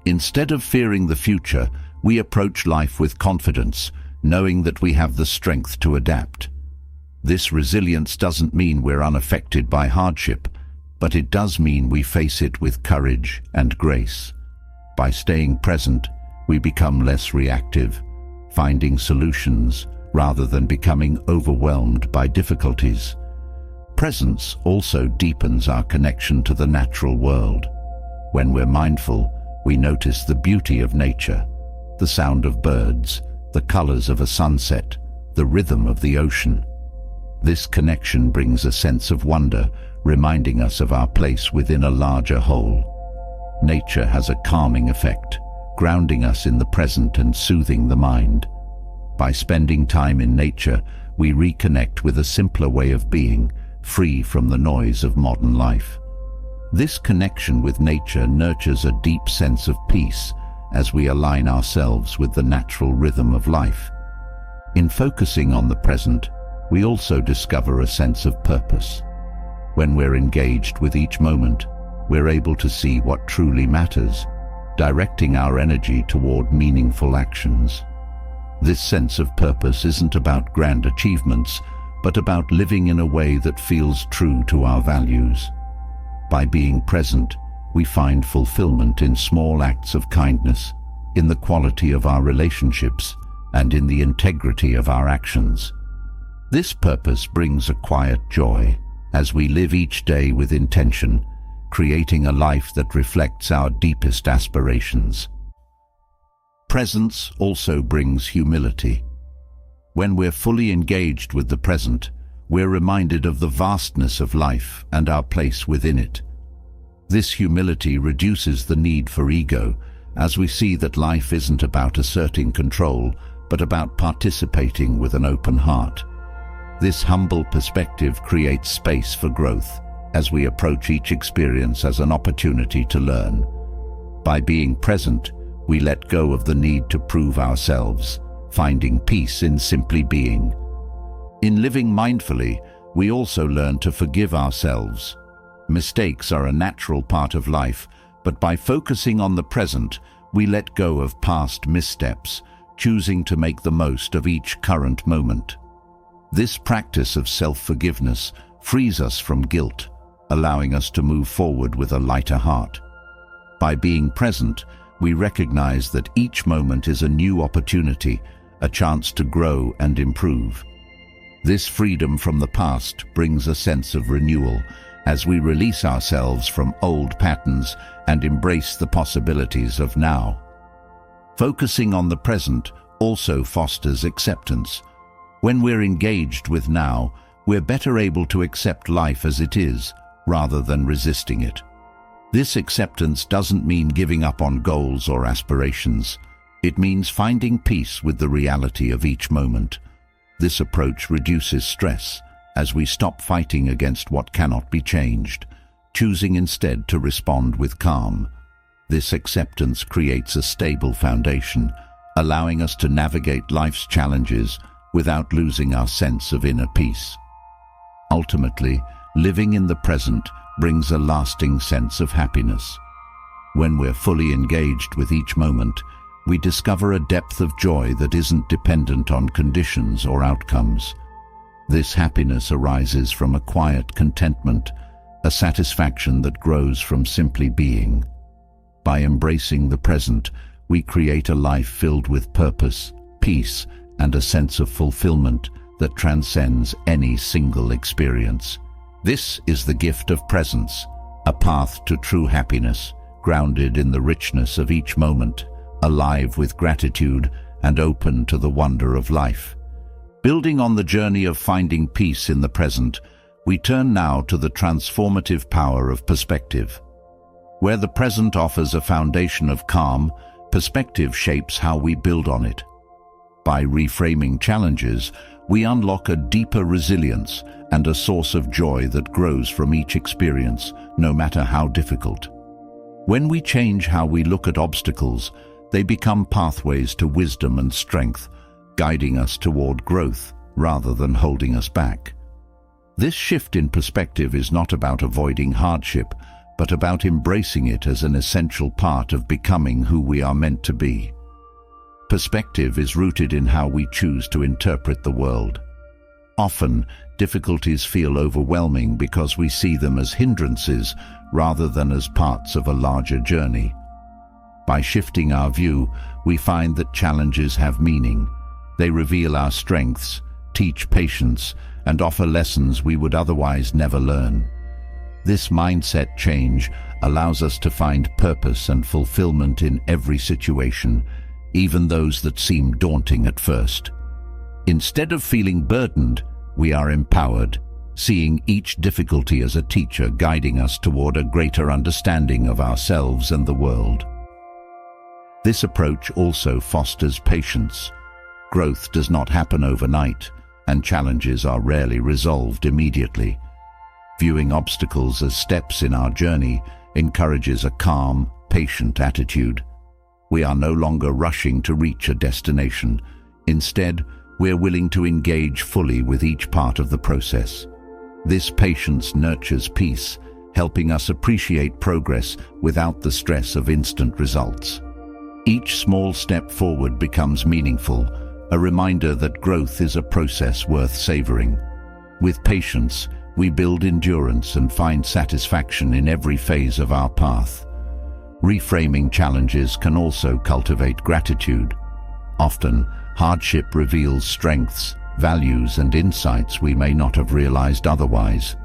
Instead of fearing the future, we approach life with confidence, knowing that we have the strength to adapt. This resilience doesn't mean we're unaffected by hardship, but it does mean we face it with courage and grace. By staying present, we become less reactive, finding solutions rather than becoming overwhelmed by difficulties. Presence also deepens our connection to the natural world. When we're mindful, we notice the beauty of nature, the sound of birds, the colors of a sunset, the rhythm of the ocean. This connection brings a sense of wonder, reminding us of our place within a larger whole. Nature has a calming effect, grounding us in the present and soothing the mind. By spending time in nature, we reconnect with a simpler way of being, free from the noise of modern life. This connection with nature nurtures a deep sense of peace as we align ourselves with the natural rhythm of life. In focusing on the present, we also discover a sense of purpose. When we're engaged with each moment, we're able to see what truly matters, directing our energy toward meaningful actions. This sense of purpose isn't about grand achievements, but about living in a way that feels true to our values. By being present, we find fulfillment in small acts of kindness, in the quality of our relationships, and in the integrity of our actions. This purpose brings a quiet joy as we live each day with intention, creating a life that reflects our deepest aspirations. Presence also brings humility. When we're fully engaged with the present, we're reminded of the vastness of life and our place within it. This humility reduces the need for ego, as we see that life isn't about asserting control, but about participating with an open heart. This humble perspective creates space for growth, as we approach each experience as an opportunity to learn. By being present, we let go of the need to prove ourselves, finding peace in simply being. In living mindfully, we also learn to forgive ourselves. Mistakes are a natural part of life, but by focusing on the present, we let go of past missteps, choosing to make the most of each current moment. This practice of self-forgiveness frees us from guilt, allowing us to move forward with a lighter heart. By being present, we recognize that each moment is a new opportunity, a chance to grow and improve. This freedom from the past brings a sense of renewal, as we release ourselves from old patterns and embrace the possibilities of now. Focusing on the present also fosters acceptance. When we're engaged with now, we're better able to accept life as it is, rather than resisting it. This acceptance doesn't mean giving up on goals or aspirations. It means finding peace with the reality of each moment. This approach reduces stress, as we stop fighting against what cannot be changed, choosing instead to respond with calm. This acceptance creates a stable foundation, allowing us to navigate life's challenges without losing our sense of inner peace. Ultimately, living in the present brings a lasting sense of happiness. When we're fully engaged with each moment, we discover a depth of joy that isn't dependent on conditions or outcomes. This happiness arises from a quiet contentment, a satisfaction that grows from simply being. By embracing the present, we create a life filled with purpose, peace, and a sense of fulfillment that transcends any single experience. This is the gift of presence, a path to true happiness, grounded in the richness of each moment, alive with gratitude and open to the wonder of life. Building on the journey of finding peace in the present, we turn now to the transformative power of perspective. Where the present offers a foundation of calm, perspective shapes how we build on it. By reframing challenges, we unlock a deeper resilience and a source of joy that grows from each experience, no matter how difficult. When we change how we look at obstacles, they become pathways to wisdom and strength, guiding us toward growth rather than holding us back. This shift in perspective is not about avoiding hardship, but about embracing it as an essential part of becoming who we are meant to be. Perspective is rooted in how we choose to interpret the world. Often, difficulties feel overwhelming because we see them as hindrances rather than as parts of a larger journey. By shifting our view, we find that challenges have meaning. They reveal our strengths, teach patience, and offer lessons we would otherwise never learn. This mindset change allows us to find purpose and fulfillment in every situation, even those that seem daunting at first. Instead of feeling burdened, we are empowered, seeing each difficulty as a teacher guiding us toward a greater understanding of ourselves and the world. This approach also fosters patience. Growth does not happen overnight, and challenges are rarely resolved immediately. Viewing obstacles as steps in our journey encourages a calm, patient attitude. We are no longer rushing to reach a destination. Instead, we're willing to engage fully with each part of the process. This patience nurtures peace, helping us appreciate progress without the stress of instant results. Each small step forward becomes meaningful, a reminder that growth is a process worth savoring. With patience, we build endurance and find satisfaction in every phase of our path. Reframing challenges can also cultivate gratitude. Often, hardship reveals strengths, values, and insights we may not have realized otherwise.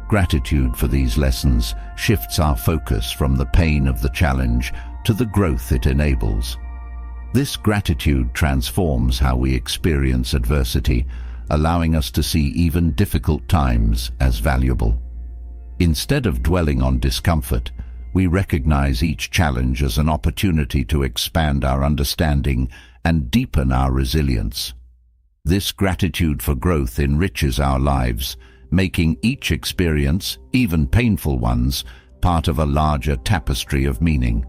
Gratitude for these lessons shifts our focus from the pain of the challenge to the growth it enables. This gratitude transforms how we experience adversity, allowing us to see even difficult times as valuable. Instead of dwelling on discomfort, we recognize each challenge as an opportunity to expand our understanding and deepen our resilience. This gratitude for growth enriches our lives, making each experience, even painful ones, part of a larger tapestry of meaning.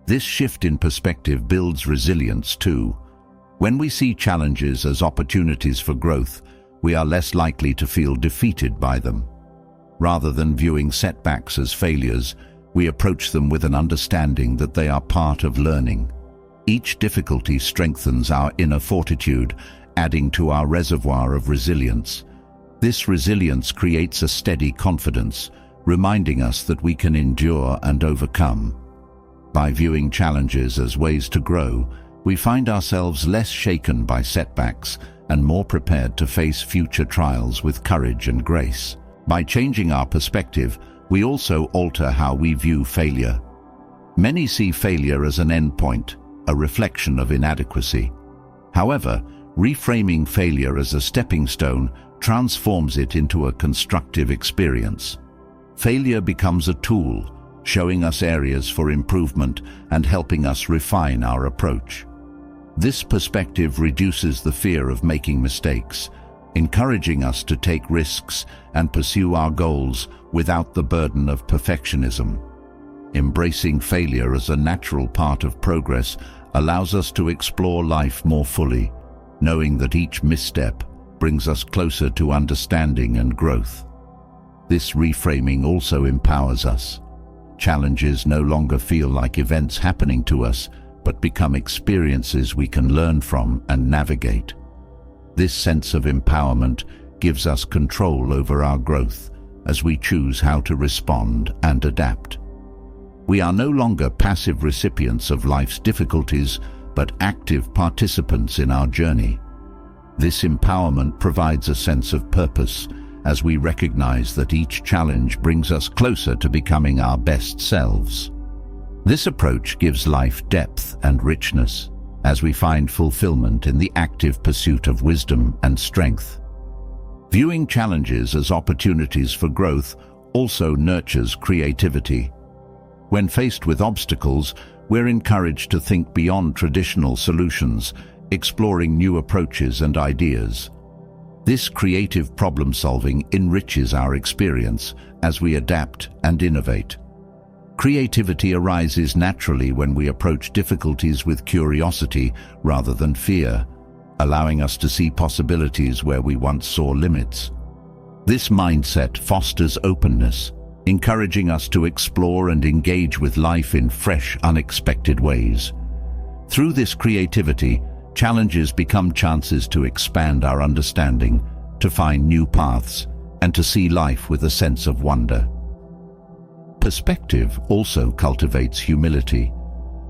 This shift in perspective builds resilience too. When we see challenges as opportunities for growth, we are less likely to feel defeated by them. Rather than viewing setbacks as failures, we approach them with an understanding that they are part of learning. Each difficulty strengthens our inner fortitude, adding to our reservoir of resilience. This resilience creates a steady confidence, reminding us that we can endure and overcome. By viewing challenges as ways to grow, we find ourselves less shaken by setbacks and more prepared to face future trials with courage and grace. By changing our perspective, we also alter how we view failure. Many see failure as an endpoint, a reflection of inadequacy. However, reframing failure as a stepping stone transforms it into a constructive experience. Failure becomes a tool, showing us areas for improvement and helping us refine our approach. This perspective reduces the fear of making mistakes, encouraging us to take risks and pursue our goals without the burden of perfectionism. Embracing failure as a natural part of progress allows us to explore life more fully, knowing that each misstep brings us closer to understanding and growth. This reframing also empowers us. Challenges no longer feel like events happening to us, but become experiences we can learn from and navigate. This sense of empowerment gives us control over our growth as we choose how to respond and adapt. We are no longer passive recipients of life's difficulties, but active participants in our journey. This empowerment provides a sense of purpose as we recognize that each challenge brings us closer to becoming our best selves. This approach gives life depth and richness as we find fulfillment in the active pursuit of wisdom and strength. Viewing challenges as opportunities for growth also nurtures creativity. When faced with obstacles, we're encouraged to think beyond traditional solutions, exploring new approaches and ideas. This creative problem-solving enriches our experience as we adapt and innovate. Creativity arises naturally when we approach difficulties with curiosity rather than fear, allowing us to see possibilities where we once saw limits. This mindset fosters openness, encouraging us to explore and engage with life in fresh, unexpected ways. Through this creativity, challenges become chances to expand our understanding, to find new paths, and to see life with a sense of wonder. Perspective also cultivates humility.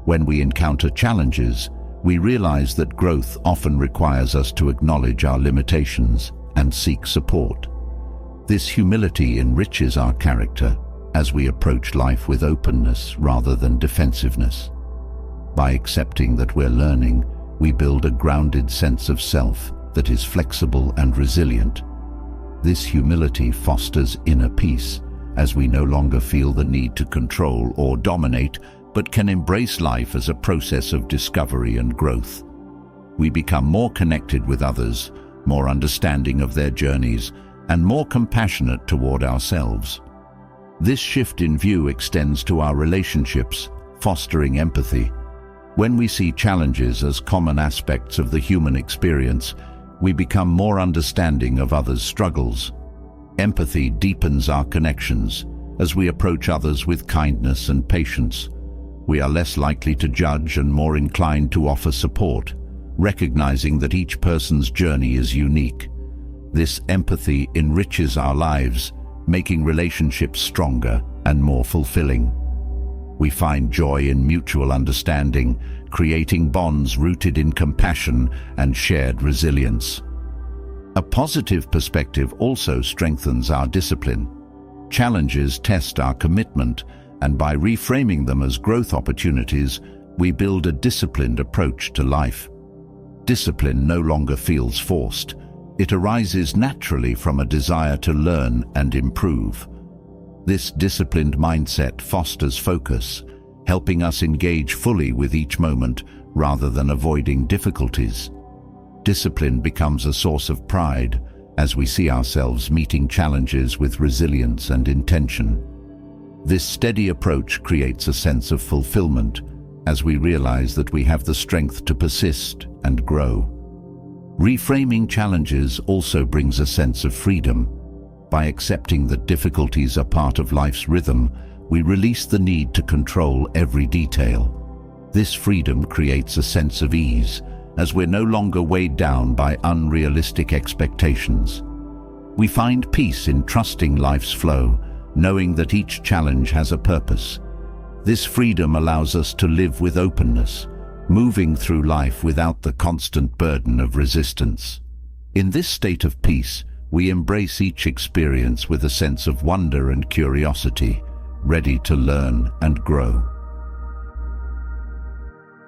When we encounter challenges, we realize that growth often requires us to acknowledge our limitations and seek support. This humility enriches our character as we approach life with openness rather than defensiveness. By accepting that we're learning, we build a grounded sense of self that is flexible and resilient. This humility fosters inner peace, as we no longer feel the need to control or dominate, but can embrace life as a process of discovery and growth. We become more connected with others, more understanding of their journeys, and more compassionate toward ourselves. This shift in view extends to our relationships, fostering empathy. When we see challenges as common aspects of the human experience, we become more understanding of others' struggles. Empathy deepens our connections. As we approach others with kindness and patience, we are less likely to judge and more inclined to offer support, recognizing that each person's journey is unique. This empathy enriches our lives, making relationships stronger and more fulfilling. We find joy in mutual understanding, creating bonds rooted in compassion and shared resilience. A positive perspective also strengthens our discipline. Challenges test our commitment, and by reframing them as growth opportunities, we build a disciplined approach to life. Discipline no longer feels forced. It arises naturally from a desire to learn and improve. This disciplined mindset fosters focus, helping us engage fully with each moment rather than avoiding difficulties. Discipline becomes a source of pride as we see ourselves meeting challenges with resilience and intention. This steady approach creates a sense of fulfillment as we realize that we have the strength to persist and grow. Reframing challenges also brings a sense of freedom. By accepting that difficulties are part of life's rhythm, we release the need to control every detail. This freedom creates a sense of ease, as we're no longer weighed down by unrealistic expectations. We find peace in trusting life's flow, knowing that each challenge has a purpose. This freedom allows us to live with openness, moving through life without the constant burden of resistance. In this state of peace, we embrace each experience with a sense of wonder and curiosity, ready to learn and grow.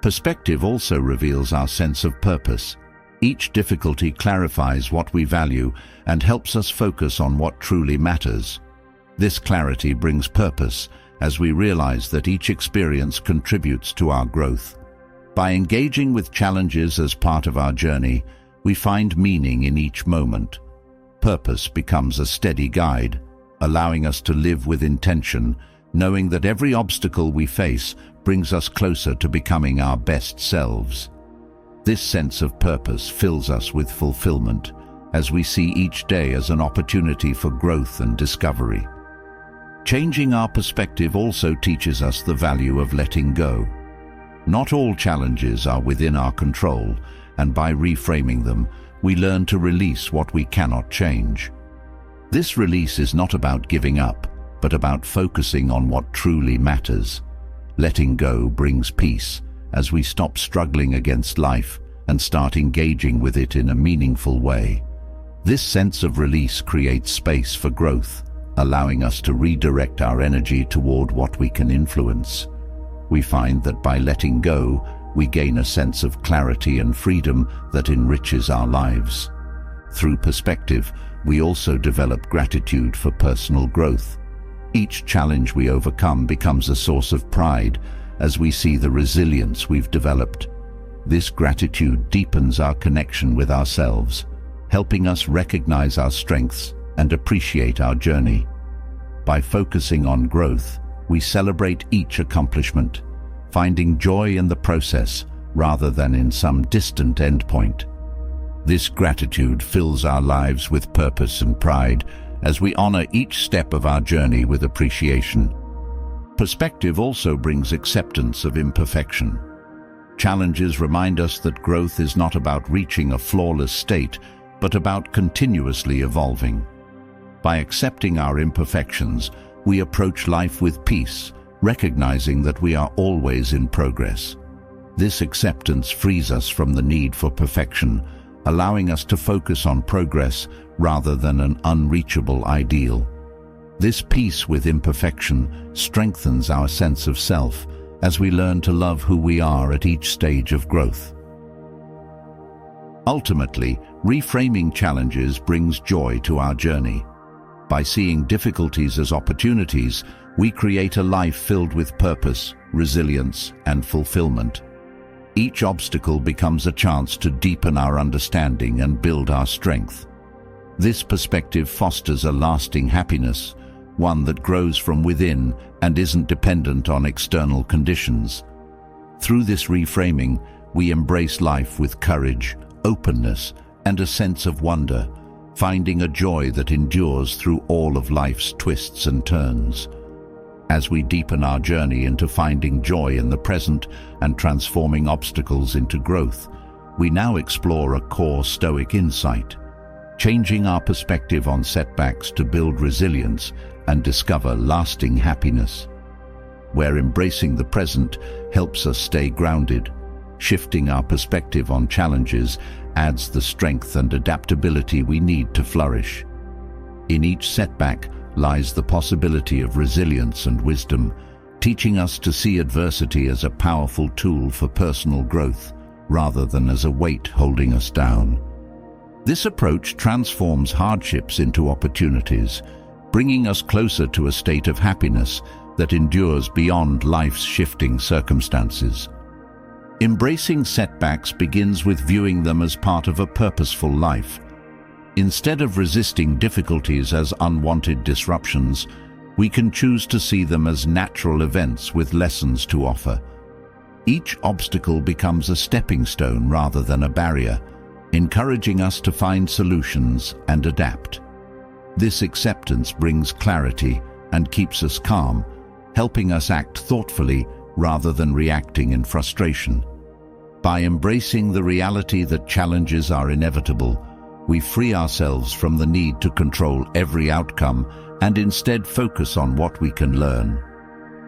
Perspective also reveals our sense of purpose. Each difficulty clarifies what we value and helps us focus on what truly matters. This clarity brings purpose as we realize that each experience contributes to our growth. By engaging with challenges as part of our journey, we find meaning in each moment. Purpose becomes a steady guide, allowing us to live with intention, knowing that every obstacle we face brings us closer to becoming our best selves. This sense of purpose fills us with fulfillment, as we see each day as an opportunity for growth and discovery. Changing our perspective also teaches us the value of letting go. Not all challenges are within our control, and by reframing them, we learn to release what we cannot change. This release is not about giving up, but about focusing on what truly matters. Letting go brings peace as we stop struggling against life and start engaging with it in a meaningful way. This sense of release creates space for growth, allowing us to redirect our energy toward what we can influence. We find that by letting go, we gain a sense of clarity and freedom that enriches our lives. Through perspective, we also develop gratitude for personal growth. Each challenge we overcome becomes a source of pride as we see the resilience we've developed. This gratitude deepens our connection with ourselves, helping us recognize our strengths and appreciate our journey. By focusing on growth, we celebrate each accomplishment, finding joy in the process rather than in some distant endpoint. This gratitude fills our lives with purpose and pride as we honor each step of our journey with appreciation. Perspective also brings acceptance of imperfection. Challenges remind us that growth is not about reaching a flawless state, but about continuously evolving. By accepting our imperfections, we approach life with peace, recognizing that we are always in progress. This acceptance frees us from the need for perfection, allowing us to focus on progress rather than an unreachable ideal. This peace with imperfection strengthens our sense of self as we learn to love who we are at each stage of growth. Ultimately, reframing challenges brings joy to our journey. By seeing difficulties as opportunities, we create a life filled with purpose, resilience, and fulfillment. Each obstacle becomes a chance to deepen our understanding and build our strength. This perspective fosters a lasting happiness, one that grows from within and isn't dependent on external conditions. Through this reframing, we embrace life with courage, openness, and a sense of wonder, finding a joy that endures through all of life's twists and turns. As we deepen our journey into finding joy in the present and transforming obstacles into growth, we now explore a core Stoic insight, changing our perspective on setbacks to build resilience and discover lasting happiness. Where embracing the present helps us stay grounded, shifting our perspective on challenges adds the strength and adaptability we need to flourish. In each setback lies the possibility of resilience and wisdom, teaching us to see adversity as a powerful tool for personal growth rather than as a weight holding us down. This approach transforms hardships into opportunities, bringing us closer to a state of happiness that endures beyond life's shifting circumstances. Embracing setbacks begins with viewing them as part of a purposeful life. Instead of resisting difficulties as unwanted disruptions, we can choose to see them as natural events with lessons to offer. Each obstacle becomes a stepping stone rather than a barrier, encouraging us to find solutions and adapt. This acceptance brings clarity and keeps us calm, helping us act thoughtfully rather than reacting in frustration. By embracing the reality that challenges are inevitable, we free ourselves from the need to control every outcome and instead focus on what we can learn.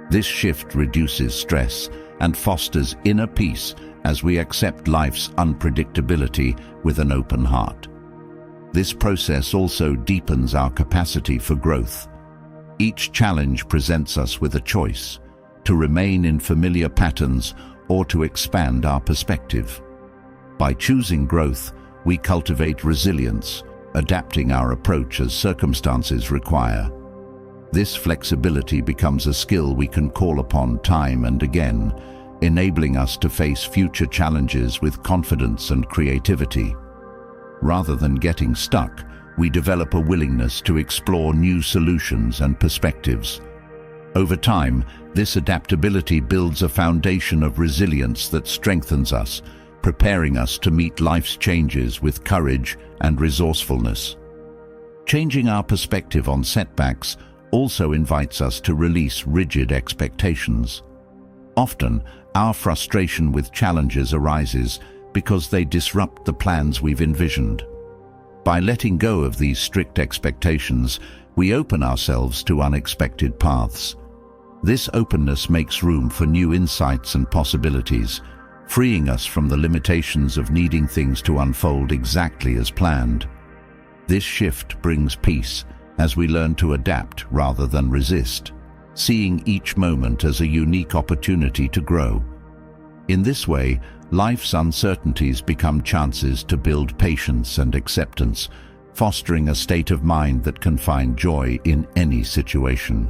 This shift reduces stress and fosters inner peace as we accept life's unpredictability with an open heart. This process also deepens our capacity for growth. Each challenge presents us with a choice: to remain in familiar patterns or to expand our perspective. By choosing growth, we cultivate resilience, adapting our approach as circumstances require. This flexibility becomes a skill we can call upon time and again, enabling us to face future challenges with confidence and creativity. Rather than getting stuck, we develop a willingness to explore new solutions and perspectives. Over time, this adaptability builds a foundation of resilience that strengthens us, preparing us to meet life's changes with courage and resourcefulness. Changing our perspective on setbacks also invites us to release rigid expectations. Often, our frustration with challenges arises because they disrupt the plans we've envisioned. By letting go of these strict expectations, we open ourselves to unexpected paths. This openness makes room for new insights and possibilities, freeing us from the limitations of needing things to unfold exactly as planned. This shift brings peace as we learn to adapt rather than resist, seeing each moment as a unique opportunity to grow. In this way, life's uncertainties become chances to build patience and acceptance, fostering a state of mind that can find joy in any situation.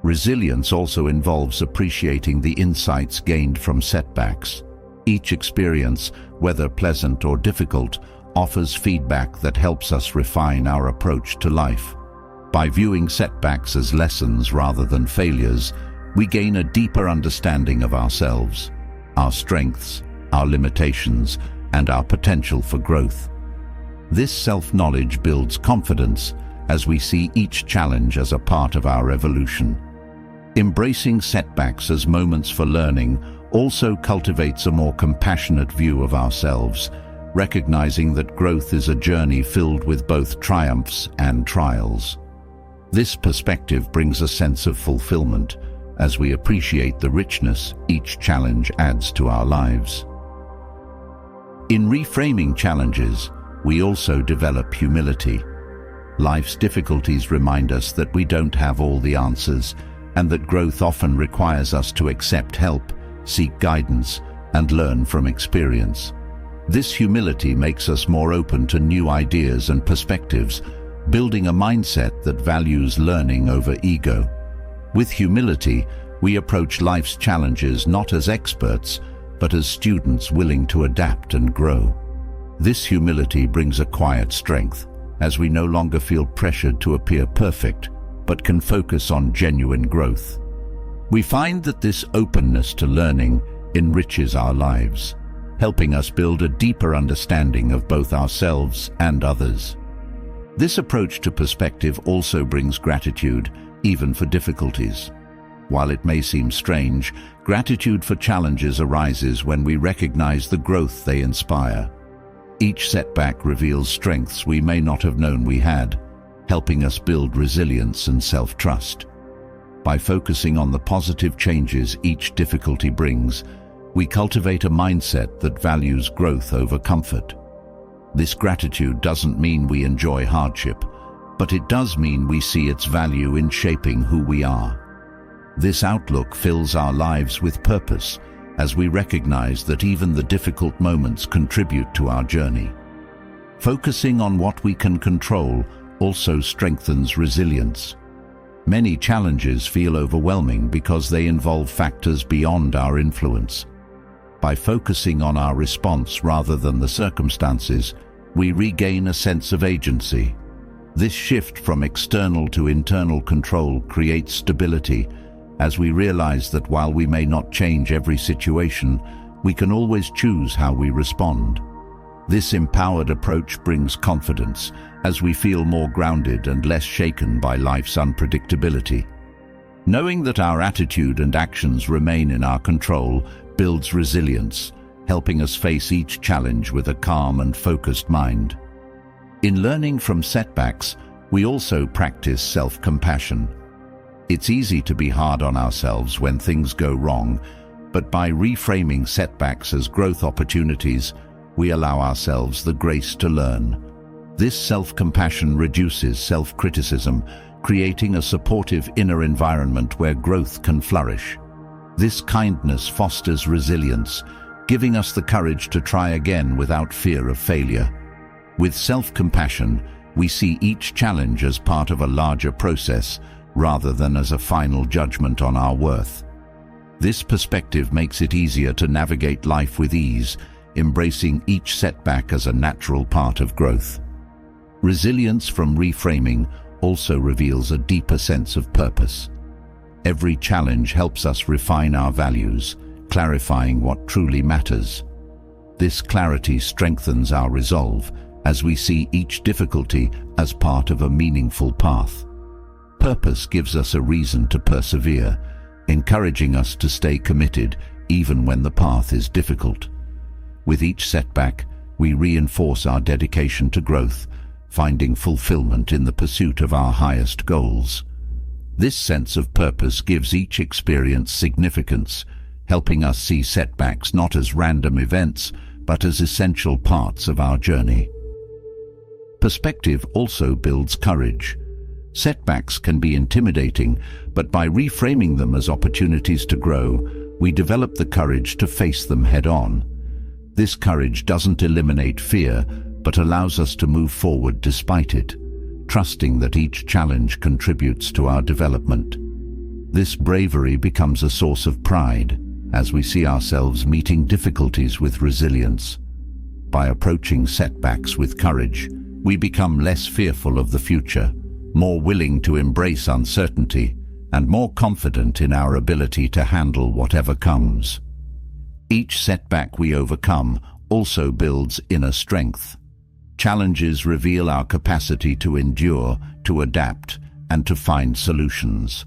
Resilience also involves appreciating the insights gained from setbacks. Each experience, whether pleasant or difficult, offers feedback that helps us refine our approach to life. By viewing setbacks as lessons rather than failures, we gain a deeper understanding of ourselves, our strengths, our limitations, and our potential for growth. This self-knowledge builds confidence as we see each challenge as a part of our evolution. Embracing setbacks as moments for learning also cultivates a more compassionate view of ourselves, recognizing that growth is a journey filled with both triumphs and trials. This perspective brings a sense of fulfillment as we appreciate the richness each challenge adds to our lives. In reframing challenges, we also develop humility. Life's difficulties remind us that we don't have all the answers, and that growth often requires us to accept help, seek guidance, and learn from experience. This humility makes us more open to new ideas and perspectives, building a mindset that values learning over ego. With humility, we approach life's challenges not as experts, but as students willing to adapt and grow. This humility brings a quiet strength, as we no longer feel pressured to appear perfect, but can focus on genuine growth. We find that this openness to learning enriches our lives, helping us build a deeper understanding of both ourselves and others. This approach to perspective also brings gratitude, even for difficulties. While it may seem strange, gratitude for challenges arises when we recognize the growth they inspire. Each setback reveals strengths we may not have known we had, helping us build resilience and self-trust. By focusing on the positive changes each difficulty brings, we cultivate a mindset that values growth over comfort. This gratitude doesn't mean we enjoy hardship, but it does mean we see its value in shaping who we are. This outlook fills our lives with purpose, as we recognize that even the difficult moments contribute to our journey. Focusing on what we can control also strengthens resilience. Many challenges feel overwhelming because they involve factors beyond our influence. By focusing on our response rather than the circumstances, we regain a sense of agency. This shift from external to internal control creates stability, as we realize that while we may not change every situation, we can always choose how we respond. This empowered approach brings confidence, as we feel more grounded and less shaken by life's unpredictability. Knowing that our attitude and actions remain in our control builds resilience, helping us face each challenge with a calm and focused mind. In learning from setbacks, we also practice self-compassion. It's easy to be hard on ourselves when things go wrong, but by reframing setbacks as growth opportunities, we allow ourselves the grace to learn. This self-compassion reduces self-criticism, creating a supportive inner environment where growth can flourish. This kindness fosters resilience, giving us the courage to try again without fear of failure. With self-compassion, we see each challenge as part of a larger process, rather than as a final judgment on our worth. This perspective makes it easier to navigate life with ease, embracing each setback as a natural part of growth. Resilience from reframing also reveals a deeper sense of purpose. Every challenge helps us refine our values, clarifying what truly matters. This clarity strengthens our resolve, as we see each difficulty as part of a meaningful path. Purpose gives us a reason to persevere, encouraging us to stay committed even when the path is difficult. With each setback, we reinforce our dedication to growth, finding fulfillment in the pursuit of our highest goals. This sense of purpose gives each experience significance, helping us see setbacks not as random events, but as essential parts of our journey. Perspective also builds courage. Setbacks can be intimidating, but by reframing them as opportunities to grow, we develop the courage to face them head-on. This courage doesn't eliminate fear, but allows us to move forward despite it, trusting that each challenge contributes to our development. This bravery becomes a source of pride, as we see ourselves meeting difficulties with resilience. By approaching setbacks with courage, we become less fearful of the future, more willing to embrace uncertainty, and more confident in our ability to handle whatever comes. Each setback we overcome also builds inner strength. Challenges reveal our capacity to endure, to adapt, and to find solutions.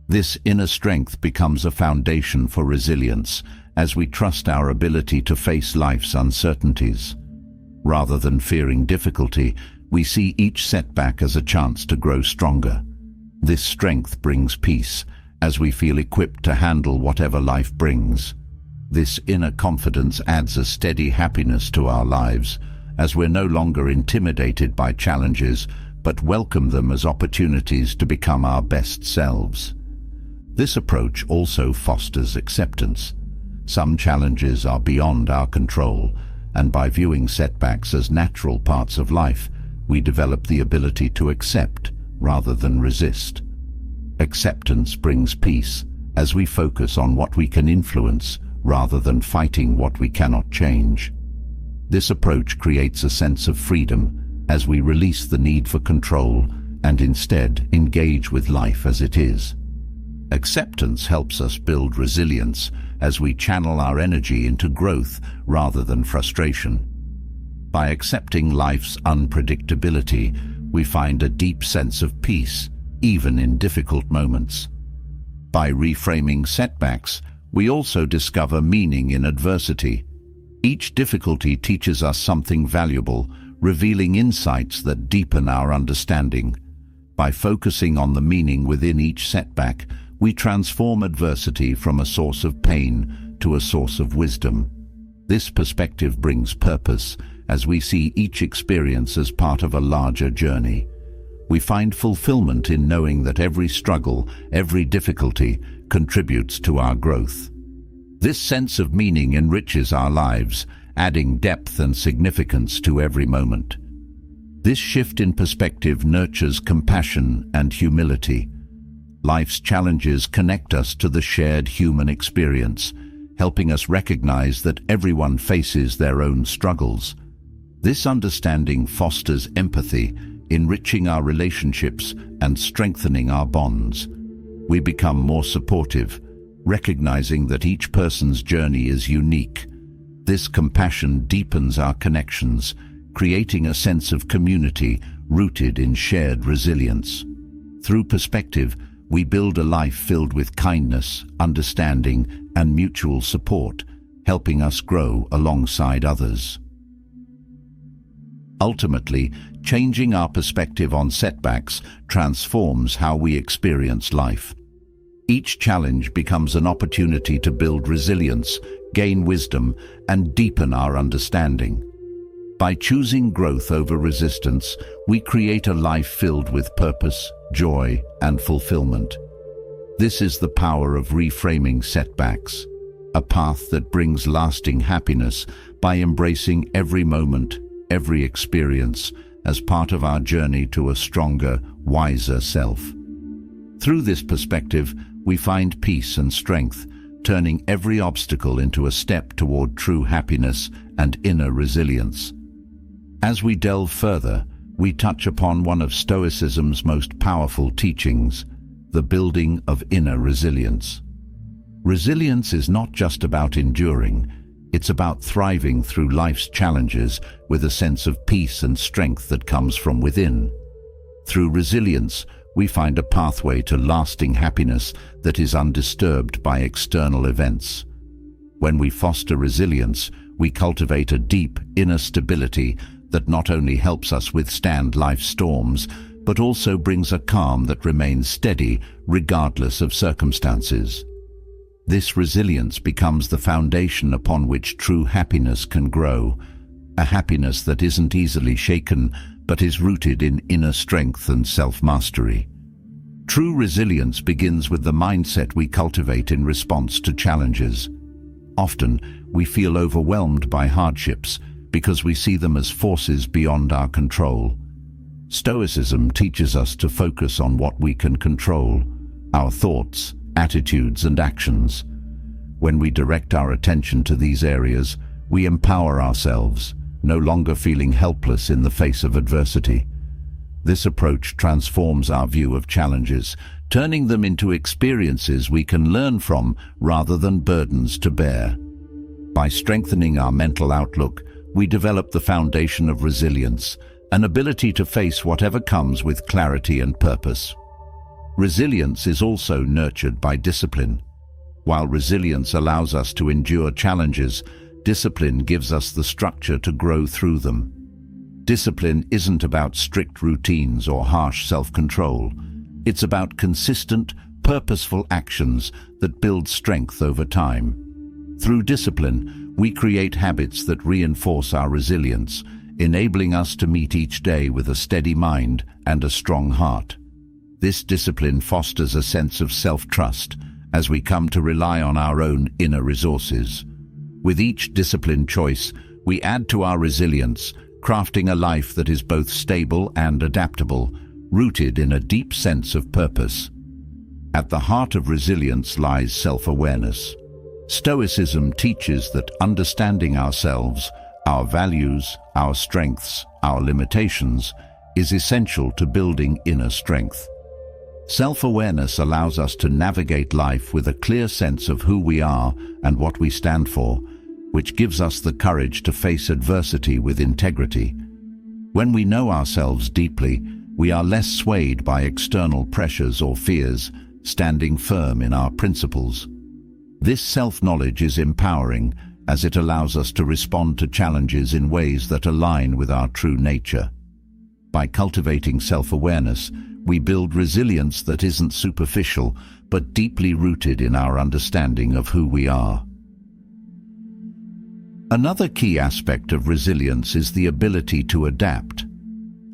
This inner strength becomes a foundation for resilience as we trust our ability to face life's uncertainties. Rather than fearing difficulty, we see each setback as a chance to grow stronger. This strength brings peace, as we feel equipped to handle whatever life brings. This inner confidence adds a steady happiness to our lives, as we're no longer intimidated by challenges, but welcome them as opportunities to become our best selves. This approach also fosters acceptance. Some challenges are beyond our control, and by viewing setbacks as natural parts of life, we develop the ability to accept rather than resist. Acceptance brings peace, as we focus on what we can influence rather than fighting what we cannot change. This approach creates a sense of freedom as we release the need for control and instead engage with life as it is. Acceptance helps us build resilience as we channel our energy into growth rather than frustration. By accepting life's unpredictability, we find a deep sense of peace, even in difficult moments. By reframing setbacks, we also discover meaning in adversity. Each difficulty teaches us something valuable, revealing insights that deepen our understanding. By focusing on the meaning within each setback, we transform adversity from a source of pain to a source of wisdom. This perspective brings purpose, as we see each experience as part of a larger journey. We find fulfillment in knowing that every struggle, every difficulty, contributes to our growth. This sense of meaning enriches our lives, adding depth and significance to every moment. This shift in perspective nurtures compassion and humility. Life's challenges connect us to the shared human experience, helping us recognize that everyone faces their own struggles. This understanding fosters empathy, enriching our relationships and strengthening our bonds. We become more supportive, recognizing that each person's journey is unique. This compassion deepens our connections, creating a sense of community rooted in shared resilience. Through perspective, we build a life filled with kindness, understanding, and mutual support, helping us grow alongside others. Ultimately, changing our perspective on setbacks transforms how we experience life. Each challenge becomes an opportunity to build resilience, gain wisdom, and deepen our understanding. By choosing growth over resistance, we create a life filled with purpose, joy, and fulfillment. This is the power of reframing setbacks, a path that brings lasting happiness by embracing every moment, every experience, as part of our journey to a stronger, wiser self. Through this perspective, we find peace and strength, turning every obstacle into a step toward true happiness and inner resilience. As we delve further, we touch upon one of Stoicism's most powerful teachings, the building of inner resilience. Resilience is not just about enduring, it's about thriving through life's challenges with a sense of peace and strength that comes from within. Through resilience, we find a pathway to lasting happiness that is undisturbed by external events. When we foster resilience, we cultivate a deep inner stability that not only helps us withstand life's storms, but also brings a calm that remains steady regardless of circumstances. This resilience becomes the foundation upon which true happiness can grow, a happiness that isn't easily shaken, but is rooted in inner strength and self-mastery. True resilience begins with the mindset we cultivate in response to challenges. Often, we feel overwhelmed by hardships because we see them as forces beyond our control. Stoicism teaches us to focus on what we can control, our thoughts, attitudes, and actions. When we direct our attention to these areas, we empower ourselves, no longer feeling helpless in the face of adversity. This approach transforms our view of challenges, turning them into experiences we can learn from rather than burdens to bear. By strengthening our mental outlook, we develop the foundation of resilience, an ability to face whatever comes with clarity and purpose. Resilience is also nurtured by discipline. While resilience allows us to endure challenges, discipline gives us the structure to grow through them. Discipline isn't about strict routines or harsh self-control. It's about consistent, purposeful actions that build strength over time. Through discipline, we create habits that reinforce our resilience, enabling us to meet each day with a steady mind and a strong heart. This discipline fosters a sense of self-trust as we come to rely on our own inner resources. With each disciplined choice, we add to our resilience, crafting a life that is both stable and adaptable, rooted in a deep sense of purpose. At the heart of resilience lies self-awareness. Stoicism teaches that understanding ourselves, our values, our strengths, our limitations, is essential to building inner strength. Self-awareness allows us to navigate life with a clear sense of who we are and what we stand for, which gives us the courage to face adversity with integrity. When we know ourselves deeply, we are less swayed by external pressures or fears, standing firm in our principles. This self-knowledge is empowering, as it allows us to respond to challenges in ways that align with our true nature. By cultivating self-awareness, we build resilience that isn't superficial, but deeply rooted in our understanding of who we are. Another key aspect of resilience is the ability to adapt.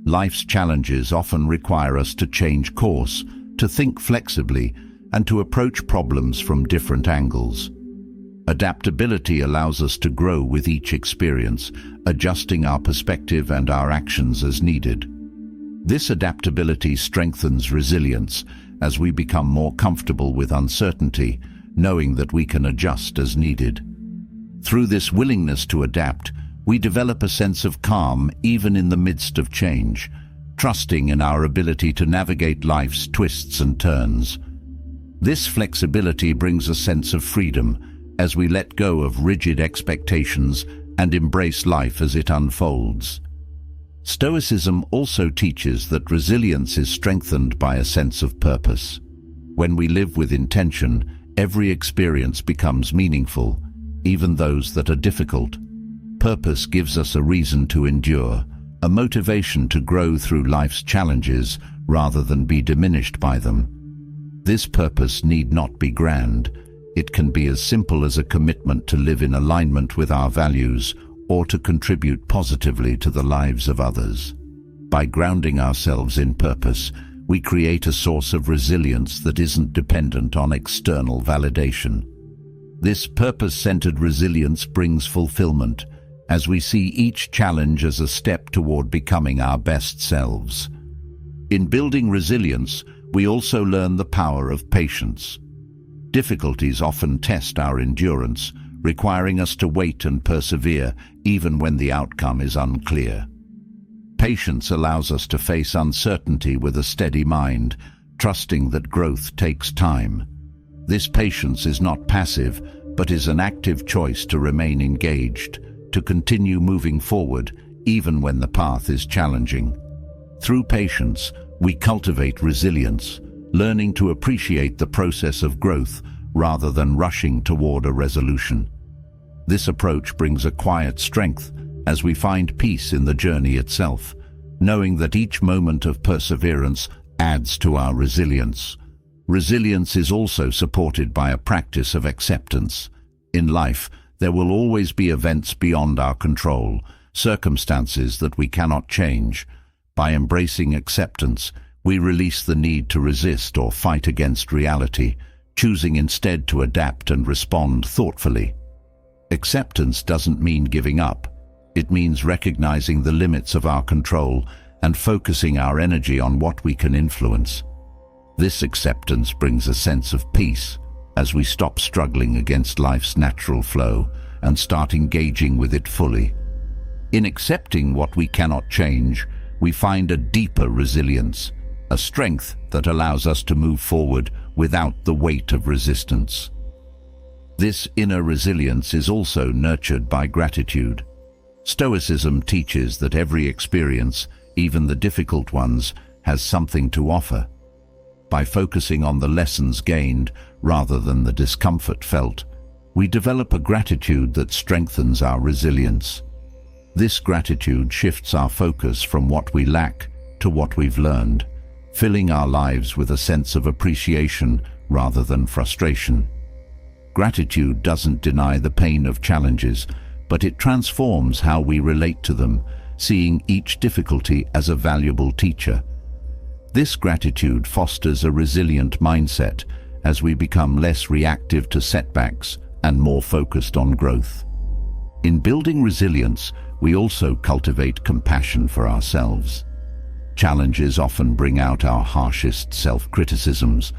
Life's challenges often require us to change course, to think flexibly, and to approach problems from different angles. Adaptability allows us to grow with each experience, adjusting our perspective and our actions as needed. This adaptability strengthens resilience as we become more comfortable with uncertainty, knowing that we can adjust as needed. Through this willingness to adapt, we develop a sense of calm even in the midst of change, trusting in our ability to navigate life's twists and turns. This flexibility brings a sense of freedom as we let go of rigid expectations and embrace life as it unfolds. Stoicism also teaches that resilience is strengthened by a sense of purpose. When we live with intention, every experience becomes meaningful, even those that are difficult. Purpose gives us a reason to endure, a motivation to grow through life's challenges rather than be diminished by them. This purpose need not be grand. It can be as simple as a commitment to live in alignment with our values or to contribute positively to the lives of others. By grounding ourselves in purpose, we create a source of resilience that isn't dependent on external validation. This purpose-centered resilience brings fulfillment, as we see each challenge as a step toward becoming our best selves. In building resilience, we also learn the power of patience. Difficulties often test our endurance, requiring us to wait and persevere even when the outcome is unclear. Patience allows us to face uncertainty with a steady mind, trusting that growth takes time. This patience is not passive, but is an active choice to remain engaged, to continue moving forward even when the path is challenging. Through patience, we cultivate resilience, learning to appreciate the process of growth rather than rushing toward a resolution. This approach brings a quiet strength as we find peace in the journey itself, knowing that each moment of perseverance adds to our resilience. Resilience is also supported by a practice of acceptance. In life, there will always be events beyond our control, circumstances that we cannot change. By embracing acceptance, we release the need to resist or fight against reality, choosing instead to adapt and respond thoughtfully. Acceptance doesn't mean giving up. It means recognizing the limits of our control and focusing our energy on what we can influence. This acceptance brings a sense of peace as we stop struggling against life's natural flow and start engaging with it fully. In accepting what we cannot change, we find a deeper resilience, a strength that allows us to move forward without the weight of resistance. This inner resilience is also nurtured by gratitude. Stoicism teaches that every experience, even the difficult ones, has something to offer. By focusing on the lessons gained rather than the discomfort felt, we develop a gratitude that strengthens our resilience. This gratitude shifts our focus from what we lack to what we've learned, filling our lives with a sense of appreciation rather than frustration. Gratitude doesn't deny the pain of challenges, but it transforms how we relate to them, seeing each difficulty as a valuable teacher. This gratitude fosters a resilient mindset as we become less reactive to setbacks and more focused on growth. In building resilience, we also cultivate compassion for ourselves. Challenges often bring out our harshest self-criticisms,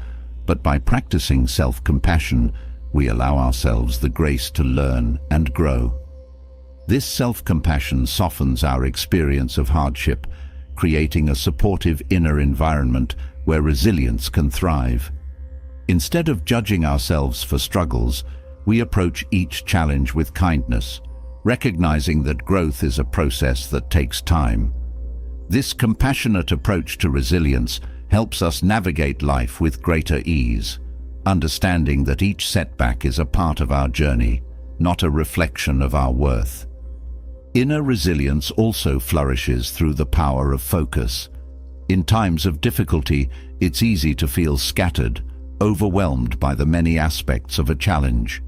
but by practicing self-compassion, we allow ourselves the grace to learn and grow. This self-compassion softens our experience of hardship, creating a supportive inner environment where resilience can thrive. Instead of judging ourselves for struggles, we approach each challenge with kindness, recognizing that growth is a process that takes time. This compassionate approach to resilience helps us navigate life with greater ease, understanding that each setback is a part of our journey, not a reflection of our worth. Inner resilience also flourishes through the power of focus. In times of difficulty, it's easy to feel scattered, overwhelmed by the many aspects of a challenge.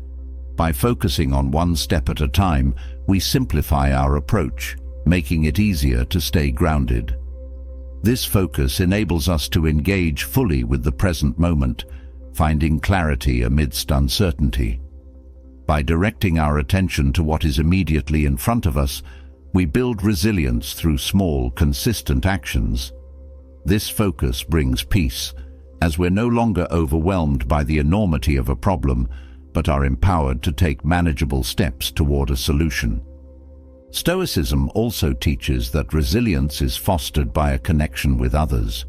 By focusing on one step at a time, we simplify our approach, making it easier to stay grounded. This focus enables us to engage fully with the present moment, finding clarity amidst uncertainty. By directing our attention to what is immediately in front of us, we build resilience through small, consistent actions. This focus brings peace, as we're no longer overwhelmed by the enormity of a problem, but are empowered to take manageable steps toward a solution. Stoicism also teaches that resilience is fostered by a connection with others.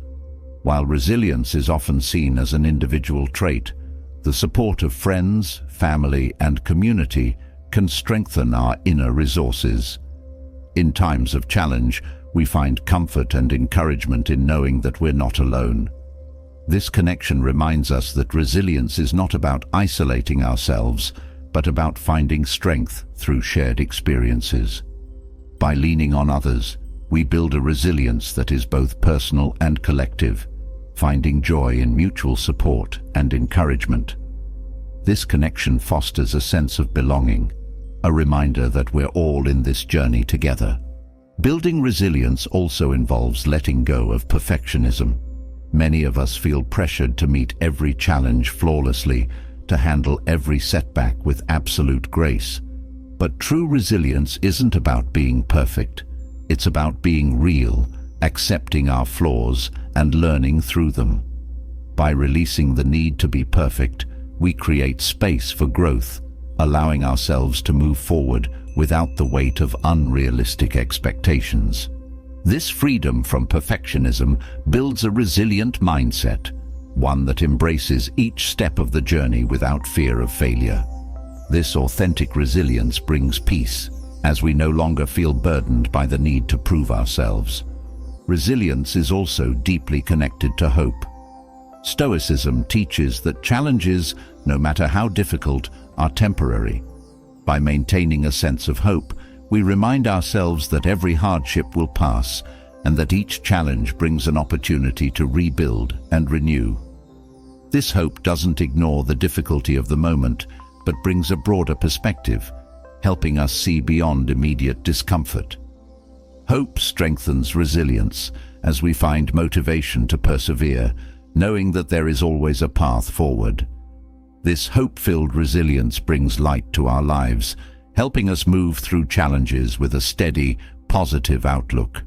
While resilience is often seen as an individual trait, the support of friends, family, and community can strengthen our inner resources. In times of challenge, we find comfort and encouragement in knowing that we're not alone. This connection reminds us that resilience is not about isolating ourselves, but about finding strength through shared experiences. By leaning on others, we build a resilience that is both personal and collective, finding joy in mutual support and encouragement. This connection fosters a sense of belonging, a reminder that we're all in this journey together. Building resilience also involves letting go of perfectionism. Many of us feel pressured to meet every challenge flawlessly, to handle every setback with absolute grace. But true resilience isn't about being perfect. It's about being real, accepting our flaws, and learning through them. By releasing the need to be perfect, we create space for growth, allowing ourselves to move forward without the weight of unrealistic expectations. This freedom from perfectionism builds a resilient mindset, one that embraces each step of the journey without fear of failure. This authentic resilience brings peace, as we no longer feel burdened by the need to prove ourselves. Resilience is also deeply connected to hope. Stoicism teaches that challenges, no matter how difficult, are temporary. By maintaining a sense of hope, we remind ourselves that every hardship will pass and that each challenge brings an opportunity to rebuild and renew. This hope doesn't ignore the difficulty of the moment, but brings a broader perspective, helping us see beyond immediate discomfort. Hope strengthens resilience as we find motivation to persevere, knowing that there is always a path forward. This hope-filled resilience brings light to our lives, helping us move through challenges with a steady, positive outlook.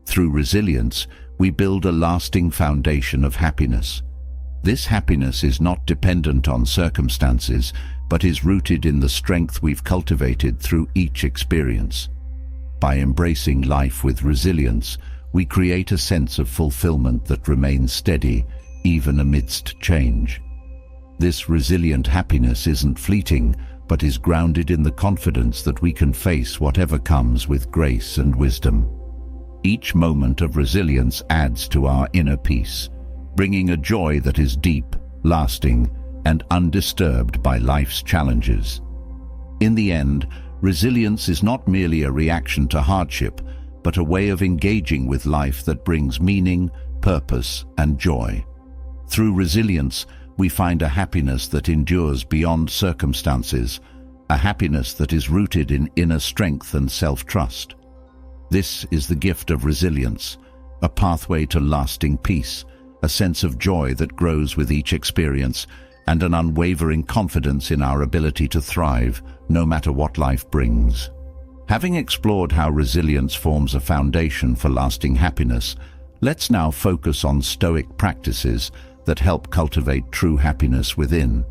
Through resilience, we build a lasting foundation of happiness. This happiness is not dependent on circumstances, but is rooted in the strength we've cultivated through each experience. By embracing life with resilience, we create a sense of fulfillment that remains steady, even amidst change. This resilient happiness isn't fleeting, but is grounded in the confidence that we can face whatever comes with grace and wisdom. Each moment of resilience adds to our inner peace, bringing a joy that is deep, lasting, and undisturbed by life's challenges. In the end, resilience is not merely a reaction to hardship, but a way of engaging with life that brings meaning, purpose, and joy. Through resilience, we find a happiness that endures beyond circumstances, a happiness that is rooted in inner strength and self-trust. This is the gift of resilience, a pathway to lasting peace, a sense of joy that grows with each experience, and an unwavering confidence in our ability to thrive, no matter what life brings. Having explored how resilience forms a foundation for lasting happiness, let's now focus on Stoic practices that help cultivate true happiness within.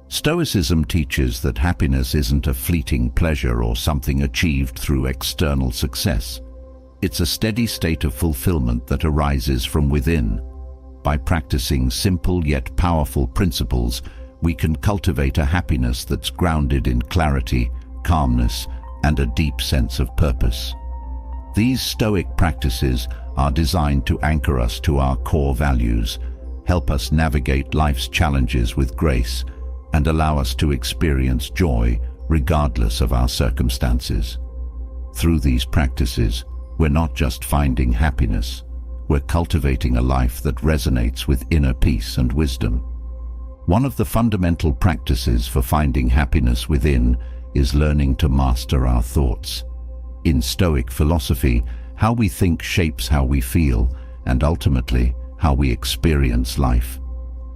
Stoicism teaches that happiness isn't a fleeting pleasure or something achieved through external success. It's a steady state of fulfillment that arises from within. By practicing simple yet powerful principles, we can cultivate a happiness that's grounded in clarity, calmness, and a deep sense of purpose. These Stoic practices are designed to anchor us to our core values, help us navigate life's challenges with grace, and allow us to experience joy regardless of our circumstances. Through these practices, we're not just finding happiness, we're cultivating a life that resonates with inner peace and wisdom. One of the fundamental practices for finding happiness within is learning to master our thoughts. In Stoic philosophy, how we think shapes how we feel, and ultimately, how we experience life.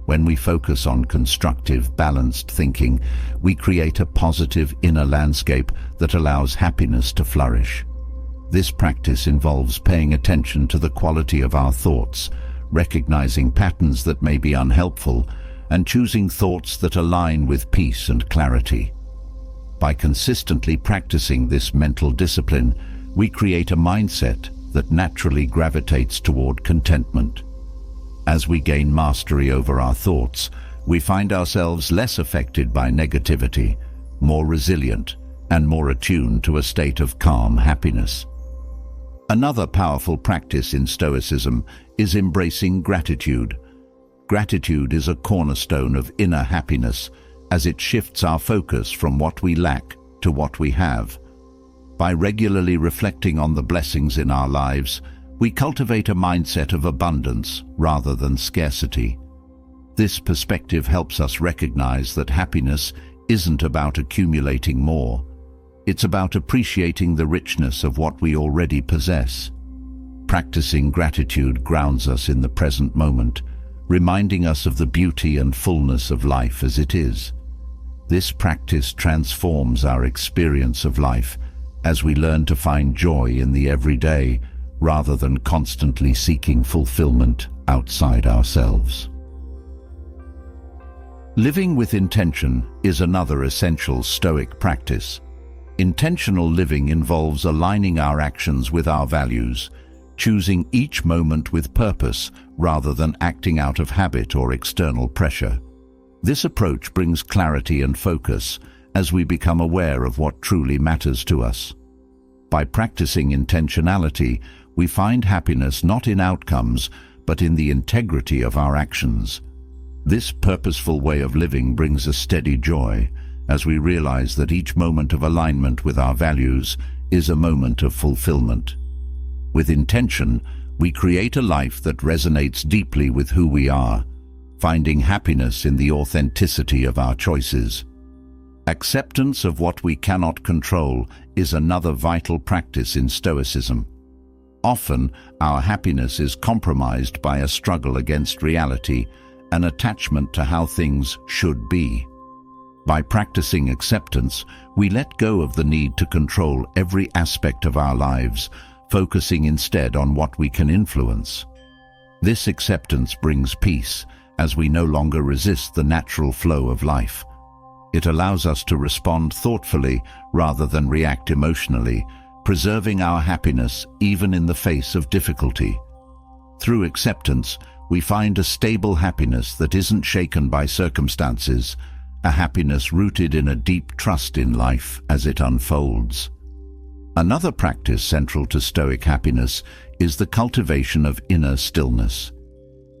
When we focus on constructive, balanced thinking, we create a positive inner landscape that allows happiness to flourish. This practice involves paying attention to the quality of our thoughts, recognizing patterns that may be unhelpful, and choosing thoughts that align with peace and clarity. By consistently practicing this mental discipline, we create a mindset that naturally gravitates toward contentment. As we gain mastery over our thoughts, we find ourselves less affected by negativity, more resilient, and more attuned to a state of calm happiness. Another powerful practice in Stoicism is embracing gratitude. Gratitude is a cornerstone of inner happiness, as it shifts our focus from what we lack to what we have. By regularly reflecting on the blessings in our lives, we cultivate a mindset of abundance rather than scarcity. This perspective helps us recognize that happiness isn't about accumulating more. It's about appreciating the richness of what we already possess. Practicing gratitude grounds us in the present moment, reminding us of the beauty and fullness of life as it is. This practice transforms our experience of life as we learn to find joy in the everyday rather than constantly seeking fulfillment outside ourselves. Living with intention is another essential Stoic practice. Intentional living involves aligning our actions with our values, choosing each moment with purpose rather than acting out of habit or external pressure. This approach brings clarity and focus as we become aware of what truly matters to us. By practicing intentionality, we find happiness not in outcomes, but in the integrity of our actions. This purposeful way of living brings a steady joy, as we realize that each moment of alignment with our values is a moment of fulfillment. With intention, we create a life that resonates deeply with who we are, finding happiness in the authenticity of our choices. Acceptance of what we cannot control is another vital practice in Stoicism. Often, our happiness is compromised by a struggle against reality, an attachment to how things should be. By practicing acceptance, we let go of the need to control every aspect of our lives, focusing instead on what we can influence. This acceptance brings peace, as we no longer resist the natural flow of life. It allows us to respond thoughtfully rather than react emotionally, preserving our happiness even in the face of difficulty. Through acceptance, we find a stable happiness that isn't shaken by circumstances, a happiness rooted in a deep trust in life as it unfolds. Another practice central to Stoic happiness is the cultivation of inner stillness.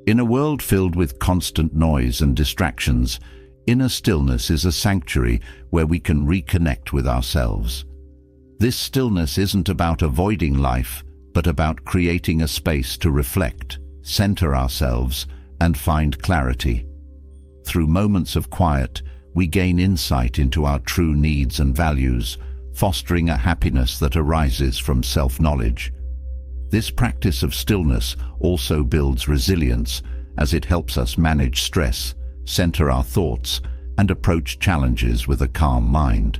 In a world filled with constant noise and distractions, inner stillness is a sanctuary where we can reconnect with ourselves. This stillness isn't about avoiding life, but about creating a space to reflect, center ourselves, and find clarity. Through moments of quiet, we gain insight into our true needs and values, fostering a happiness that arises from self-knowledge. This practice of stillness also builds resilience, as it helps us manage stress, center our thoughts, and approach challenges with a calm mind.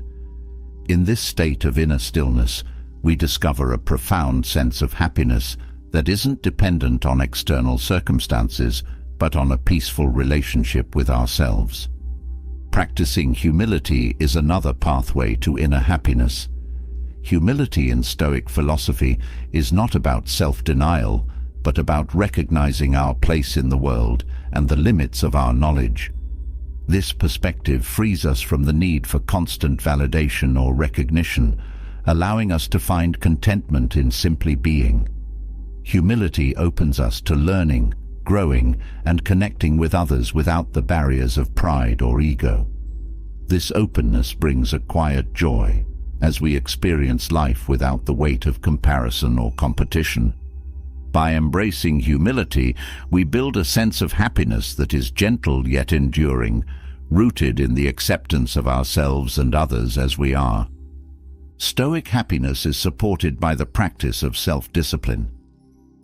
In this state of inner stillness, we discover a profound sense of happiness that isn't dependent on external circumstances, but on a peaceful relationship with ourselves. Practicing humility is another pathway to inner happiness. Humility in Stoic philosophy is not about self-denial, but about recognizing our place in the world and the limits of our knowledge. This perspective frees us from the need for constant validation or recognition, allowing us to find contentment in simply being. Humility opens us to learning, growing, and connecting with others without the barriers of pride or ego. This openness brings a quiet joy, as we experience life without the weight of comparison or competition. By embracing humility, we build a sense of happiness that is gentle yet enduring, rooted in the acceptance of ourselves and others as we are. Stoic happiness is supported by the practice of self-discipline.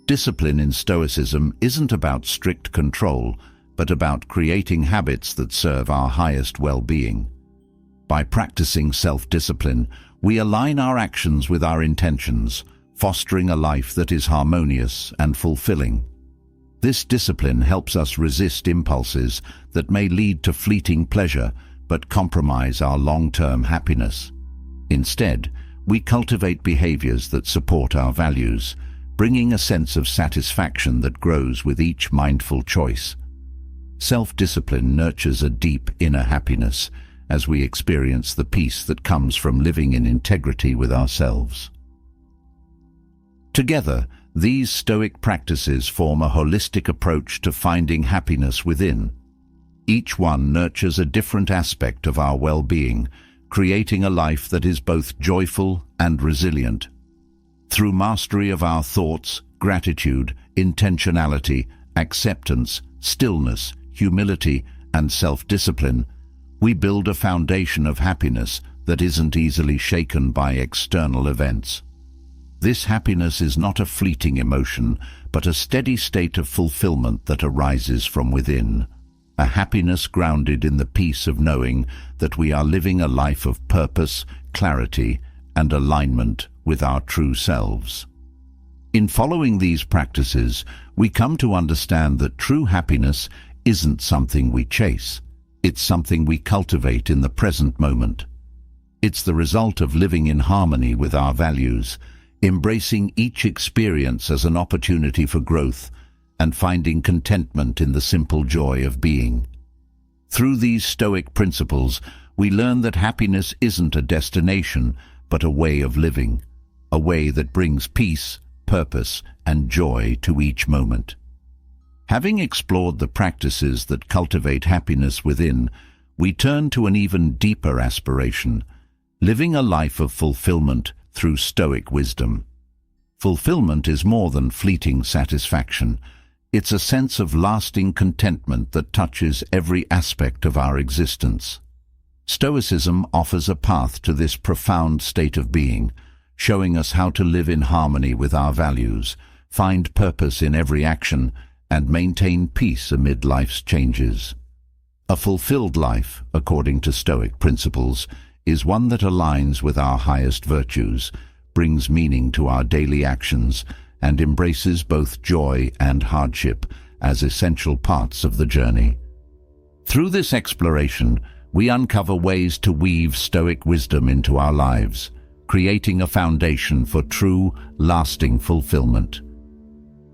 Discipline in Stoicism isn't about strict control, but about creating habits that serve our highest well-being. By practicing self-discipline, we align our actions with our intentions, fostering a life that is harmonious and fulfilling. This discipline helps us resist impulses that may lead to fleeting pleasure but compromise our long-term happiness. Instead, we cultivate behaviors that support our values, bringing a sense of satisfaction that grows with each mindful choice. Self-discipline nurtures a deep inner happiness as we experience the peace that comes from living in integrity with ourselves. Together, these Stoic practices form a holistic approach to finding happiness within. Each one nurtures a different aspect of our well-being, creating a life that is both joyful and resilient. Through mastery of our thoughts, gratitude, intentionality, acceptance, stillness, humility, and self-discipline, we build a foundation of happiness that isn't easily shaken by external events. This happiness is not a fleeting emotion, but a steady state of fulfillment that arises from within. A happiness grounded in the peace of knowing that we are living a life of purpose, clarity, and alignment with our true selves. In following these practices, we come to understand that true happiness isn't something we chase. It's something we cultivate in the present moment. It's the result of living in harmony with our values, embracing each experience as an opportunity for growth, and finding contentment in the simple joy of being. Through these Stoic principles, we learn that happiness isn't a destination, but a way of living, a way that brings peace, purpose, and joy to each moment. Having explored the practices that cultivate happiness within, we turn to an even deeper aspiration, living a life of fulfillment through Stoic wisdom. Fulfillment is more than fleeting satisfaction. It's a sense of lasting contentment that touches every aspect of our existence. Stoicism offers a path to this profound state of being, showing us how to live in harmony with our values, find purpose in every action, and maintain peace amid life's changes. A fulfilled life, according to Stoic principles, is one that aligns with our highest virtues, brings meaning to our daily actions, and embraces both joy and hardship as essential parts of the journey. Through this exploration, we uncover ways to weave Stoic wisdom into our lives, creating a foundation for true, lasting fulfillment.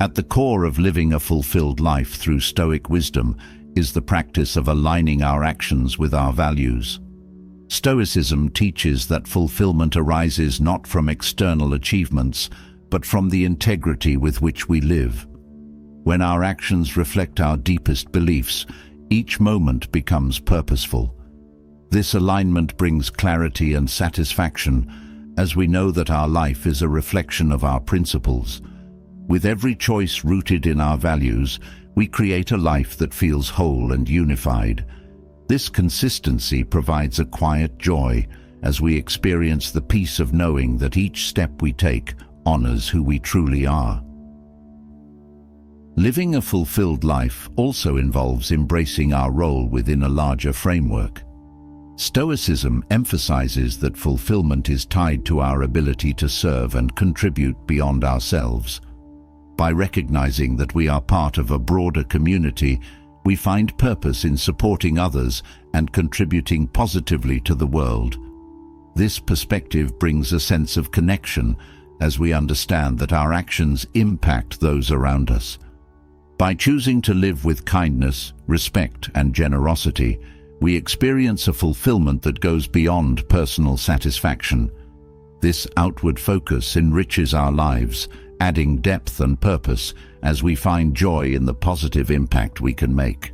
At the core of living a fulfilled life through Stoic wisdom is the practice of aligning our actions with our values. Stoicism teaches that fulfillment arises not from external achievements, but from the integrity with which we live. When our actions reflect our deepest beliefs, each moment becomes purposeful. This alignment brings clarity and satisfaction, as we know that our life is a reflection of our principles. With every choice rooted in our values, we create a life that feels whole and unified. This consistency provides a quiet joy as we experience the peace of knowing that each step we take honors who we truly are. Living a fulfilled life also involves embracing our role within a larger framework. Stoicism emphasizes that fulfillment is tied to our ability to serve and contribute beyond ourselves. By recognizing that we are part of a broader community, we find purpose in supporting others and contributing positively to the world. This perspective brings a sense of connection as we understand that our actions impact those around us. By choosing to live with kindness, respect, and generosity, we experience a fulfillment that goes beyond personal satisfaction. This outward focus enriches our lives, adding depth and purpose as we find joy in the positive impact we can make.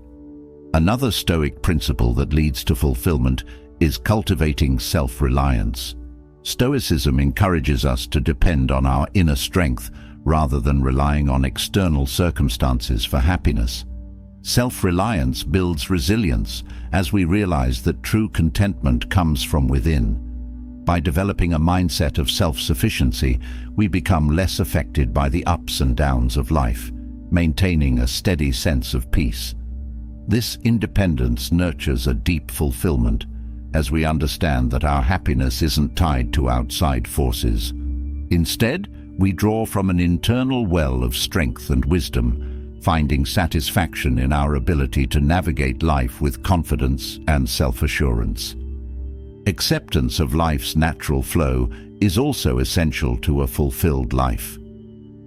Another Stoic principle that leads to fulfillment is cultivating self-reliance. Stoicism encourages us to depend on our inner strength rather than relying on external circumstances for happiness. Self-reliance builds resilience as we realize that true contentment comes from within. By developing a mindset of self-sufficiency, we become less affected by the ups and downs of life, maintaining a steady sense of peace. This independence nurtures a deep fulfillment, as we understand that our happiness isn't tied to outside forces. Instead, we draw from an internal well of strength and wisdom, finding satisfaction in our ability to navigate life with confidence and self-assurance. Acceptance of life's natural flow is also essential to a fulfilled life.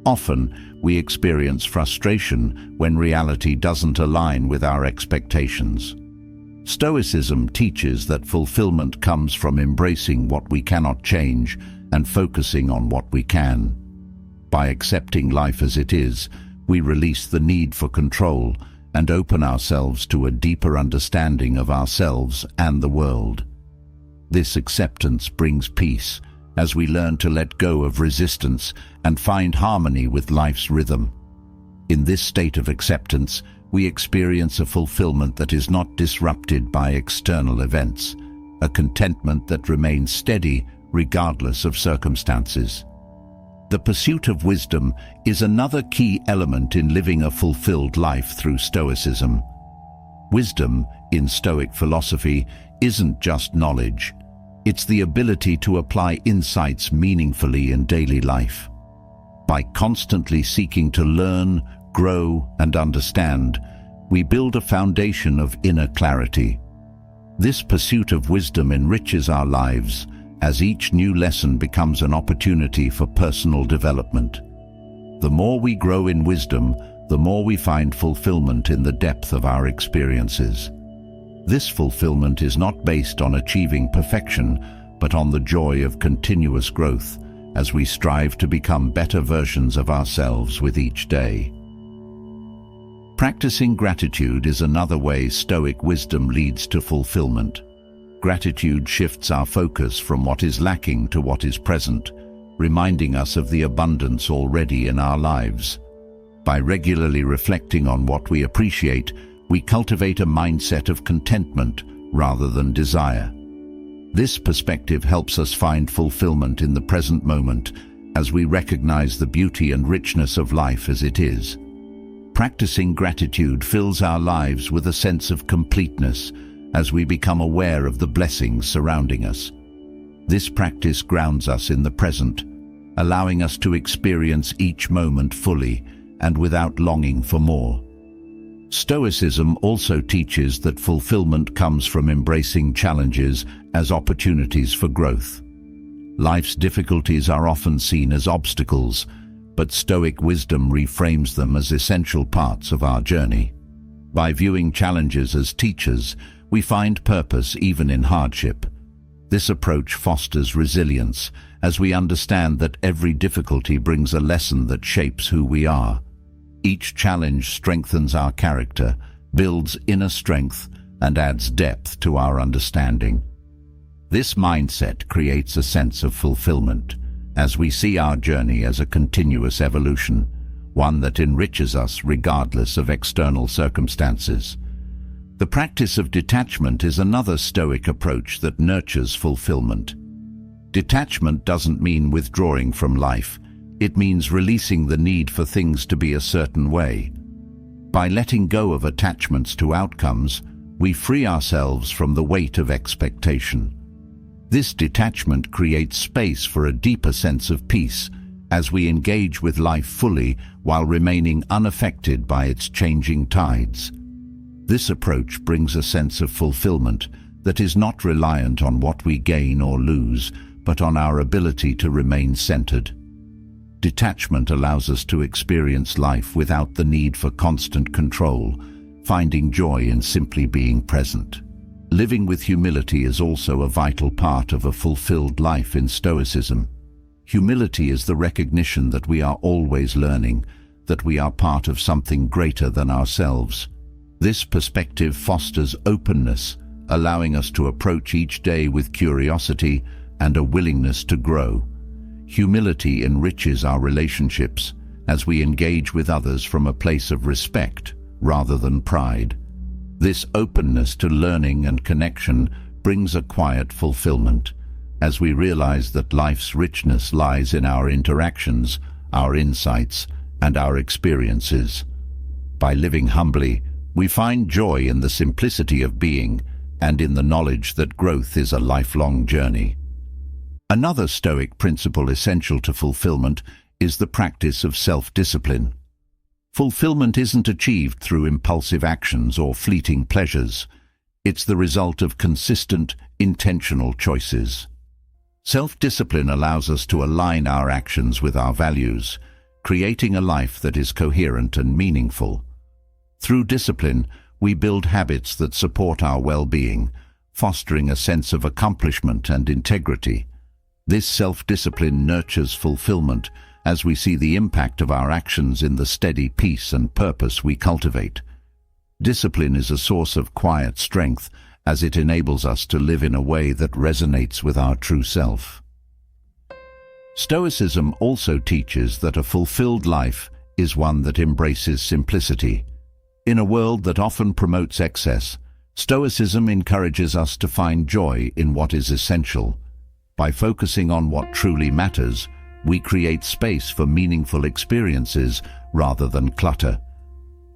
Often, we experience frustration when reality doesn't align with our expectations. Stoicism teaches that fulfillment comes from embracing what we cannot change and focusing on what we can. By accepting life as it is, we release the need for control and open ourselves to a deeper understanding of ourselves and the world. This acceptance brings peace, as we learn to let go of resistance and find harmony with life's rhythm. In this state of acceptance, we experience a fulfillment that is not disrupted by external events, a contentment that remains steady regardless of circumstances. The pursuit of wisdom is another key element in living a fulfilled life through Stoicism. Wisdom, in Stoic philosophy, isn't just knowledge. It's the ability to apply insights meaningfully in daily life. By constantly seeking to learn, grow, and understand, we build a foundation of inner clarity. This pursuit of wisdom enriches our lives, as each new lesson becomes an opportunity for personal development. The more we grow in wisdom, the more we find fulfillment in the depth of our experiences. This fulfillment is not based on achieving perfection, but on the joy of continuous growth, as we strive to become better versions of ourselves with each day. Practicing gratitude is another way Stoic wisdom leads to fulfillment. Gratitude shifts our focus from what is lacking to what is present, reminding us of the abundance already in our lives. By regularly reflecting on what we appreciate, we cultivate a mindset of contentment rather than desire. This perspective helps us find fulfillment in the present moment, as we recognize the beauty and richness of life as it is. Practicing gratitude fills our lives with a sense of completeness, as we become aware of the blessings surrounding us. This practice grounds us in the present, allowing us to experience each moment fully and without longing for more. Stoicism also teaches that fulfillment comes from embracing challenges as opportunities for growth. Life's difficulties are often seen as obstacles, but Stoic wisdom reframes them as essential parts of our journey. By viewing challenges as teachers, we find purpose even in hardship. This approach fosters resilience, as we understand that every difficulty brings a lesson that shapes who we are. Each challenge strengthens our character, builds inner strength, and adds depth to our understanding. This mindset creates a sense of fulfillment, as we see our journey as a continuous evolution, one that enriches us regardless of external circumstances. The practice of detachment is another Stoic approach that nurtures fulfillment. Detachment doesn't mean withdrawing from life. It means releasing the need for things to be a certain way. By letting go of attachments to outcomes, we free ourselves from the weight of expectation. This detachment creates space for a deeper sense of peace, as we engage with life fully while remaining unaffected by its changing tides. This approach brings a sense of fulfillment that is not reliant on what we gain or lose, but on our ability to remain centered. Detachment allows us to experience life without the need for constant control, finding joy in simply being present. Living with humility is also a vital part of a fulfilled life in Stoicism. Humility is the recognition that we are always learning, that we are part of something greater than ourselves. This perspective fosters openness, allowing us to approach each day with curiosity and a willingness to grow. Humility enriches our relationships as we engage with others from a place of respect rather than pride. This openness to learning and connection brings a quiet fulfillment, as we realize that life's richness lies in our interactions, our insights, and our experiences. By living humbly, We find joy in the simplicity of being and in the knowledge that growth is a lifelong journey. Another Stoic principle essential to fulfillment is the practice of self-discipline. Fulfillment isn't achieved through impulsive actions or fleeting pleasures. It's the result of consistent, intentional choices. Self-discipline allows us to align our actions with our values, creating a life that is coherent and meaningful. Through discipline, we build habits that support our well-being, fostering a sense of accomplishment and integrity. This self-discipline nurtures fulfillment as we see the impact of our actions in the steady peace and purpose we cultivate. Discipline is a source of quiet strength as it enables us to live in a way that resonates with our true self. Stoicism also teaches that a fulfilled life is one that embraces simplicity. In a world that often promotes excess, Stoicism encourages us to find joy in what is essential. By focusing on what truly matters, we create space for meaningful experiences rather than clutter.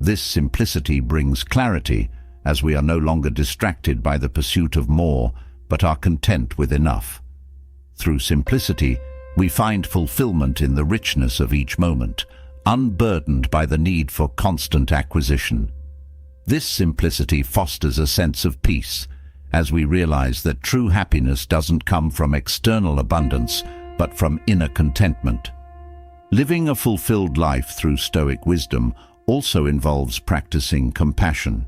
This simplicity brings clarity, as we are no longer distracted by the pursuit of more, but are content with enough. Through simplicity, we find fulfillment in the richness of each moment, unburdened by the need for constant acquisition. This simplicity fosters a sense of peace, as we realize that true happiness doesn't come from external abundance, but from inner contentment. Living a fulfilled life through Stoic wisdom also involves practicing compassion.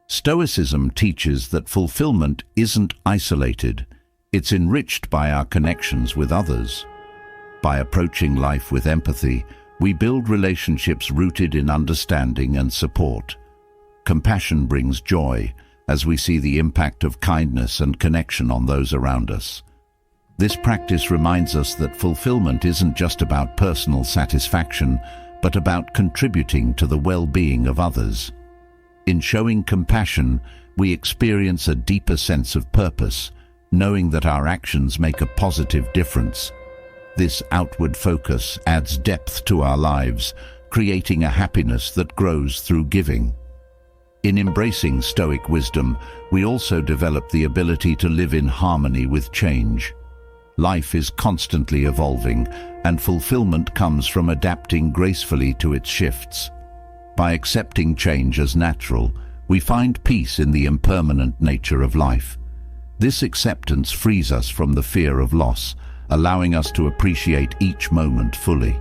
Stoicism teaches that fulfillment isn't isolated, it's enriched by our connections with others. By approaching life with empathy, we build relationships rooted in understanding and support. Compassion brings joy, as we see the impact of kindness and connection on those around us. This practice reminds us that fulfillment isn't just about personal satisfaction, but about contributing to the well-being of others. In showing compassion, we experience a deeper sense of purpose, knowing that our actions make a positive difference. This outward focus adds depth to our lives, creating a happiness that grows through giving. In embracing Stoic wisdom, we also develop the ability to live in harmony with change. Life is constantly evolving, and fulfillment comes from adapting gracefully to its shifts. By accepting change as natural, we find peace in the impermanent nature of life. This acceptance frees us from the fear of loss, allowing us to appreciate each moment fully.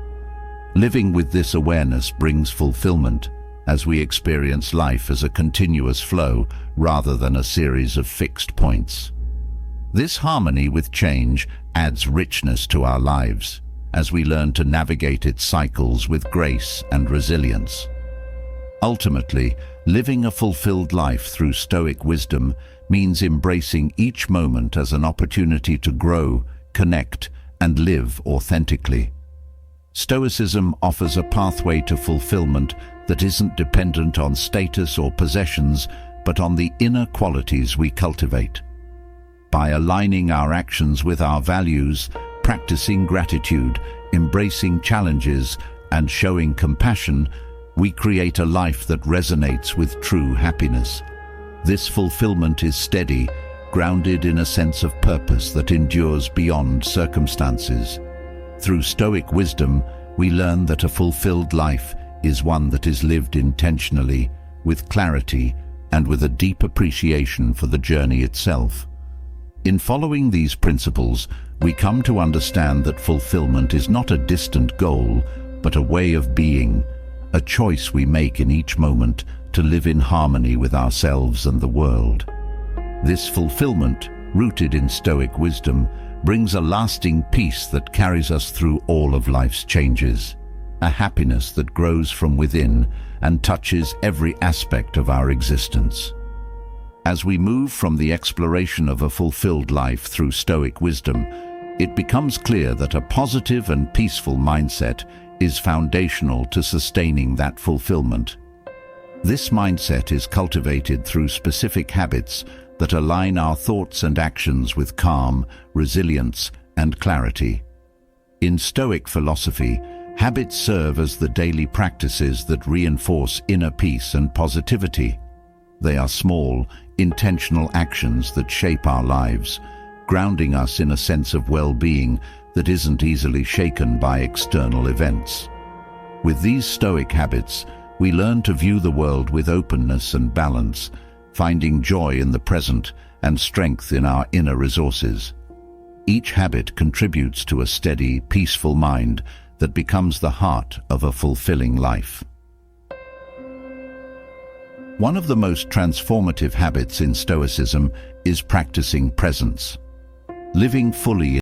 Living with this awareness brings fulfillment, as we experience life as a continuous flow rather than a series of fixed points. This harmony with change adds richness to our lives, as we learn to navigate its cycles with grace and resilience. Ultimately, living a fulfilled life through Stoic wisdom means embracing each moment as an opportunity to grow, connect, and live authentically. Stoicism offers a pathway to fulfillment that isn't dependent on status or possessions, but on the inner qualities we cultivate. By aligning our actions with our values, practicing gratitude, embracing challenges, and showing compassion, we create a life that resonates with true happiness. This fulfillment is steady, grounded in a sense of purpose that endures beyond circumstances. Through Stoic wisdom, we learn that a fulfilled life is one that is lived intentionally, with clarity, and with a deep appreciation for the journey itself. In following these principles, we come to understand that fulfillment is not a distant goal, but a way of being, a choice we make in each moment to live in harmony with ourselves and the world. This fulfillment, rooted in Stoic wisdom, brings a lasting peace that carries us through all of life's changes, a happiness that grows from within and touches every aspect of our existence. As we move from the exploration of a fulfilled life through Stoic wisdom, it becomes clear that a positive and peaceful mindset is foundational to sustaining that fulfillment. This mindset is cultivated through specific habits that align our thoughts and actions with calm, resilience, and clarity. In Stoic philosophy, Habits serve as the daily practices that reinforce inner peace and positivity. They are small, intentional actions that shape our lives, grounding us in a sense of well-being that isn't easily shaken by external events. With these Stoic habits, we learn to view the world with openness and balance, finding joy in the present and strength in our inner resources. Each habit contributes to a steady, peaceful mind that becomes the heart of a fulfilling life. One of the most transformative habits in Stoicism is practicing presence. Living fully